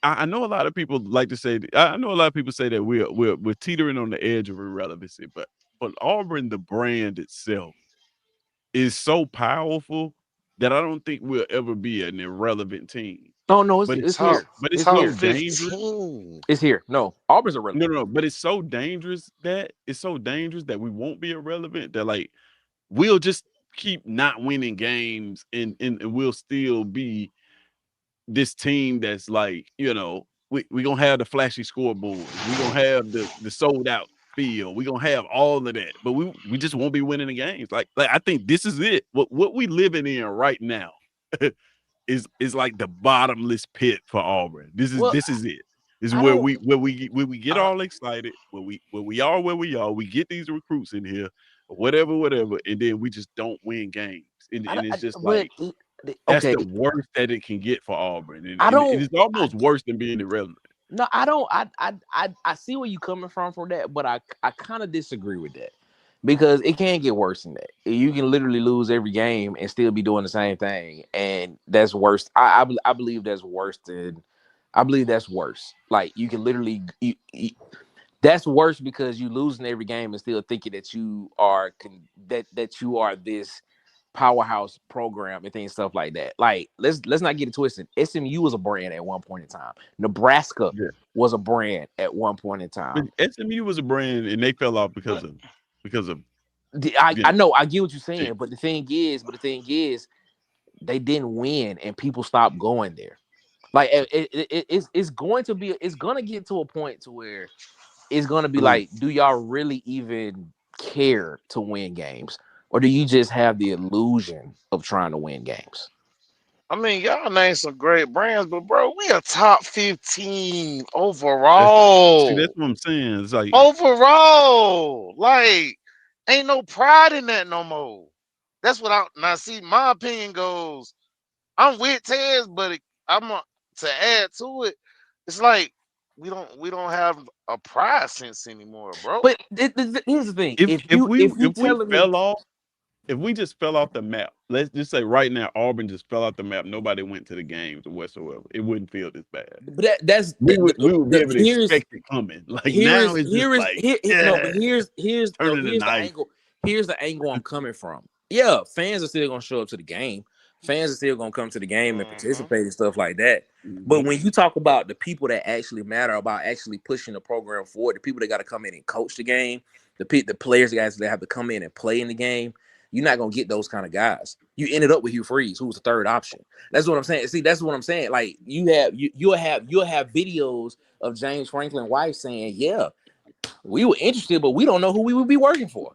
I know a lot of people like to say. I know a lot of people say that we're teetering on the edge of irrelevancy, but Auburn, the brand itself, is so powerful that I don't think we'll ever be an irrelevant team. Oh no, it's here. But it's so dangerous. It's here. No, Auburn's irrelevant. No, but it's so dangerous that we won't be irrelevant. That we'll just keep not winning games and we'll still be this team that's we gonna have the flashy scoreboards. We gonna have the sold out field. We gonna have all of that, but we just won't be winning the games. Like I think this is it. What we living in right now is like the bottomless pit for Auburn. This is it. This is where we get all excited, where we are, we get these recruits in here, whatever, and then we just don't win games. And it's just That's Okay, the worst that it can get for Auburn. And, I and don't. it's almost worse than being irrelevant. No, I don't. I see where you coming from that, but I kind of disagree with that because it can't get worse than that. You can literally lose every game and still be doing the same thing, and that's worse. I believe that's worse than. I believe that's worse. Like you can literally. That's worse because you losing every game and still thinking that you are that you are this powerhouse program and things stuff like that. Like let's not get it twisted. SMU was a brand at one point in time. Nebraska was a brand at one point in time. But SMU was a brand and they fell off because of I know I get what you're saying, but the thing is they didn't win and people stopped going there. Like it's going to get to a point to where it's going to be like, do y'all really even care to win games? Or do you just have the illusion of trying to win games? I mean, y'all name some great brands, but bro, we a top 15 overall. That's what I'm saying. It's like overall, like, ain't no pride in that no more. That's what my opinion goes. I'm with Tez, but to add to it, it's like we don't have a pride sense anymore, bro. But here's the thing: if we just fell off the map, let's just say right now, Auburn just fell off the map. Nobody went to the games whatsoever. It wouldn't feel this bad. But we would be able to expect it coming. Like now, it's here's the angle. Here's the angle I'm coming from. Yeah, fans are still gonna show up to the game. Fans are still gonna come to the game and participate and stuff like that. But when you talk about the people that actually matter, about actually pushing the program forward, the people that got to come in and coach the game, the players that have to come in and play in the game, you're not gonna get those kind of guys. You ended up with Hugh Freeze, who was the third option. That's what I'm saying. See, that's what I'm saying. Like you'll have videos of James Franklin wife saying, "Yeah, we were interested, but we don't know who we would be working for."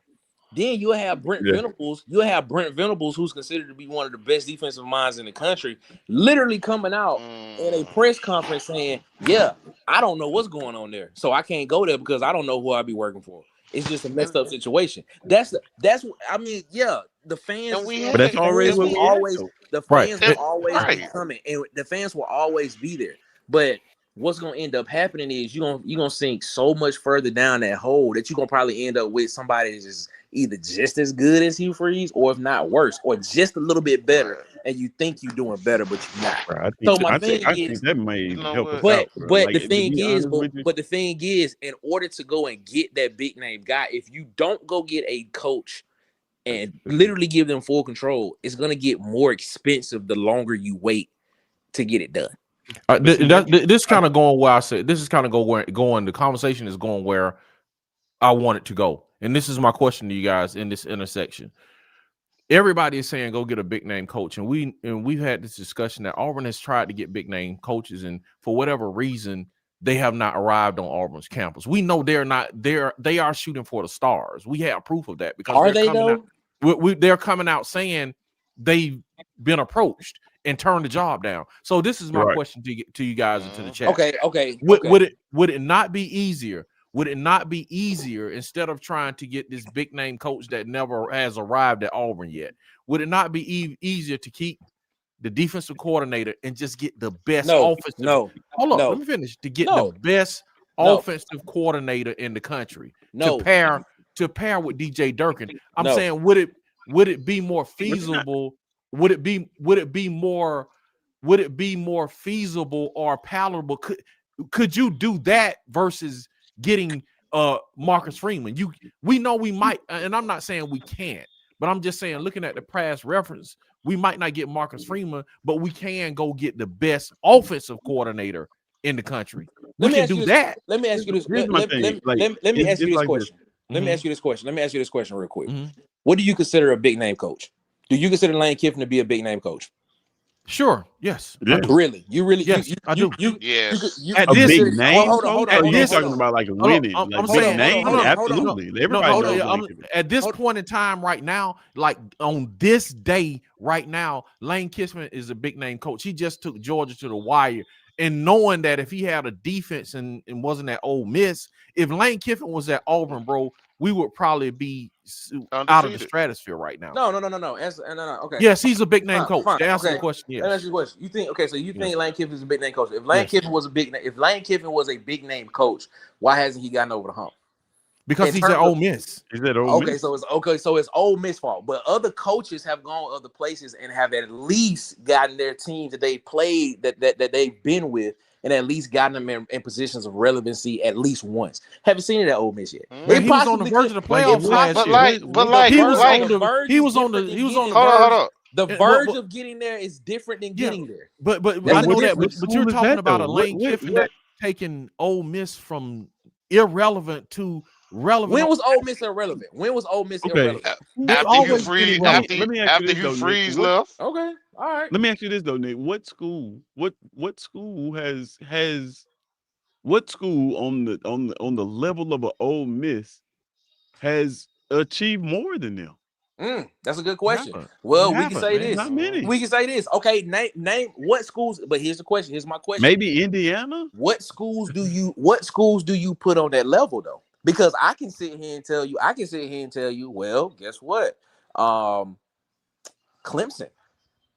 Then you'll have Brent Venables. You'll have Brent Venables, who's considered to be one of the best defensive minds in the country, literally coming out in a press conference saying, "Yeah, I don't know what's going on there, so I can't go there because I don't know who I'll be working for. It's just a messed up situation." That's. I mean, yeah, the fans. But that's already what we always. The fans will always Right. be coming, and the fans will always be there. But what's gonna end up happening is you're gonna sink so much further down that hole that you're gonna probably end up with somebody that's just either just as good as Hugh Freeze, or if not worse, or just a little bit better, and you think you're doing better, but you're not. I think that may help us but out. Bro. The thing is, in order to go and get that big name guy, if you don't go get a coach and literally give them full control, it's gonna get more expensive the longer you wait to get it done. This kind of going where I said this is kind of going. The conversation is going where I want it to go, and this is my question to you guys in this intersection. Everybody is saying go get a big name coach, and we've had this discussion that Auburn has tried to get big name coaches, and for whatever reason they have not arrived on Auburn's campus. We know they're not there. They are shooting for the stars. We have proof of that because are they though? They're coming out saying they've been approached and turned the job down. So this is my question to you guys into the chat. Okay. Would it not be easier? Would it not be easier instead of trying to get this big name coach that never has arrived at Auburn yet? Would it not be easier to keep the defensive coordinator and just get the best offensive? Hold on, let me finish. To get the best offensive coordinator in the country to pair with DJ Durkin. I'm saying, would it be more feasible? Would it be more feasible or palatable? Could you do that versus getting Marcus Freeman? We know we might, and I'm not saying we can't, but I'm just saying, looking at the past reference, we might not get Marcus Freeman, but we can go get the best offensive coordinator in the country. We can do that. Let me ask you this. Let me ask you this question. Let me ask you this question real quick. What do you consider a big name coach? Do you consider Lane Kiffin to be a big name coach? Sure. Yes. Really? You really? Yes, I do. At this big name. Hold on. You're talking about like winning. I'm saying, name. Absolutely. Everybody knows. At this point in time, right now, like on this day, right now, Lane Kiffin is a big name coach. He just took Georgia to the wire, and knowing that if he had a defense and wasn't at Ole Miss, If Lane Kiffin was at Auburn, bro, we would probably be out of the Undefeated. stratosphere right now. No. Okay. Yes, he's a big name coach. Fine. To answer the Okay. question, Let me ask yes. you a question. You think so? You think Lane Kiffin is a big name coach? If Lane Yes. Kiffin was a big name, if Lane Kiffin was a big name coach, why hasn't he gotten over the hump? Because In he's terms at of- Ole Miss. Is that Ole Okay, Miss? so it's Ole Miss fault. But other coaches have gone other places and have at least gotten their teams that they played that they've been with, and at least gotten them in positions of relevancy at least once. Haven't seen it at Ole Miss yet. Man, he was on the verge of the playoffs last But year. like, he was like, on the hold on. The verge of getting there is different than getting there. But That's I the know that. difference. But you're Who is talking that, about a though? Lane What- Kiffin taking Ole Miss from irrelevant to relevant. When was Ole Miss irrelevant? When was Ole Miss irrelevant? After Hugh Freeze, Let me ask you after this, Hugh though, Nick. Freeze What- left. Okay, all right. Let me ask you this though, Nick. What school what school on the level of an Ole Miss has achieved more than them? That's a good question. Haven't. Well, we Haven't, can say man. this. Not many. We can say this. Okay, name what schools. But here's the question. Here's my question. Maybe Indiana. What schools do you put on that level though? Because I can sit here and tell you. Well, guess what? Clemson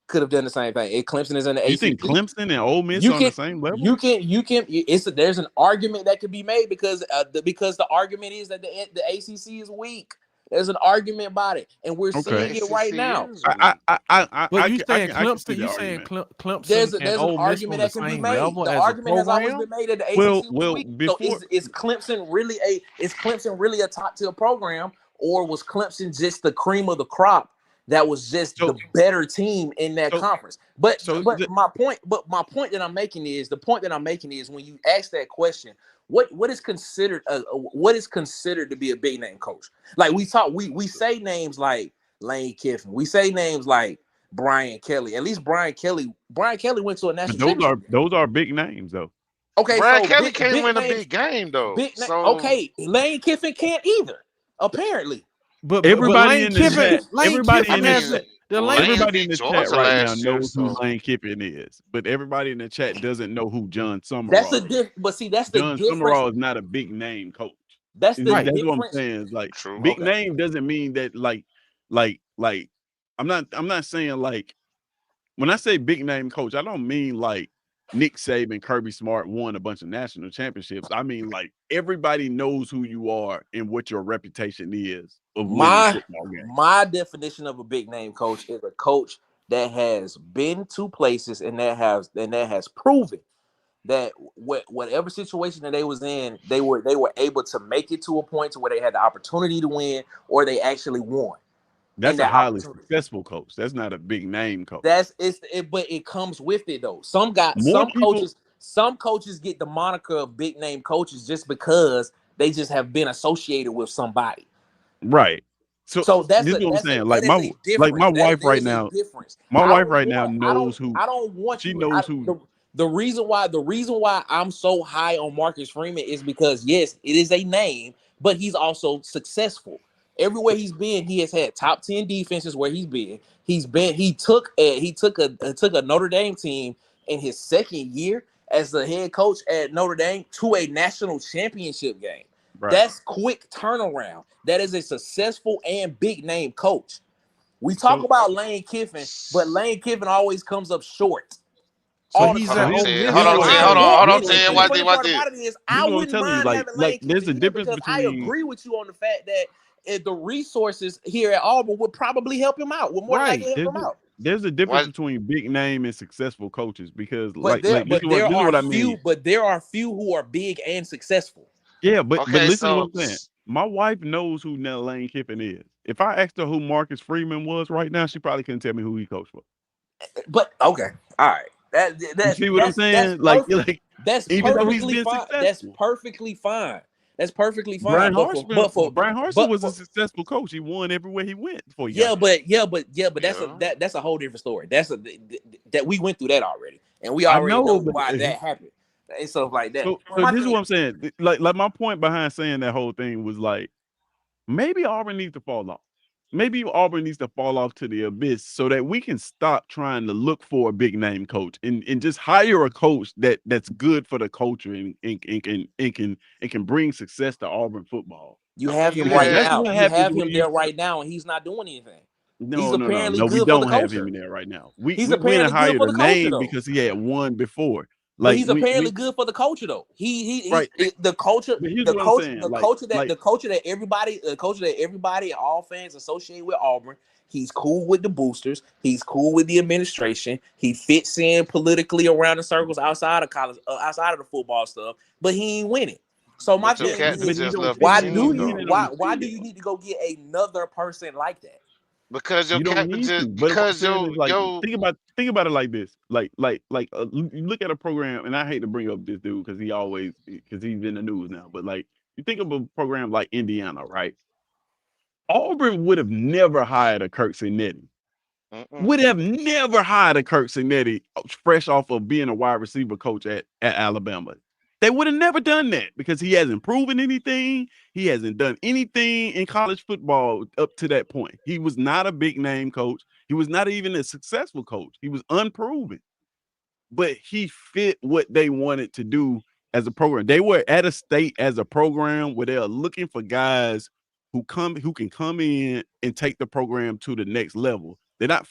could have done the same thing. If Clemson is in the ACC. You think Clemson and Ole Miss You on can- the same level? You can. There's an argument that could be made because the argument is that the ACC is weak. There's an argument about it, and we're seeing it right now. But you saying I can see Clemson? the You saying argument. Clemson There's and an Ole Miss on argument the that can be same made. level The as a argument has always program? been made that the ACC Well, is weak. So is Clemson really a top tier program, or was Clemson just the cream of the crop that was just the better team in that conference? But my point that I'm making is when you ask that question, what is considered to be a big name coach? Like we say names like Lane Kiffin, we say names like Brian Kelly. At least Brian Kelly went to a national championship. Those are big names though. Okay, Brian so Kelly can't win a names- big game though. Okay, Lane Kiffin can't either. Apparently, But Everybody Lane in the Kiffin, chat, Lane everybody Kiffin in the has chat, the Lane everybody beat in the Georgia chat right now last year, knows who so- Lane Kiffin is, but everybody in the chat doesn't know who John Summerall that's the is. difference. But see, that's John the difference. Summerall is not a big name coach. That's the That's difference. what I'm saying. Like True. big Okay. name doesn't mean that like I'm not saying like when I say big name coach, I don't mean like Nick Saban, Kirby Smart won a bunch of national championships. I mean like everybody knows who you are and what your reputation is of winning football games. My definition of a big name coach is a coach that has been to places and that has proven that whatever situation that they was in, they were able to make it to a point to where they had the opportunity to win or they actually won. That's And a that highly opportunity. successful coach. That's not a big name coach. But it comes with it though. Some coaches get the moniker of big name coaches just because they just have been associated with somebody. Right. So that's this is what I'm saying. Like that is a my difference. wife There right is a now. difference. My I wife don't right now want- knows who. I don't want She you. knows who. The reason why I'm so high on Marcus Freeman is because yes, it is a name, but he's also successful. Everywhere he's been, he has had top 10 defenses where he's been. He took a Notre Dame team in his second year as the head coach at Notre Dame to a national championship game. Right. That's quick turnaround. That is a successful and big name coach. We talk about Lane Kiffin, but Lane Kiffin always comes up short. So he's at Ole Miss. Hold on, Ted. Watch this. I wouldn't mind having Lane Kiffin there's a difference because I between. agree with you on the fact that if the resources here at Auburn would probably help him out. Would more than likely help him out. There's a difference between big name and successful coaches because But there are few who are big and successful. Yeah, but Okay, listen so- to what I'm saying. My wife knows who Lane Kiffin is. If I asked her who Marcus Freeman was right now, she probably couldn't tell me who he coached for. But okay, all right. You see what I'm saying? That's even though he's perfectly been fine. successful. That's perfectly fine. That's perfectly fine. Brian Brian Harsin was a successful coach. He won everywhere he went for you. But that's a whole different story. That we went through that already, and we already know why that happened and stuff like that. So this is what I'm saying. Like my point behind saying that whole thing was like maybe Auburn needs to fall off. maybe Auburn needs to fall off to the abyss so that we can stop trying to look for a big name coach and just hire a coach that's good for the culture and can bring success to Auburn football. You have him right now. You have him there right now, and he's not doing anything. He's apparently No. We good for the don't have culture. him in there right now. We He's went apparently and hired good for a the culture, name though. because he had won before. But he's apparently good for the culture, though. The culture that everybody, all fans associate with Auburn. He's cool with the boosters. He's cool with the administration. He fits in politically around the circles outside of college, outside of the football stuff. But he ain't winning. So my thing is, why do you need to go get another person like that? Because your captain just think about it like this. You look at a program, and I hate to bring up this dude because he's in the news now. But like you think of a program like Indiana, right? Auburn would have never hired a Kirk Cinetti. Would have never hired a Kirk Cinetti fresh off of being a wide receiver coach at Alabama. They would have never done that because he hasn't proven anything. He hasn't done anything in college football up to that point. He was not a big name coach. He was not even a successful coach. He was unproven. But he fit what they wanted to do as a program. They were at a state as a program where they are looking for guys who can come in and take the program to the next level. They're not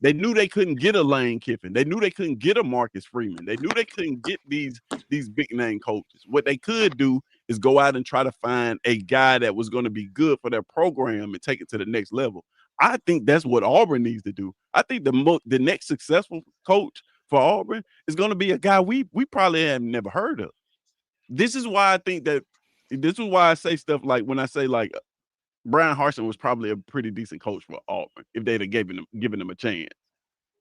they knew they couldn't get a Lane Kiffin. They knew they couldn't get a Marcus Freeman. They knew they couldn't get these big name coaches. What they could do is go out and try to find a guy that was going to be good for their program and take it to the next level. I think that's what Auburn needs to do. I think the next successful coach for Auburn is going to be a guy we probably have never heard of. This is why I say stuff like when I say like Brian Harsin was probably a pretty decent coach for Auburn if they'd have given him a chance,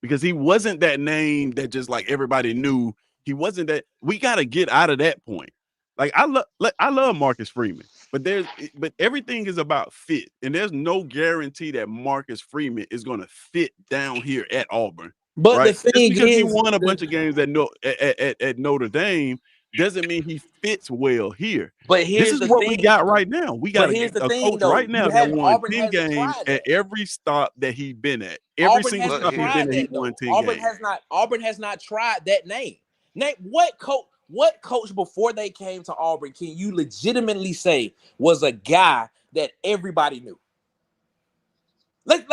because he wasn't that name that just like everybody knew. He wasn't that. We got to get out of that point. Like I love Marcus Freeman, but everything is about fit, and there's no guarantee that Marcus Freeman is going to fit down here at Auburn. But right? the thing because is, he won a bunch of games at Notre Dame doesn't mean he fits well here. But this is what we got right now. We got a coach right now that won 10 games at every stop that he's been at. Every single stop he's been at, he won 10 games. Auburn has not tried that name. Name what coach before they came to Auburn can you legitimately say was a guy that everybody knew? Let's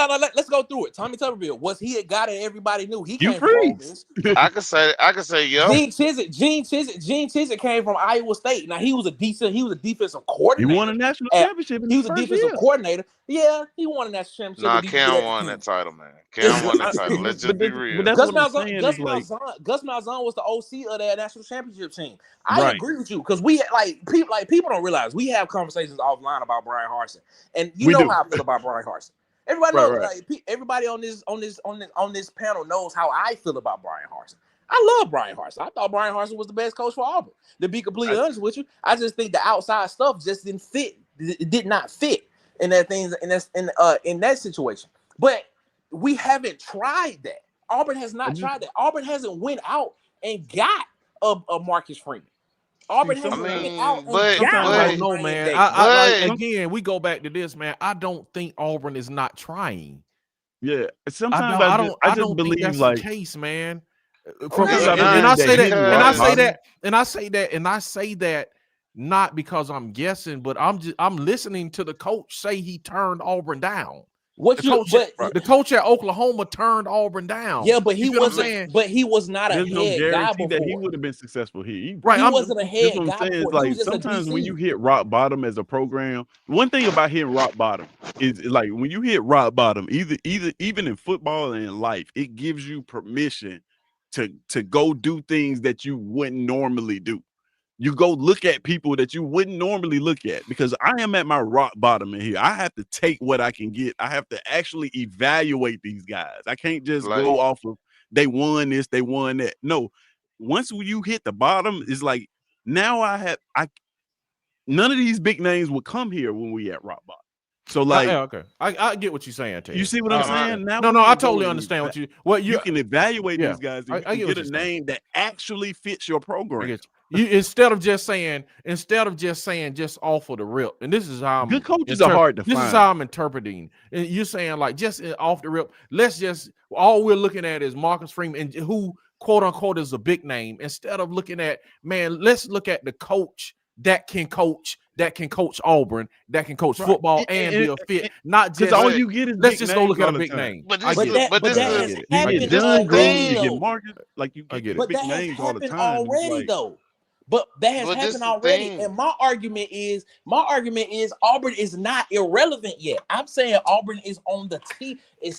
go through it. Tommy Tuberville, was he a guy that everybody knew? He came from Auburn. I could say yeah. Gene Chizik came from Iowa State. Now he was a defensive coordinator. He won a national championship. He was a defensive coordinator. Yeah, he won a national championship. Nah, Cam won that title, man. Cam won that title. Let's just be real. Gus Malzahn was the OC of that national championship team. I agree with you because people don't realize we have conversations offline about Brian Harsin, and you know how I feel about Brian Harsin. Everybody knows, everybody on this panel knows how I feel about Brian Harsin. I love Brian Harsin. I thought Brian Harsin was the best coach for Auburn. To be completely honest with you, I just think the outside stuff just didn't fit. It did not fit in that situation. But we haven't tried that. Auburn has not tried that. Auburn hasn't went out and got a Marcus Freeman. Auburn hasn't went out and got no, man. Again, we go back to this, man. I don't think Auburn is not trying. Yeah, sometimes I don't believe think that's like the case, man. I say that not because I'm guessing, but I'm listening to the coach say he turned Auburn down. The coach at Oklahoma turned Auburn down. Yeah, but he wasn't. But he was not a head guy before. That he would have been successful here. He wasn't a head guy before. Like sometimes when you hit rock bottom as a program, one thing about hitting rock bottom is like when you hit rock bottom, even in football and in life, it gives you permission to go do things that you wouldn't normally do. You go look at people that you wouldn't normally look at, because I am at my rock bottom in here. I have to take what I can get. I have to actually evaluate these guys. I can't just go off of they won this, they won that. No, once you hit the bottom, it's like now none of these big names would come here when we at rock bottom. So like, okay, I get what you're saying, Ted. You see what I'm saying? Now no, I totally understand what you can evaluate these guys. And you can get a name that actually fits your program. You instead of just saying just off of the rip, and this is how good coaches are hard to find. This is how I'm interpreting. And you're saying like just off the rip. Let's just all we're looking at is Marcus Freeman and who quote unquote is a big name. Instead of looking at let's look at the coach that can coach Auburn, that can coach football and be a fit. Not just all you get is let's just go look at a big name. But that has happened already, Marcus, like you get but big that has names all the happened time. already, though. But that has happened already, and my argument is Auburn is not irrelevant yet. I'm saying Auburn is on the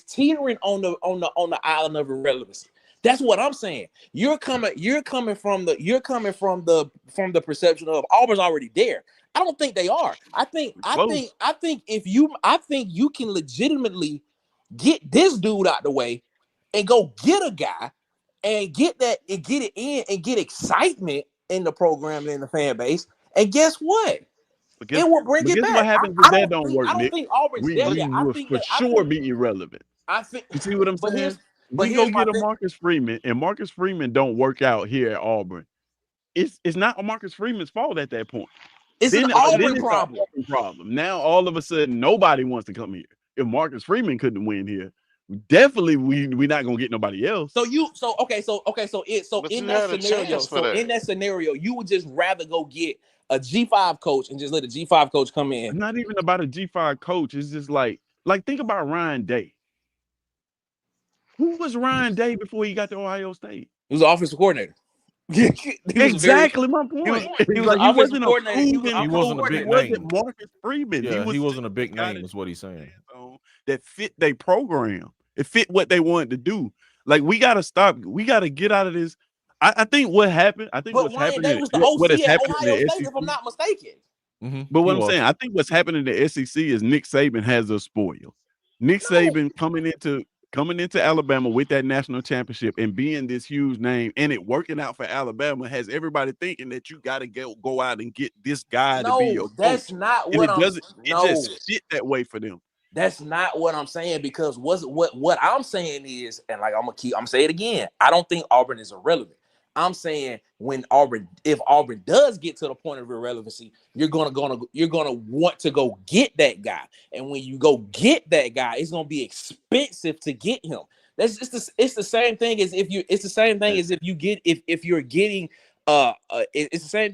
teetering on the island of irrelevancy. That's what I'm saying. You're coming from the perception of Auburn's already there. I don't think they are. I think you can legitimately get this dude out the way and go get a guy and get it in and get excitement in the program and in the fan base. And guess what? It will bring it back. What happens if that don't work, I don't Nick? think Auburn's there yet. I think for sure be irrelevant. You see what I'm saying? We go get a Marcus Freeman, and Marcus Freeman don't work out here at Auburn. It's not Marcus Freeman's fault at that point. It's an Auburn problem. Now all of a sudden nobody wants to come here. If Marcus Freeman couldn't win here, definitely we're not gonna get nobody else. So in that scenario, you would just rather go get a G5 coach and just let a G5 coach come in. It's not even about a G5 coach. It's just like think about Ryan Day. Who was Ryan Day before he got to Ohio State? He was the offensive coordinator. Exactly my point. He wasn't a big name. Marcus Freeman. Yeah, he wasn't a big name, is what he's saying. That fit their program. It fit what they wanted to do. Like we gotta stop. We gotta get out of this. I think what happened. I think what's happening. What has happened in the SEC, if I'm not mistaken. But what I'm saying, I think what's happening in the SEC is Nick Saban has us spoiled. Nick Saban coming into Alabama with that national championship and being this huge name and it working out for Alabama has everybody thinking that you got to go out and get this guy to be your coach. That's not what it just fit that way for them. That's not what I'm saying, because what I'm saying is, and like I'm gonna say it again, I don't think Auburn is irrelevant. I'm saying if Auburn does get to the point of irrelevancy, you're gonna want to go get that guy, and when you go get that guy, it's gonna be expensive to get him. It's the same thing as if you're getting it's the same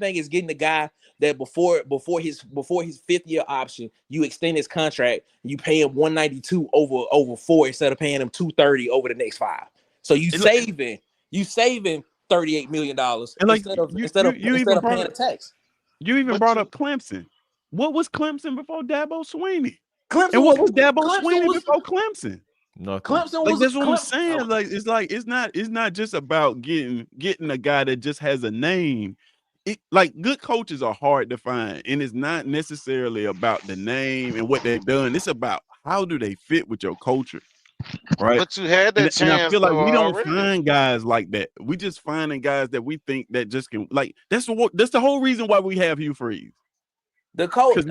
thing as getting the guy that before his 5th year option, you extend his contract, you pay him $192 over 4 instead of paying him $230 over the next 5. So you saving $38 million instead of paying a tax. You even brought up Clemson. What was Clemson before Dabo Swinney? What was Dabo Swinney before Clemson? Nothing. Clemson was that's what I'm saying. It's not just about getting a guy that just has a name. Good coaches are hard to find, and it's not necessarily about the name and what they've done. It's about how do they fit with your culture, right? But you had that chance. And I feel like we don't find guys like that. We just finding guys that we think that just can that's the whole reason why we have Hugh Freeze. The coach. This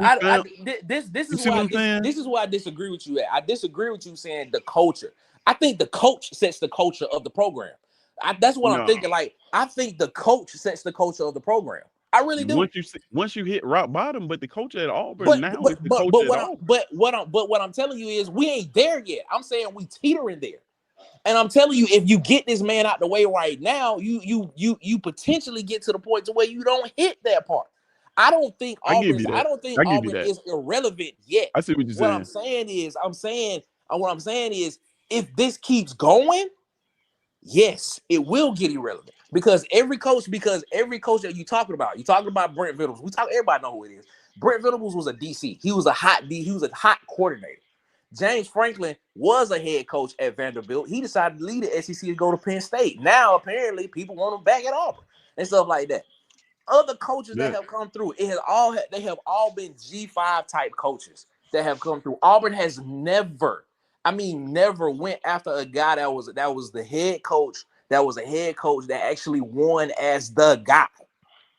is why I disagree with you. I disagree with you saying the culture. I think the coach sets the culture of the program. That's what I'm thinking. I think the coach sets the culture of the program. I really do. Once you hit rock bottom, but the coach at Auburn is the coach at Auburn. But what I'm telling you is we ain't there yet. I'm saying we teetering there. And I'm telling you, if you get this man out the way right now, you potentially get to the point to where you don't hit that part. I don't think Auburn is irrelevant yet. I see what you're saying. What I'm saying is if this keeps going, yes, it will get irrelevant. Because every coach that you're talking about Brent Venables. Everybody know who it is. Brent Venables was a DC. He was a hot coordinator. James Franklin was a head coach at Vanderbilt. He decided to leave the SEC to go to Penn State. Now apparently people want him back at Auburn and stuff like that. Other coaches that have come through, they have all been G5 type coaches that have come through. Auburn has never went after a guy that was the head coach. That was a head coach that actually won as the guy,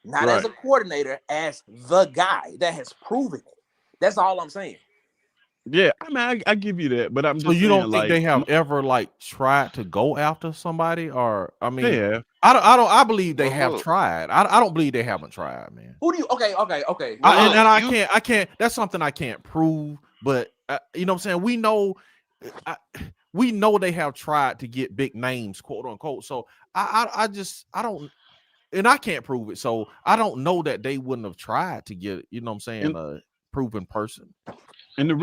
not as a coordinator, as the guy that has proven it. That's all I'm saying. Yeah, I give you that, but I'm just so you don't think they have ever tried to go after somebody, or they have. I believe they have tried. I don't believe they haven't tried, man. Who do you? Okay. I can't. That's something I can't prove. But you know what I'm saying. We know they have tried to get big names, quote unquote. So I don't, and I can't prove it. So I don't know that they wouldn't have tried to get, you know what I'm saying, a proven person. And the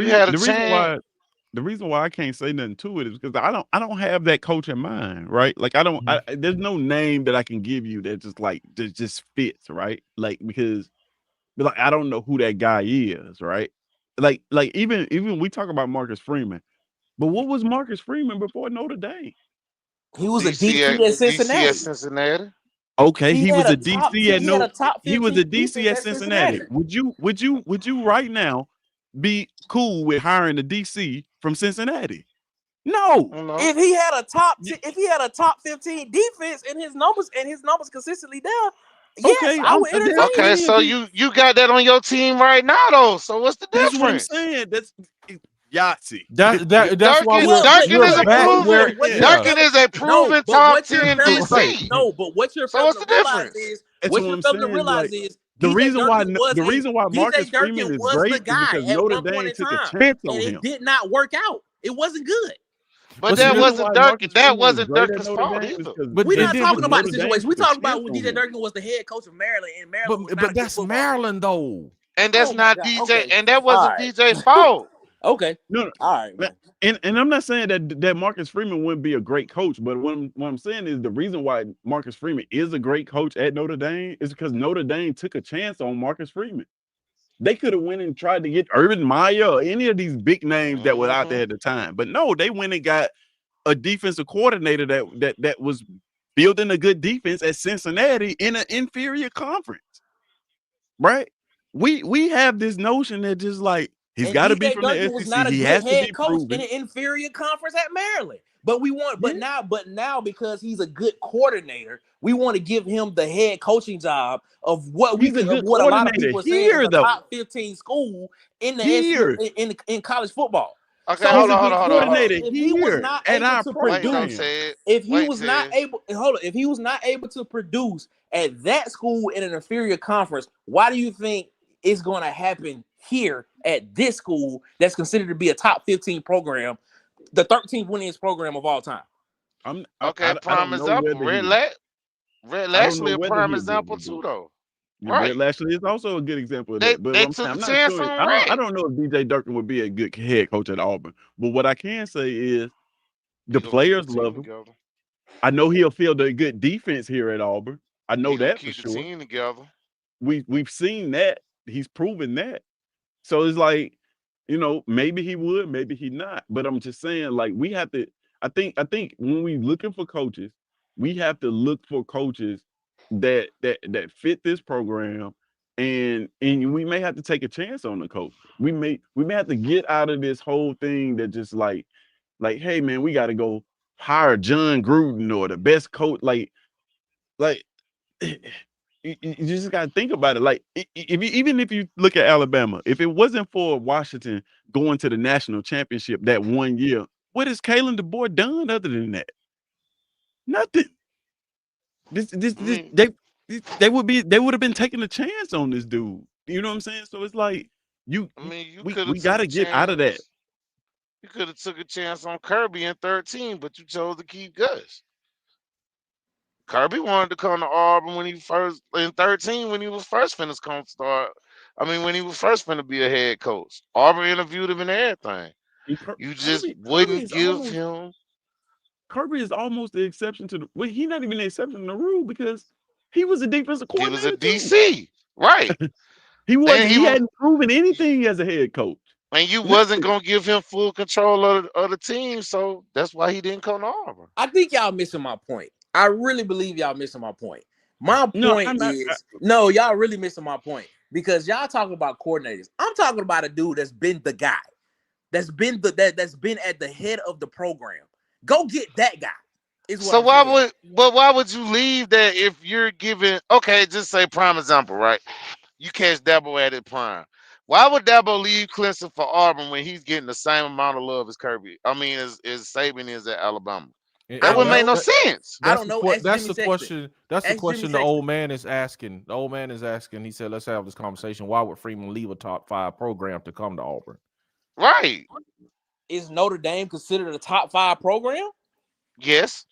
reason why I can't say nothing to it is because I don't have that coach in mind, right? Like there's no name that I can give you that just fits, right? Like because like I don't know who that guy is, right? Like even we talk about Marcus Freeman, but what was Marcus Freeman before Notre Dame? He was a DC at Cincinnati. DC at Cincinnati. Okay, he was a DC at Cincinnati. Cincinnati. Would you right now be cool with hiring a DC from Cincinnati? No. If he had a top 15 defense and his numbers consistently there, yes, I would entertain. Okay, so you got that on your team right now though. So what's the difference? That's what I'm saying. That's Yahtzee. That's why Durkin is a proven top 10 DC. No, but what you're failing to realize is the reason why Marcus Freeman is great is because Notre Dame took a chance on him. It did not work out. It wasn't good. But that wasn't Durkin. That wasn't Durkin's fault either. We're not talking about the situation. We're talking about when DJ Durkin was the head coach of Maryland, and Maryland. But that's Maryland though, and that's not DJ. Okay. And that wasn't DJ's fault. Okay. No. All right. And I'm not saying that Marcus Freeman wouldn't be a great coach, but what I'm saying is the reason why Marcus Freeman is a great coach at Notre Dame is because Notre Dame took a chance on Marcus Freeman. They could have went and tried to get Urban Meyer or any of these big names that were out there at the time. But no, they went and got a defensive coordinator that was building a good defense at Cincinnati in an inferior conference. Right? We have this notion that just like he's got to be from the SEC. Was not a he good has to head be coach proven in an inferior conference at Maryland. But we want, but now because he's a good coordinator, we want to give him the head coaching job of what what a lot of people are saying is a top 15 school in the in college football. Okay, So hold on. If he was not able to produce, if he was not able to produce at that school in an inferior conference, why do you think it's going to happen here at this school that's considered to be a top 15 program, the 13th winningest program of all time? Prime example. Red Lashley, a prime example too, though. Right. Red Lashley is also a good example of that. But they took a chance on I don't know if DJ Durkin would be a good head coach at Auburn. But what I can say is the players love him. I know he'll field a good defense here at Auburn. I know that for sure. Team together. We've seen that. He's proven that. So it's like, maybe he would, maybe he not. But I'm just saying, like, we have to. I think when we looking for coaches, we have to look for coaches that fit this program, and we may have to take a chance on the coach. We may have to get out of this whole thing that just like, hey man, we got to go hire John Gruden or the best coach. Like. You just got to think about it. Like, even if you look at Alabama, if it wasn't for Washington going to the national championship that one year, what has Kalen DeBoer done other than that? Nothing. They would have been taking a chance on this dude. You know what I'm saying? So it's like we got to get out of that. You could have took a chance on Kirby in 13, but you chose to keep Gus. Kirby wanted to come to Auburn when he first in 13 when he was first finna when he was first finna be a head coach. Auburn interviewed him and everything. You just wouldn't give him. Kirby is almost the exception to the. He's not even the exception to the rule because he was a defensive coordinator. He was a DC, right? He hadn't proven anything as a head coach. And you wasn't gonna give him full control of the team, so that's why he didn't come to Auburn. I think y'all missing my point. I really believe y'all missing my point. My point y'all really missing my point because y'all talking about coordinators. I'm talking about a dude that's been the guy, that's been at the head of the program. Go get that guy. So why would you leave that if you're giving? Okay, just say prime example, right? You catch Dabo at his prime. Why would Dabo leave Clemson for Auburn when he's getting the same amount of love as Kirby? I mean, as Saban is at Alabama. That wouldn't make no sense. I don't know. That's the question. That's the question the Sexton. old man is asking. The old man is asking. He said, "Let's have this conversation. Why would Freeman leave a top 5 program to come to Auburn?" Right. Is Notre Dame considered a top 5 program? Yes.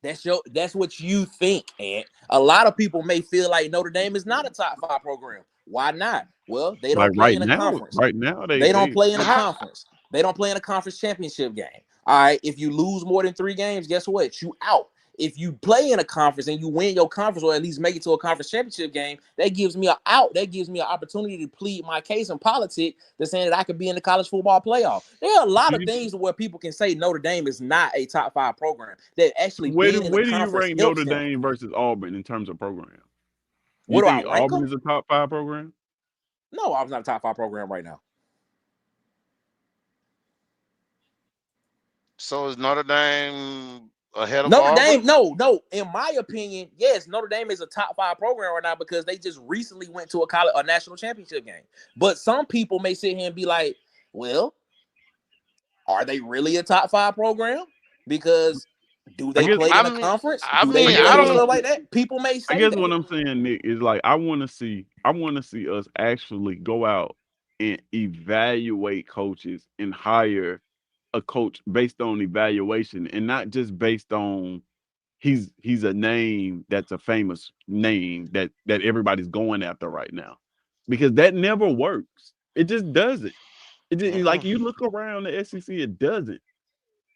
That's what you think, and a lot of people may feel like Notre Dame is not a top 5 program. Why not? Well, they don't play in a conference. Right now, they don't play in a conference. They don't play in a conference championship game. All right. If you lose more than 3 games, guess what? You out. If you play in a conference and you win your conference, or at least make it to a conference championship game, that gives me an out. That gives me an opportunity to plead my case in politics that's saying that I could be in the college football playoff. There are a lot of things where people can say Notre Dame is not a top 5 program. That actually where do you rank Notre Dame versus Auburn in terms of program? You think Auburn is a top 5 program? No, Auburn's not a top 5 program right now. So is Notre Dame ahead of Notre Auburn? Dame? No. In my opinion, yes, Notre Dame is a top 5 program right now because they just recently went to a national championship game. But some people may sit here and be like, "Well, are they really a top 5 program? Because do they play in a conference? I don't stuff like that." People may say. I guess what I'm saying, Nick, is like I want to see us actually go out and evaluate coaches and hire a coach based on evaluation and not just based on he's a name that's a famous name that everybody's going after right now, because that never works. It just doesn't. It just, like you look around the SEC, it doesn't.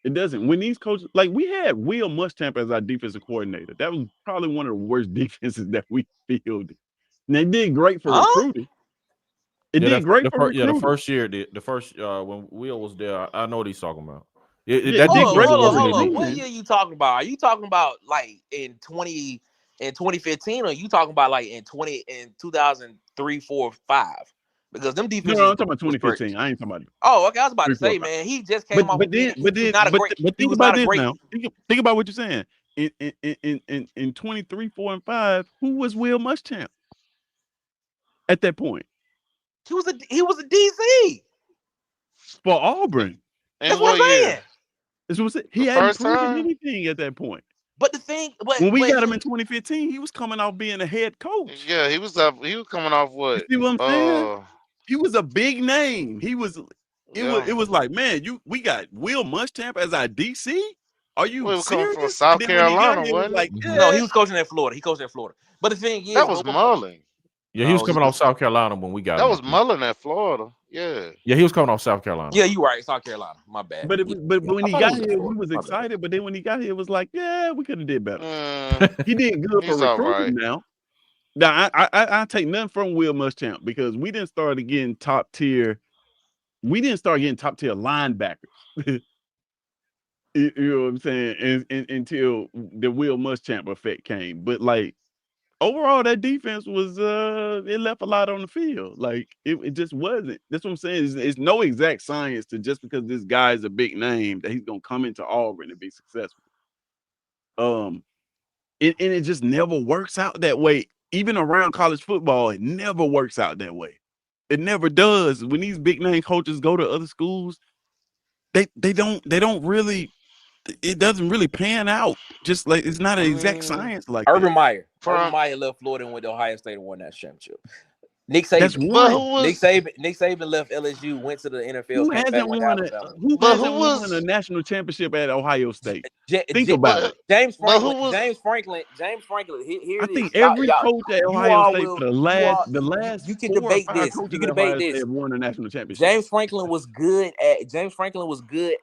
It doesn't. When these coaches, like we had Will Muschamp as our defensive coordinator, that was probably one of the worst defenses that we fielded. And they did great for recruiting. It did great for recruiting. Yeah, the first year, when Will was there, I know what he's talking about. Hold on. What year you talking about? Are you talking about like in 2015, or are you talking about like in 2003, 4, 5? Because them defenses. No, I'm talking about 2015. I ain't talking about it. Oh, okay. I was about to say, man, he just came off. But think about this now. Think about what you're saying. In 23, 4, and 5, who was Will Muschamp at that point? He was a DC for Auburn. That's what I'm saying. He hadn't proven anything at that point. But the thing, when we got him in 2015, he was coming off being a head coach. Yeah, he was coming off what? You see what I'm saying? He was a big name. It was like, man, we got Will Muschamp as our DC. Are you serious? Coming from South Carolina, wasn't like, no, he was coaching at Florida. He coached at Florida. But the thing is, that was Mullen. Yeah, he was coming off South Carolina when we got him. That was Mullen at Florida. Yeah. Yeah, he was coming off South Carolina. Yeah, you're right. South Carolina. My bad. But when he got here, we was excited. But then when he got here, it was like, yeah, we could have did better. He did good for recruiting now. Now, I take nothing from Will Muschamp because we didn't start getting top tier. We didn't start getting top tier linebackers. You know what I'm saying? Until the Will Muschamp effect came. But like overall, that defense was it left a lot on the field. Like it just wasn't. That's what I'm saying. It's no exact science to just because this guy is a big name that he's gonna come into Auburn and be successful. And it just never works out that way. Even around college football, it never works out that way. It never does. When these big name coaches go to other schools, they don't really. It doesn't really pan out. Just like it's not an exact science like Urban Meyer. Urban Meyer left Florida and went to Ohio State and won that championship. Nick Saban. Nick Saban left LSU, went to the NFL. Who hasn't won a national championship at Ohio State? Think about it. James Franklin. Here I think every coach at Ohio State for the last you can debate this. You can debate this. Have won a national championship. James Franklin was good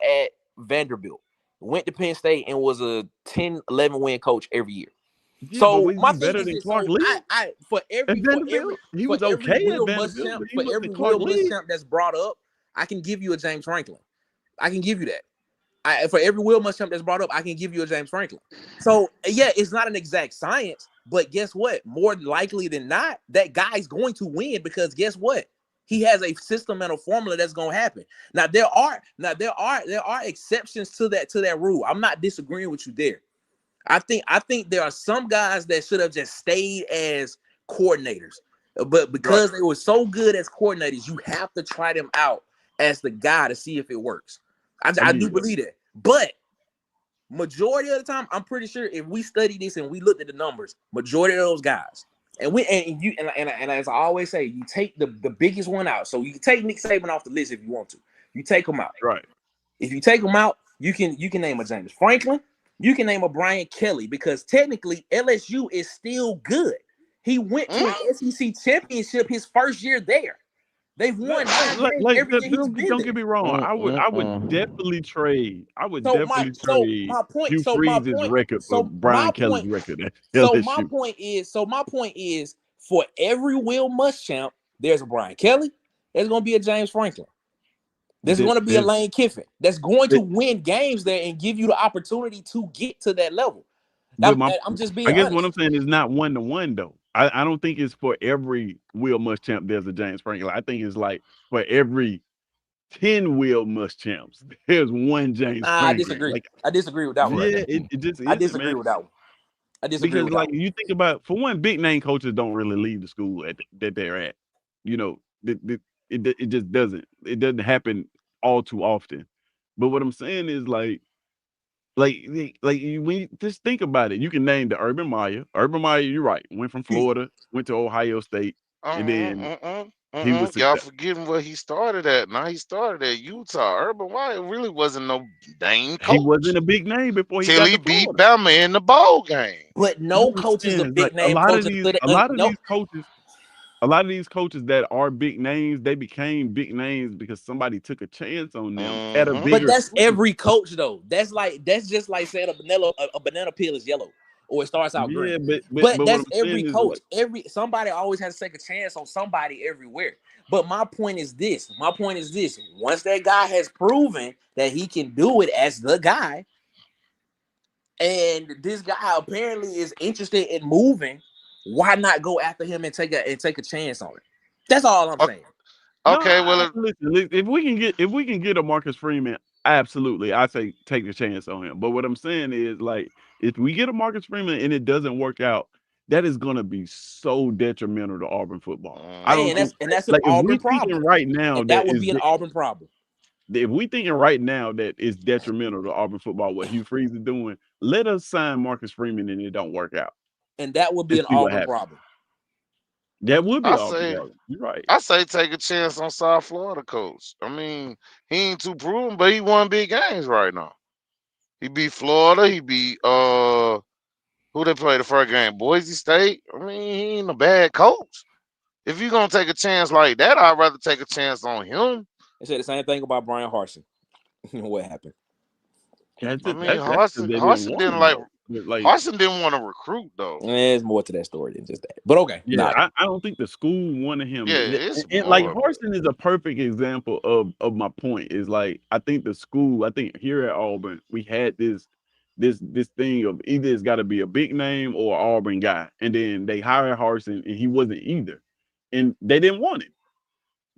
at Vanderbilt. Went to Penn State and was a 10-11 win coach every year. Yeah, so my better than Clark Lee. For every Will Muschamp that's brought up, I can give you a James Franklin. I can give you that. For every Will Muschamp that's brought up, I can give you a James Franklin. So yeah, it's not an exact science, but guess what? More likely than not, that guy's going to win because guess what? He has a system and a formula that's going to happen. Now there are exceptions to that rule. I'm not disagreeing with you there. I think there are some guys that should have just stayed as coordinators, but because they were so good as coordinators, you have to try them out as the guy to see if it works. I do believe that. But majority of the time, I'm pretty sure if we study this and we looked at the numbers, majority of those guys, and as I always say, you take the biggest one out. So you can take Nick Saban off the list if you want to. You take him out. Right. If you take him out, you can name a James Franklin. You can name a Brian Kelly because technically LSU is still good. He went to an SEC championship his first year there. They've won every year he's been don't there. get me wrong. I would definitely trade. I would definitely trade Hugh Freeze's record for Brian Kelly's record at LSU. My point is, for every Will Muschamp, there's a Brian Kelly. There's going to be a James Franklin. There's going to be a Lane Kiffin that's going to win games there and give you the opportunity to get to that level. I'm just being honest. I guess what I'm saying is not 1-to-1 though. I don't think it's for every Will Muschamp there's a James Franklin. I think it's like for every 10 Will Muschamps there's one James Franklin. I disagree. I disagree with that one. Yeah, it just I disagree with that one. I disagree because like you think about, for one, big name coaches don't really leave the school that they're at. You know, it just doesn't. It doesn't happen all too often. But what I'm saying is like when you just think about it, you can name the Urban Meyer. Urban Meyer, you're right. Went from Florida, went to Ohio State, and then he was y'all forgetting where he started at. Now he started at Utah. Urban Meyer really wasn't no dang coach. He wasn't a big name before he got to beat Florida. Bama in the bowl game. But no coach is a big name. A lot of these coaches that are big names, they became big names because somebody took a chance on them at a bigger. But that's every coach though. That's just like saying a banana peel is yellow or it starts out green. But that's every coach. Somebody always has to take a chance on somebody everywhere. But my point is this. Once that guy has proven that he can do it as the guy, and this guy apparently is interested in moving, why not go after him and take a chance on it? That's all I'm saying. Okay, listen, if we can get a Marcus Freeman, absolutely, I say take a chance on him. But what I'm saying is, like, if we get a Marcus Freeman and it doesn't work out, that is going to be so detrimental to Auburn football. That's an Auburn problem right now. That would be an Auburn problem. If we thinking right now that it's detrimental to Auburn football what Hugh Freeze is doing, let us sign Marcus Freeman and it don't work out. And that would be an Auburn problem. That would be an Auburn problem. You're right. I say take a chance on South Florida coach. I mean, he ain't too proven, but he won big games right now. He beat Florida. He beat who they played the first game? Boise State. I mean, he ain't a bad coach. If you're gonna take a chance like that, I'd rather take a chance on him. They said the same thing about Brian Harsin. What happened? Harsin didn't like. Harsin didn't want to recruit though. There's more to that story than just that. But okay. Yeah, I don't think the school wanted him. Yeah, and like Harsin is a perfect example of my point. Is like I think here at Auburn we had this thing of either it's got to be a big name or an Auburn guy, and then they hired Harsin and he wasn't either, and they didn't want him.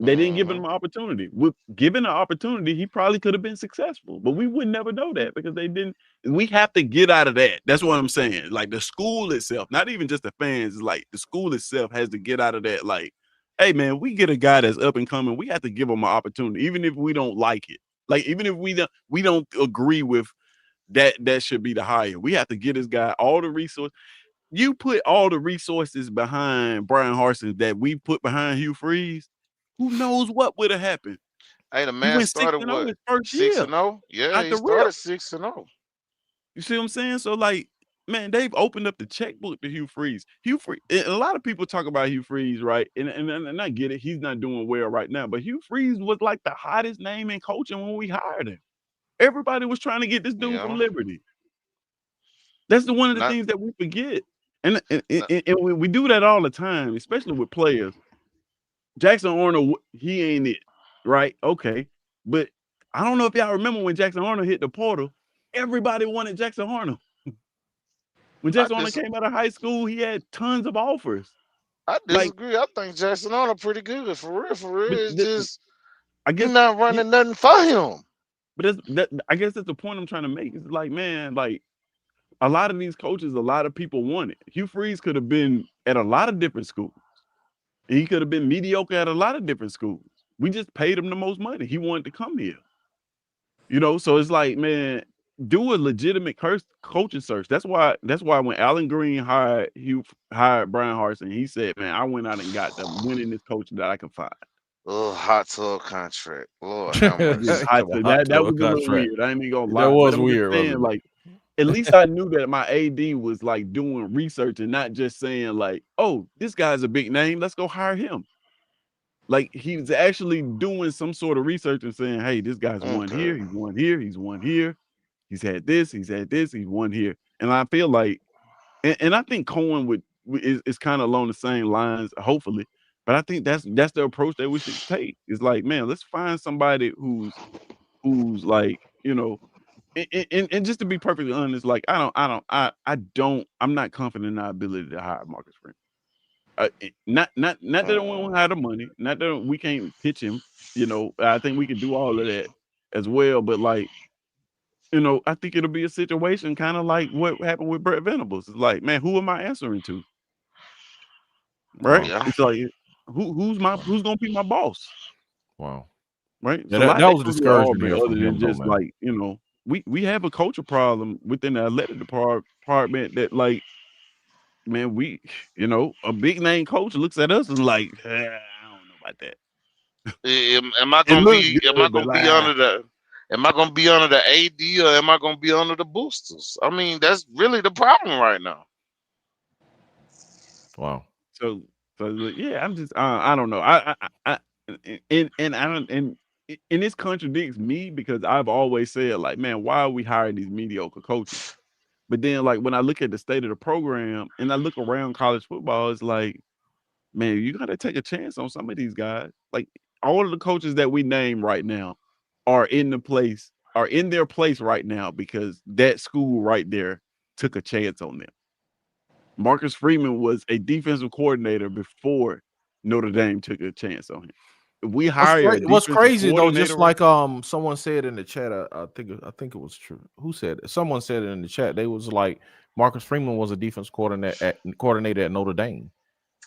They didn't give him an opportunity. With given an opportunity, he probably could have been successful, but we would never know that because they didn't. We have to get out of that. That's what I'm saying. Like the school itself, not even just the fans, like the school itself has to get out of that. Like, hey man, we get a guy that's up and coming. We have to give him an opportunity, even if we don't like it. Like even if we don't agree with that should be the hire. We have to get this guy all the resources. You put all the resources behind Brian Harsin that we put behind Hugh Freeze. Who knows what would have happened? Hey, the man started what? 6-0? Yeah, he started 6-0. You see what I'm saying? So, like, man, they've opened up the checkbook to Hugh Freeze. A lot of people talk about Hugh Freeze, right? And I get it. He's not doing well right now. But Hugh Freeze was like the hottest name in coaching when we hired him. Everybody was trying to get this dude from Liberty. That's one of the things that we forget. And we do that all the time, especially with players. Jackson Arnold, he ain't it, right? Okay. But I don't know if y'all remember when Jackson Arnold hit the portal, everybody wanted Jackson Arnold. When Jackson Arnold came out of high school, he had tons of offers. I disagree. I think Jackson Arnold pretty good. For real. It's just you're not running nothing for him. But I guess that's the point I'm trying to make. It's like, man, like a lot of these coaches, a lot of people want it. Hugh Freeze could have been at a lot of different schools. He could have been mediocre at a lot of different schools. We just paid him the most money. He wanted to come here. You know, so it's like, man, do a legitimate coaching search. That's why when Alan Green hired Brian Harsin, he said, "Man, I went out and got the winningest coach that I can find." Oh, hot tub contract. Lord have mercy. That was a little weird. I ain't even gonna lie. That was but I'm weird. Just saying, like, at least I knew that my AD was like doing research and not just saying like, "Oh, this guy's a big name. Let's go hire him." Like he's actually doing some sort of research and saying, "Hey, this guy's won here. He's won here. He's won here. He's had this. He's had this. He's won here." And I feel like, and I think Cohen is kind of along the same lines, hopefully. But I think that's the approach that we should take. It's like, man, let's find somebody who's like, you know, and just to be perfectly honest, like I'm not confident in our ability to hire Marcus Freeman. Not that we won't have the money, not that we can't pitch him. You know, I think we can do all of that as well. But like, you know, I think it'll be a situation kind of like what happened with Brett Venables. It's like, man, who am I answering to? Right? Yeah. It's like, who's gonna be my boss? Wow. Right? Yeah, So that was discouraging. other than just like, you know, we have a culture problem within the athletic department that, like, man, you know, a big name coach looks at us and like, I don't know about that. Am I gonna be under the AD or am I gonna be under the boosters? I mean, that's really the problem right now. Wow. So yeah, I'm just I don't know. And this contradicts me because I've always said, like, man, why are we hiring these mediocre coaches? But then, like, when I look at the state of the program and I look around college football, it's like, man, you got to take a chance on some of these guys. Like, all of the coaches that we name right now are in their place right now because that school right there took a chance on them. Marcus Freeman was a defensive coordinator before Notre Dame took a chance on him. We hired. What's crazy though, just like someone said in the chat, I think it was true. Who said it? Someone said it in the chat. They was like, Marcus Freeman was a defense coordinator at Notre Dame.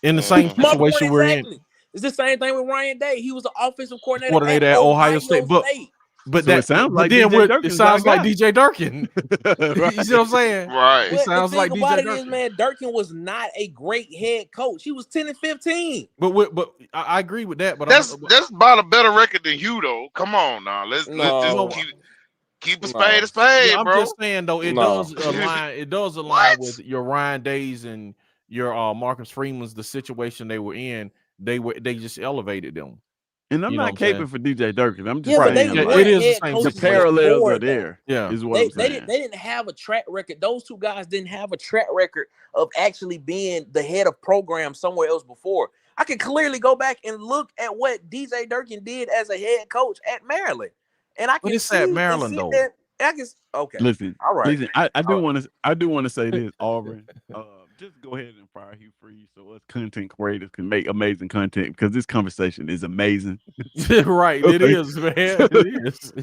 In the same situation we're in. It's the same thing with Ryan Day. He was the offensive coordinator at Ohio State. But so it sounds like it sounds like DJ Durkin. Right. You see what I'm saying? Right. It sounds like DJ Durkin. Is, man, Durkin was not a great head coach. He was 10-15. But I agree with that. But that's about a better record than Hugh, though. Come on now, let's just keep a spade a spade, I'm bro. just saying though, it does align. It does align with your Ryan Days and your Marcus Freeman's. The situation they were in, they just elevated them. And I'm not caping for DJ Durkin. I'm just saying, it is the same. The parallels are there. Yeah, is what I'm saying. They didn't have a track record. Those two guys didn't have a track record of actually being the head of program somewhere else before. I can clearly go back and look at what DJ Durkin did as a head coach at Maryland, and I can. But it's at Maryland though. Okay. Listen, all right. Listen, I do want to say this, Auburn. Just go ahead and fire Hugh Freeze so us content creators can make amazing content because this conversation is amazing. Right, it is, man. It is.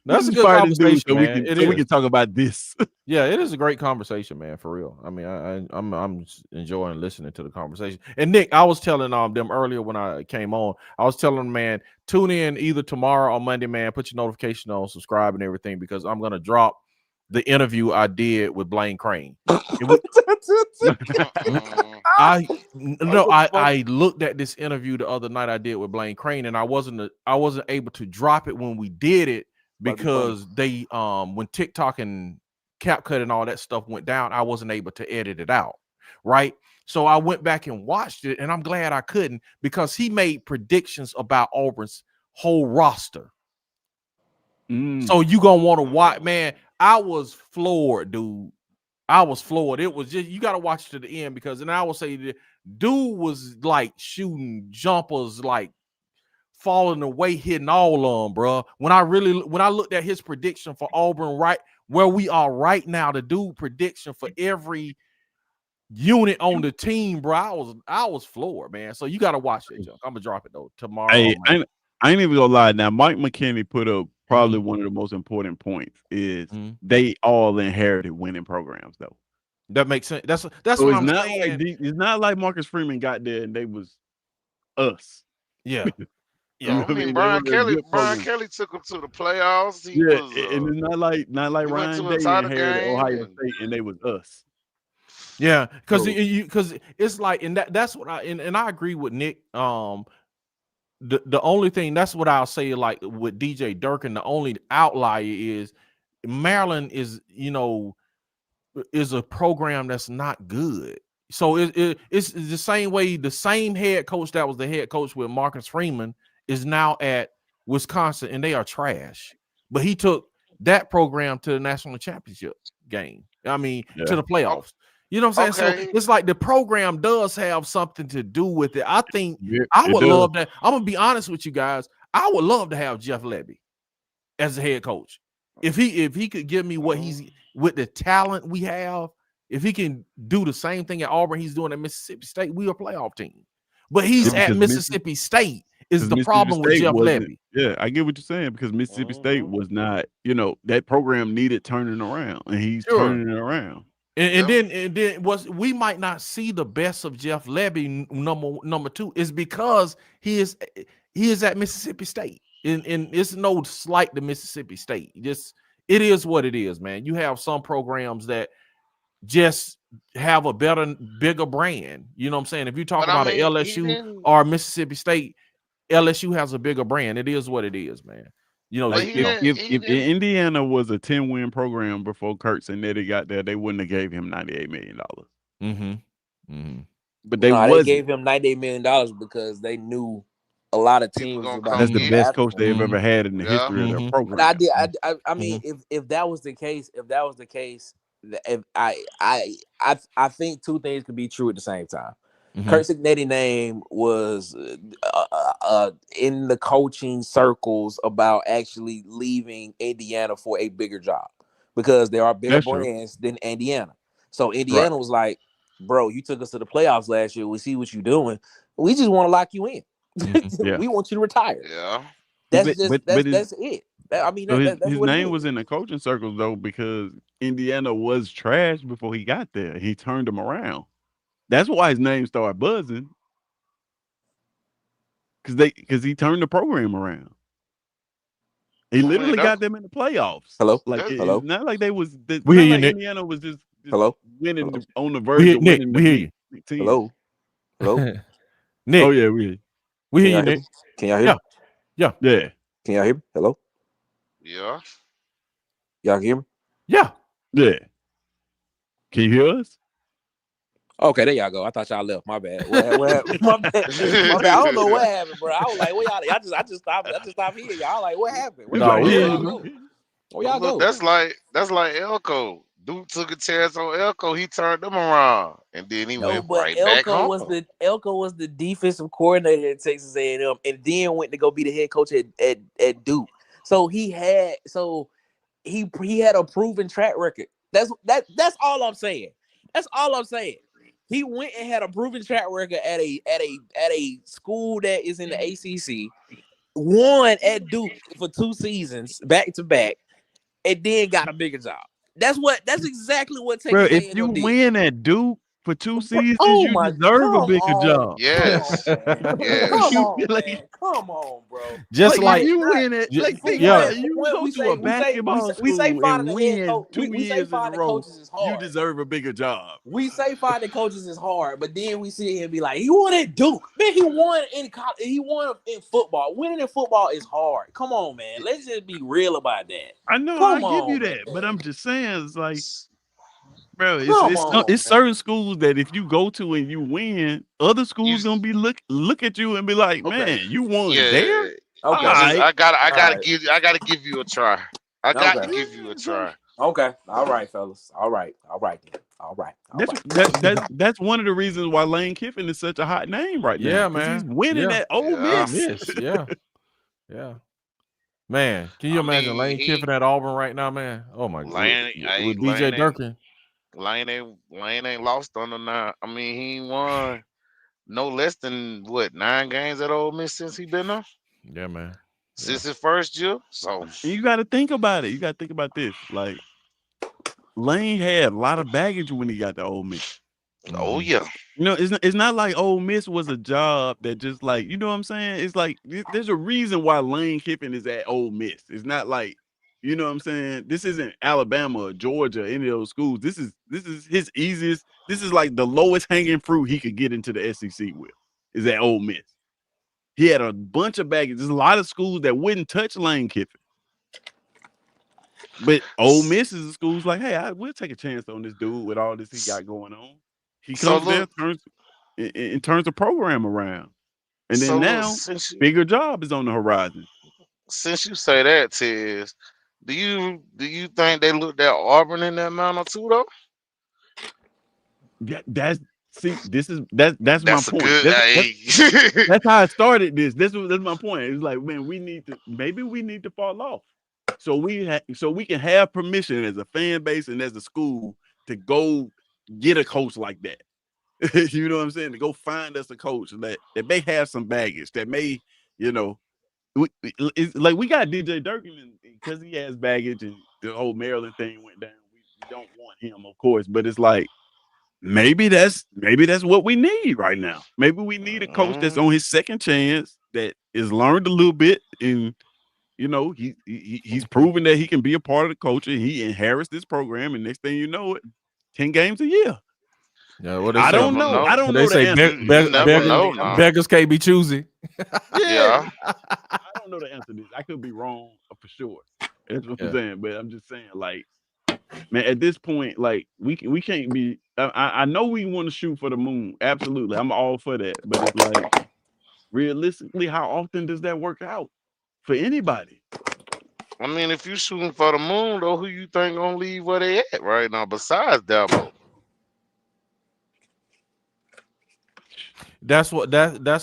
That's a good conversation, so man. We can talk about this. Yeah, it is a great conversation, man. For real. I mean, I'm enjoying listening to the conversation. And Nick, I was telling them earlier when I came on. I was telling them, man, tune in either tomorrow or Monday, man. Put your notification on, subscribe, and everything because I'm gonna drop the interview I did with Blaine Crane. I looked at this interview the other night I did with Blaine Crane, and I wasn't able to drop it when we did it because they when TikTok and CapCut and all that stuff went down, I wasn't able to edit it out, right? So I went back and watched it, and I'm glad I couldn't because he made predictions about Auburn's whole roster. So you gonna want to watch, man. I was floored, dude. I was floored. It was just, you got to watch it to the end because, and I will say, the dude was like shooting jumpers, like falling away, hitting all of them, bro. When I looked at his prediction for Auburn, right where we are right now, the dude prediction for every unit on the team, bro. I was floored, man. So you got to watch it. I'm gonna drop it though tomorrow. Hey, I ain't even gonna lie. Now, Mike McKinney put up probably one of the most important points is they all inherited winning programs, though. That makes sense. That's so what I'm saying. It's not like Marcus Freeman got there and they was us. Yeah. I mean, Brian Kelly took him to the playoffs. He was, and it's not like Ryan Day inherited Ohio State and they was us. Yeah, because it's like, and that's what and I agree with Nick. The only thing, that's what I'll say, like with DJ Durkin, the only outlier is Maryland is a program that's not good. So it's the same way, the same head coach that was the head coach with Marcus Freeman is now at Wisconsin, and they are trash. But he took that program to the national championship game. I mean, to the playoffs. You know what I'm saying? So it's like the program does have something to do with it. I think I would love that. I'm gonna be honest with you guys. I would love to have Jeff Lebby as the head coach. If he could give me what he's with the talent we have, if he can do the same thing at Auburn he's doing at Mississippi State, we are a playoff team. But he's at Mississippi State is the problem with Jeff Lebby. Yeah, I get what you're saying, because Mississippi State was not, that program needed turning around, and he's turning it around. And then we might not see the best of Jeff Lebby. Number two is because he is at Mississippi State, and it's no slight to Mississippi State. It is what it is, man. You have some programs that just have a bigger brand. You know what I'm saying? If you talk about an LSU or Mississippi State, LSU has a bigger brand. It is what it is, man. If Indiana was a 10-win program before Kurtz and Nettie got there, they wouldn't have gave him $98 million. But they gave him $98 million because they knew a lot of teams. That's the best coach they've ever had in the history of their program. But I mean, if that was the case, I think two things could be true at the same time. Kurt Cignetti's name was in the coaching circles about actually leaving Indiana for a bigger job, because there are bigger brands than Indiana. So Indiana was like, bro, you took us to the playoffs last year. We see what you're doing. We just want to lock you in. We want you to retire. Yeah. That's it. I mean, his name was in the coaching circles, though, because Indiana was trash before he got there. He turned them around. That's why his name started buzzing, because he turned the program around. He literally got them in the playoffs. Hello, It's not like they was. Indiana was just winning on the verge of winning. We hear you. Hello, Nick. Oh yeah, we hear you. We hear you, Nick. Can y'all hear me? Yeah. Can y'all hear me? Hello. Yeah. Y'all hear me? Yeah. Can you hear us? Okay, there y'all go. I thought y'all left. My bad. What happened? My bad. I don't know what happened, bro. I was like, where y'all? I just stopped here. Y'all like, what happened? Where y'all go? That's like Elko. Dude took a chance on Elko. He turned them around, and then he went right back home. Elko was the defensive coordinator at Texas A&M, and then went to go be the head coach at Duke. So he had a proven track record. That's all I'm saying. That's all I'm saying. He went and had a proven track record at a school that is in the ACC, won at Duke for 2 seasons back to back, and then got a bigger job. That's exactly what Texas Bro, A&M if you did. win at Duke for 2 seasons, you deserve a bigger job. Yes. Come on, bro. Just like you win it, you go to a basketball school and win 2 years in a row, you deserve a bigger job. We say finding coaches is hard, but then we see him be like, he won at Duke. Man, he won in college. He won in football. Winning in football is hard. Come on, man. Let's just be real about that. I know, I give you that, but I'm just saying, it's like, bro, it's certain schools that if you go to and you win, other schools gonna be look at you and be like, man, you won there. Okay, I gotta give you a try. I got to give you a try. Okay, all right, fellas. All right. That's one of the reasons why Lane Kiffin is such a hot name right now. Yeah, man. He's winning at Ole Miss. Yeah. Man, can you imagine Lane Kiffin at Auburn right now, man? Oh my god, with DJ Durkin. Lane ain't lost on him now. I mean, he ain't won no less than 9 games at Ole Miss since he been there. Yeah, man. Since his first year. So you got to think about it. You got to think about this. Like, Lane had a lot of baggage when he got to Ole Miss. Oh yeah. You know, it's not like Ole Miss was a job that just like, you know what I'm saying? It's like there's a reason why Lane Kiffin is at Ole Miss. It's not like, you know what I'm saying? This isn't Alabama or Georgia, any of those schools. This is his easiest. This is like the lowest hanging fruit he could get into the SEC with. Is at Ole Miss. He had a bunch of baggage. There's a lot of schools that wouldn't touch Lane Kiffin. But Ole Miss is a school's like, hey, we'll take a chance on this dude with all this he got going on. He So comes there, look, turns the program around. And so then look, now, bigger job is on the horizon. since you say that, Tiz, do you think they looked at Auburn in that manner too, though? That's my That's a point. good. That's how I started this. That's my point. It's like, man, we need to fall off. So we can have permission as a fan base and as a school to go get a coach like that. You know what I'm saying? To go find us a coach that may have some baggage, that may, you know, it's like we got DJ Durkin because he has baggage and the whole Maryland thing went down. We don't want him, of course, but it's like maybe that's what we need right now. Maybe we need a coach that's on his second chance, that is learned a little bit, and you know he's proven that he can be a part of the culture. He inherits this program, and next thing you know, 10 games a year. Yeah, what I don't know. I don't know the answer. Beggars can't be choosy. Yeah. I don't know the answer to this. I could be wrong for sure. That's what I'm saying. But I'm just saying, like, man, at this point, like, we can't be. I know we want to shoot for the moon. Absolutely, I'm all for that. But it's like, realistically, how often does that work out for anybody? I mean, if you shooting for the moon, though, who you think gonna leave where they at right now? Besides Dabo. That's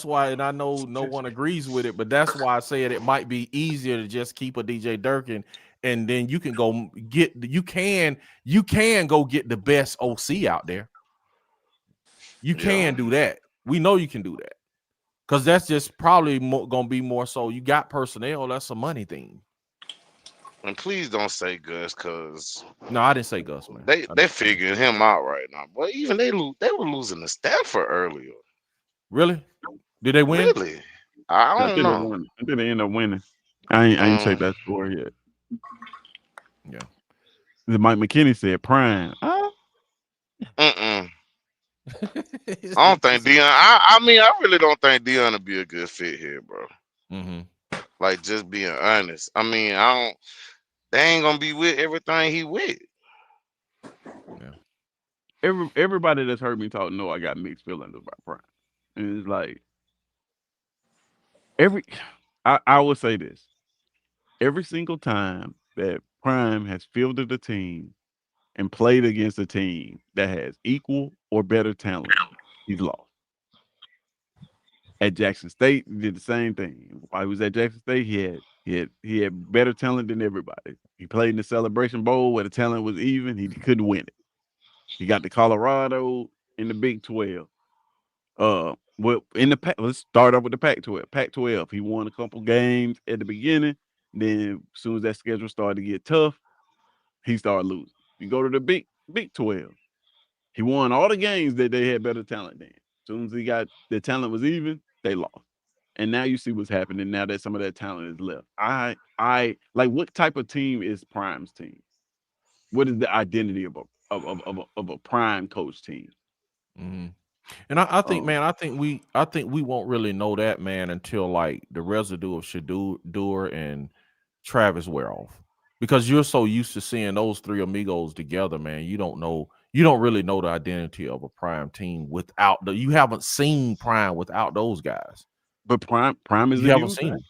why, and I know no one agrees with it, but that's why I said it might be easier to just keep a DJ Durkin, and then you can go get you can go get the best OC out there. You can do that. We know you can do that because that's just probably gonna be more so. You got personnel. That's a money thing. And please don't say Gus, cause no, I didn't say Gus, man. They figuring him out right now. But even they were losing to Stanford earlier. Really? Did they win? Really? I don't know. I think they end up winning. I ain't checked that score yet. Yeah. Mike McKinney said prime. I don't think Dion. I mean, I really don't think Dion will be a good fit here, bro. Like, just being honest. I mean, they ain't gonna be with everything he with. Yeah. Everybody that's heard me talk know I got mixed feelings about prime. And it's like I will say this. Every single time that Prime has fielded a team and played against a team that has equal or better talent, he's lost. At Jackson State, he did the same thing. While he was at Jackson State, he had better talent than everybody. He played in the Celebration Bowl where the talent was even. He couldn't win it. He got to Colorado in the Big 12. Well, in the Pac, let's start off with the Pac-12. Pac-12, he won a couple games at the beginning. Then, as soon as that schedule started to get tough, he started losing. You go to the Big 12. He won all the games that they had better talent than. As soon as the talent was even, they lost. And now you see what's happening now that some of that talent is left. I like, what type of team is Prime's team? What is the identity of a Prime coach team? And I think, man, I think we won't really know that, man, until like the residue of Shedeur and Travis wear off, because you're so used to seeing those three amigos together, man. You don't really know the identity of a Prime team without you haven't seen Prime without those guys. But Prime is you haven't seen him.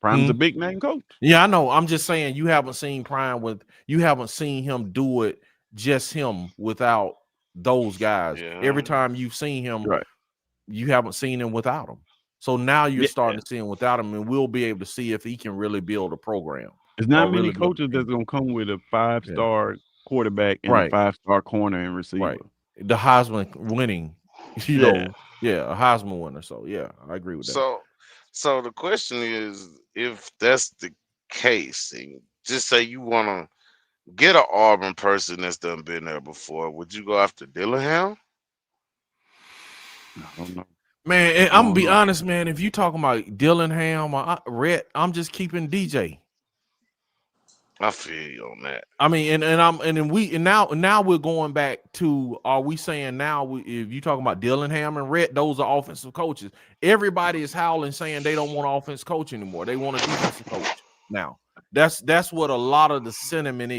Prime's a big name coach. Yeah, I know. I'm just saying you haven't seen Prime you haven't seen him do it just him without those guys. Every time you've seen him, you haven't seen him without him. So now you're starting to see him without him, and we'll be able to see if he can really build a program. There's not many coaches that's gonna come with a 5-star quarterback and a 5-star corner and receiver. The Heisman winning, a Heisman winner. So yeah, I agree with that. So the question is, if that's the case, and just say you want to get an Auburn person that's done been there before, would you go after Dillingham? I don't know. Man, and I'm gonna be honest, man. If you talking about Dillingham or Rhett, I'm just keeping DJ. I feel you on that. I mean, now we're going back to, are we saying now if you talking about Dillingham and Rhett, those are offensive coaches. Everybody is howling saying they don't want an offensive coach anymore. They want a defensive coach now. That's what a lot of the sentiment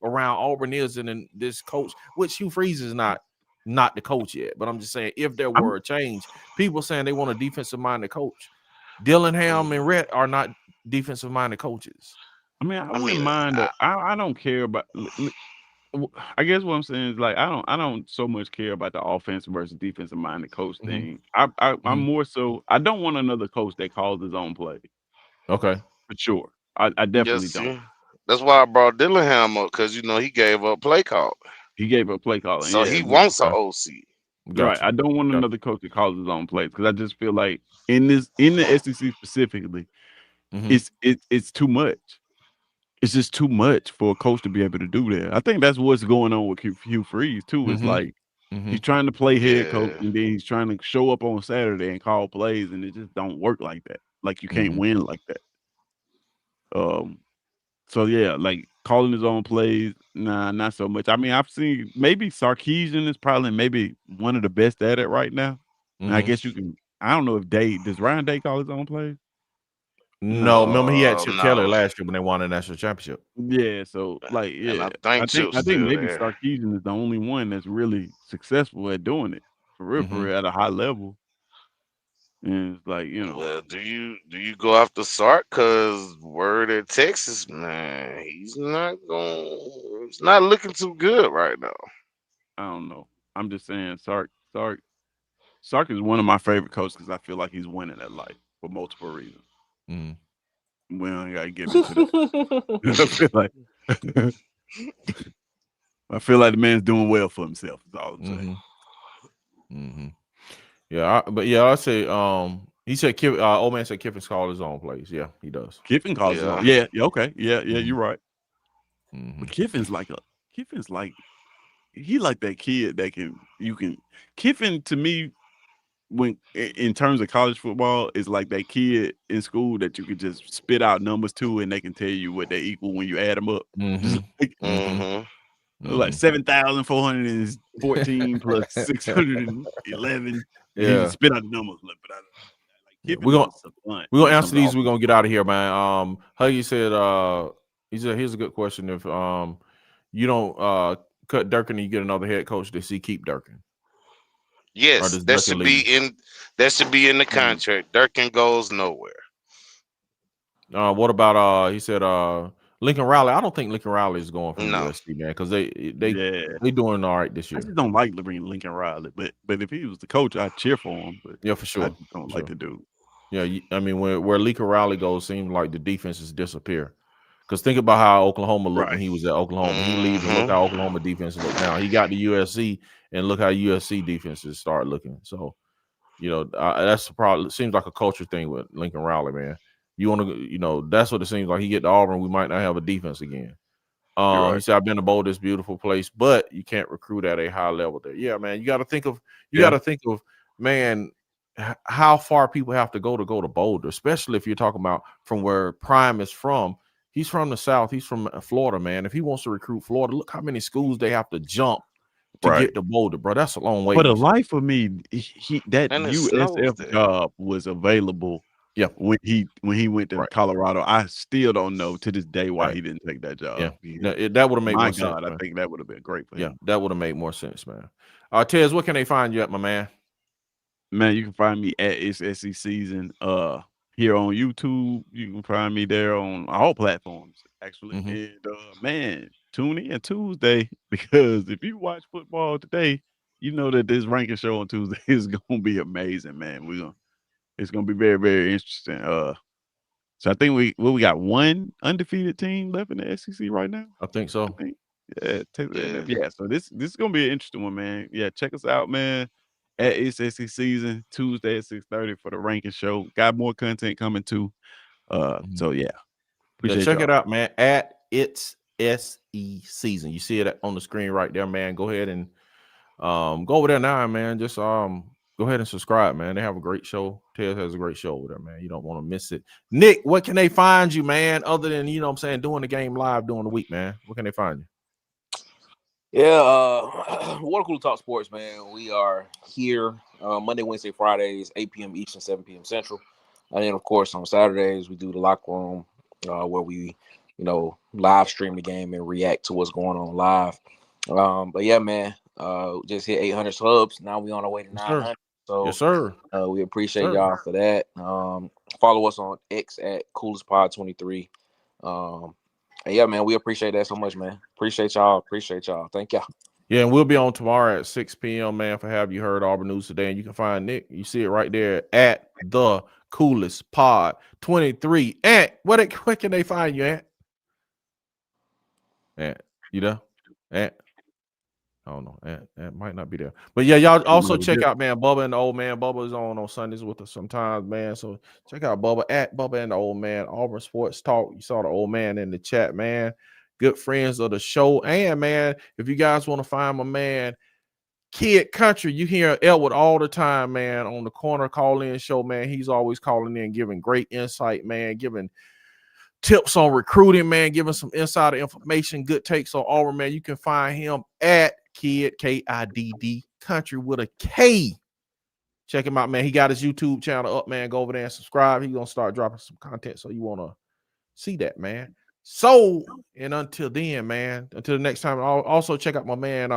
around Auburn is, and this coach, which Hugh Freeze is not the coach yet. But I'm just saying, if there were a change, people saying they want a defensive minded coach. Dillingham and Rhett are not defensive minded coaches. I mean, I wouldn't mind. I don't care about. I guess what I'm saying is, like, I don't so much care about the offense versus defensive minded coach thing. I'm more so, I don't want another coach that calls his own play. Okay, for sure. I definitely don't. That's why I brought Dillingham up, because he gave up play call. He gave up play calling, so he wants an OC. Right. I don't want another coach that calls his own plays, because I just feel like in the SEC specifically, it's too much. It's just too much for a coach to be able to do that. I think that's what's going on with Hugh Freeze too. It's like he's trying to play head coach, and then he's trying to show up on Saturday and call plays, and it just don't work like that. Like, you can't win like that. So yeah, like calling his own plays, nah, not so much. I mean, I've seen maybe Sarkisian is probably maybe one of the best at it right now. And I guess you can. I don't know if does Ryan Day call his own plays? No, remember he had Chip Kelly last year when they won the national championship. Yeah, so like, yeah, I think maybe Sarkisian is the only one that's really successful at doing it for real at a high level. And it's like, Well, do you go after Sark? Because word at Texas, man, he's not looking too good right now. I don't know. I'm just saying, Sark is one of my favorite coaches, because I feel like he's winning at life for multiple reasons. We don't gotta get into that. I feel like the man's doing well for himself. Is all I'm saying. Yeah, I say he said old man said Kiffin's called his own plays. Yeah, he does. Kiffin calls his own. Yeah, okay. Yeah, you're right. But Kiffin's like he like that kid that Kiffin, to me, when in terms of college football, is like that kid in school that you could just spit out numbers to, and they can tell you what they equal when you add them up. Like 7,414 plus 611. Yeah, he spit out the numbers. We're gonna answer these. We're gonna get out of here, man. Huggy said, he said, here's a good question. If you don't cut Durkin and you get another head coach, does he keep Durkin? Yes, that should be in the contract. Durkin goes nowhere. What about he said Lincoln Riley? I don't think Lincoln Riley is going from USC, man, because they doing all right this year. I just don't like Lincoln Riley, but if he was the coach, I'd cheer for him. But yeah, for sure. I just don't like the dude. Yeah, I mean, where Lincoln Riley goes, seems like the defenses disappear. Because think about how Oklahoma looked when he was at Oklahoma. He leaves and look how Oklahoma defense look now. He got to USC and look how USC defenses start looking. So, that's the problem. It seems like a culture thing with Lincoln Riley, man. You want to, that's what it seems like. He get to Auburn, we might not have a defense again. He said, I've been to Bowl, this beautiful place, but you can't recruit at a high level there. Yeah, man, you got to think of, man, how far people have to go to Boulder, especially if you're talking about from where Prime is from. He's from the South. He's from Florida, man. If he wants to recruit Florida, look how many schools they have to jump to get to Boulder, bro. That's a long way. For the life of me, that USF job was available. Yeah, when he went to Colorado, I still don't know to this day why he didn't take that job. Yeah, that would have made more sense. I think that would have been great for him. Yeah, that would have made more sense, man. Tez, what can they find you at, my man? Man, you can find me at It's SEC Season here on YouTube. You can find me there on all platforms, actually. And man, tune in Tuesday, because if you watch football today, you know that this ranking show on Tuesday is gonna be amazing, man. It's gonna be very, very interesting. So I think we got one undefeated team left in the SEC right now. I think so. Yeah. So this is gonna be an interesting one, man. Yeah, check us out, man. At It's SEC Season, Tuesday at 6:30 for the ranking show. Got more content coming too. So yeah. Check it out, man. At It's SEC Season. You see it on the screen right there, man. Go ahead and go over there now, man. Just go ahead and subscribe, man. They have a great show. Tez has a great show over there, man. You don't want to miss it. Nick, what can they find you, man? Other than, you know what I'm saying, doing the game live during the week, man. What can they find you? Yeah, Water Cooler Talk Sports, man. We are here Monday, Wednesday, Fridays, 8 p.m. Eastern, 7 p.m. Central. And then, of course, on Saturdays, we do the locker room where we, live stream the game and react to what's going on live. But yeah, man, just hit 800 subs. Now we on our way to 900. So yes, sir. We appreciate y'all for that. Follow us on X at CoolestPod23. And yeah, man, we appreciate that so much, man. Appreciate y'all. Thank y'all. Yeah, and we'll be on tomorrow at 6 p.m., man, for Have You Heard Auburn News Today. And you can find Nick. You see it right there at the Coolest Pod 23. Ant, where can they find you, Ant? Ant, you there? Ant? I don't know. Ant might not be there. But yeah, y'all also check out, man, Bubba and the Old Man. Bubba's on Sundays with us sometimes, man. So check out Bubba at Bubba and the Old Man. Auburn Sports Talk. You saw the old man in the chat, man. Good friends of the show. And man, if you guys want to find my man, Kid Country, you hear Elwood all the time, man, on the corner call-in show, man. He's always calling in, giving great insight, man, giving tips on recruiting, man, giving some insider information, good takes on Auburn, man. You can find him at Kid, Kidd, Country with a K. Check him out, man. He got his YouTube channel up, man. Go over there and subscribe. He's gonna start dropping some content, so you want to see that, man. So, and until then, man, until the next time, I'll also check out my man,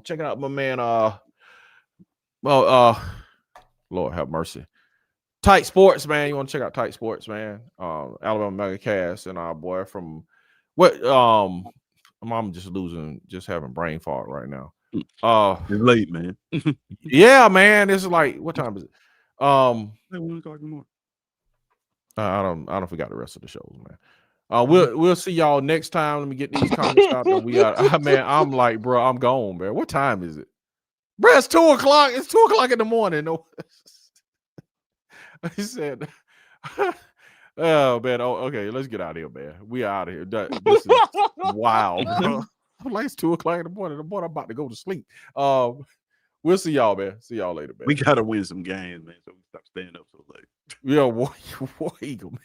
checking out my man, Lord have mercy, Tight Sports, man. You want to check out Tight Sports, man? Alabama Mega Cast and our boy from what I'm just having brain fog right now. It's late, man. Yeah, man. It's like, what time is it? 1 o'clock in the morning. I don't forget the rest of the shows, man. We'll see y'all next time. Let me get these comments out there. We are, man. I'm like, bro, I'm gone, man. What time is it? Bro, it's 2 o'clock. It's 2 o'clock in the morning. No, he said, oh man. Oh, okay, let's get out of here, man. We out of here. This is wild, bro. I'm like, it's 2 o'clock in the morning. I'm about to go to sleep. We'll see y'all, man. See y'all later, man. We gotta win some games, man. So we stop staying up so late. Yeah, War Eagle, man.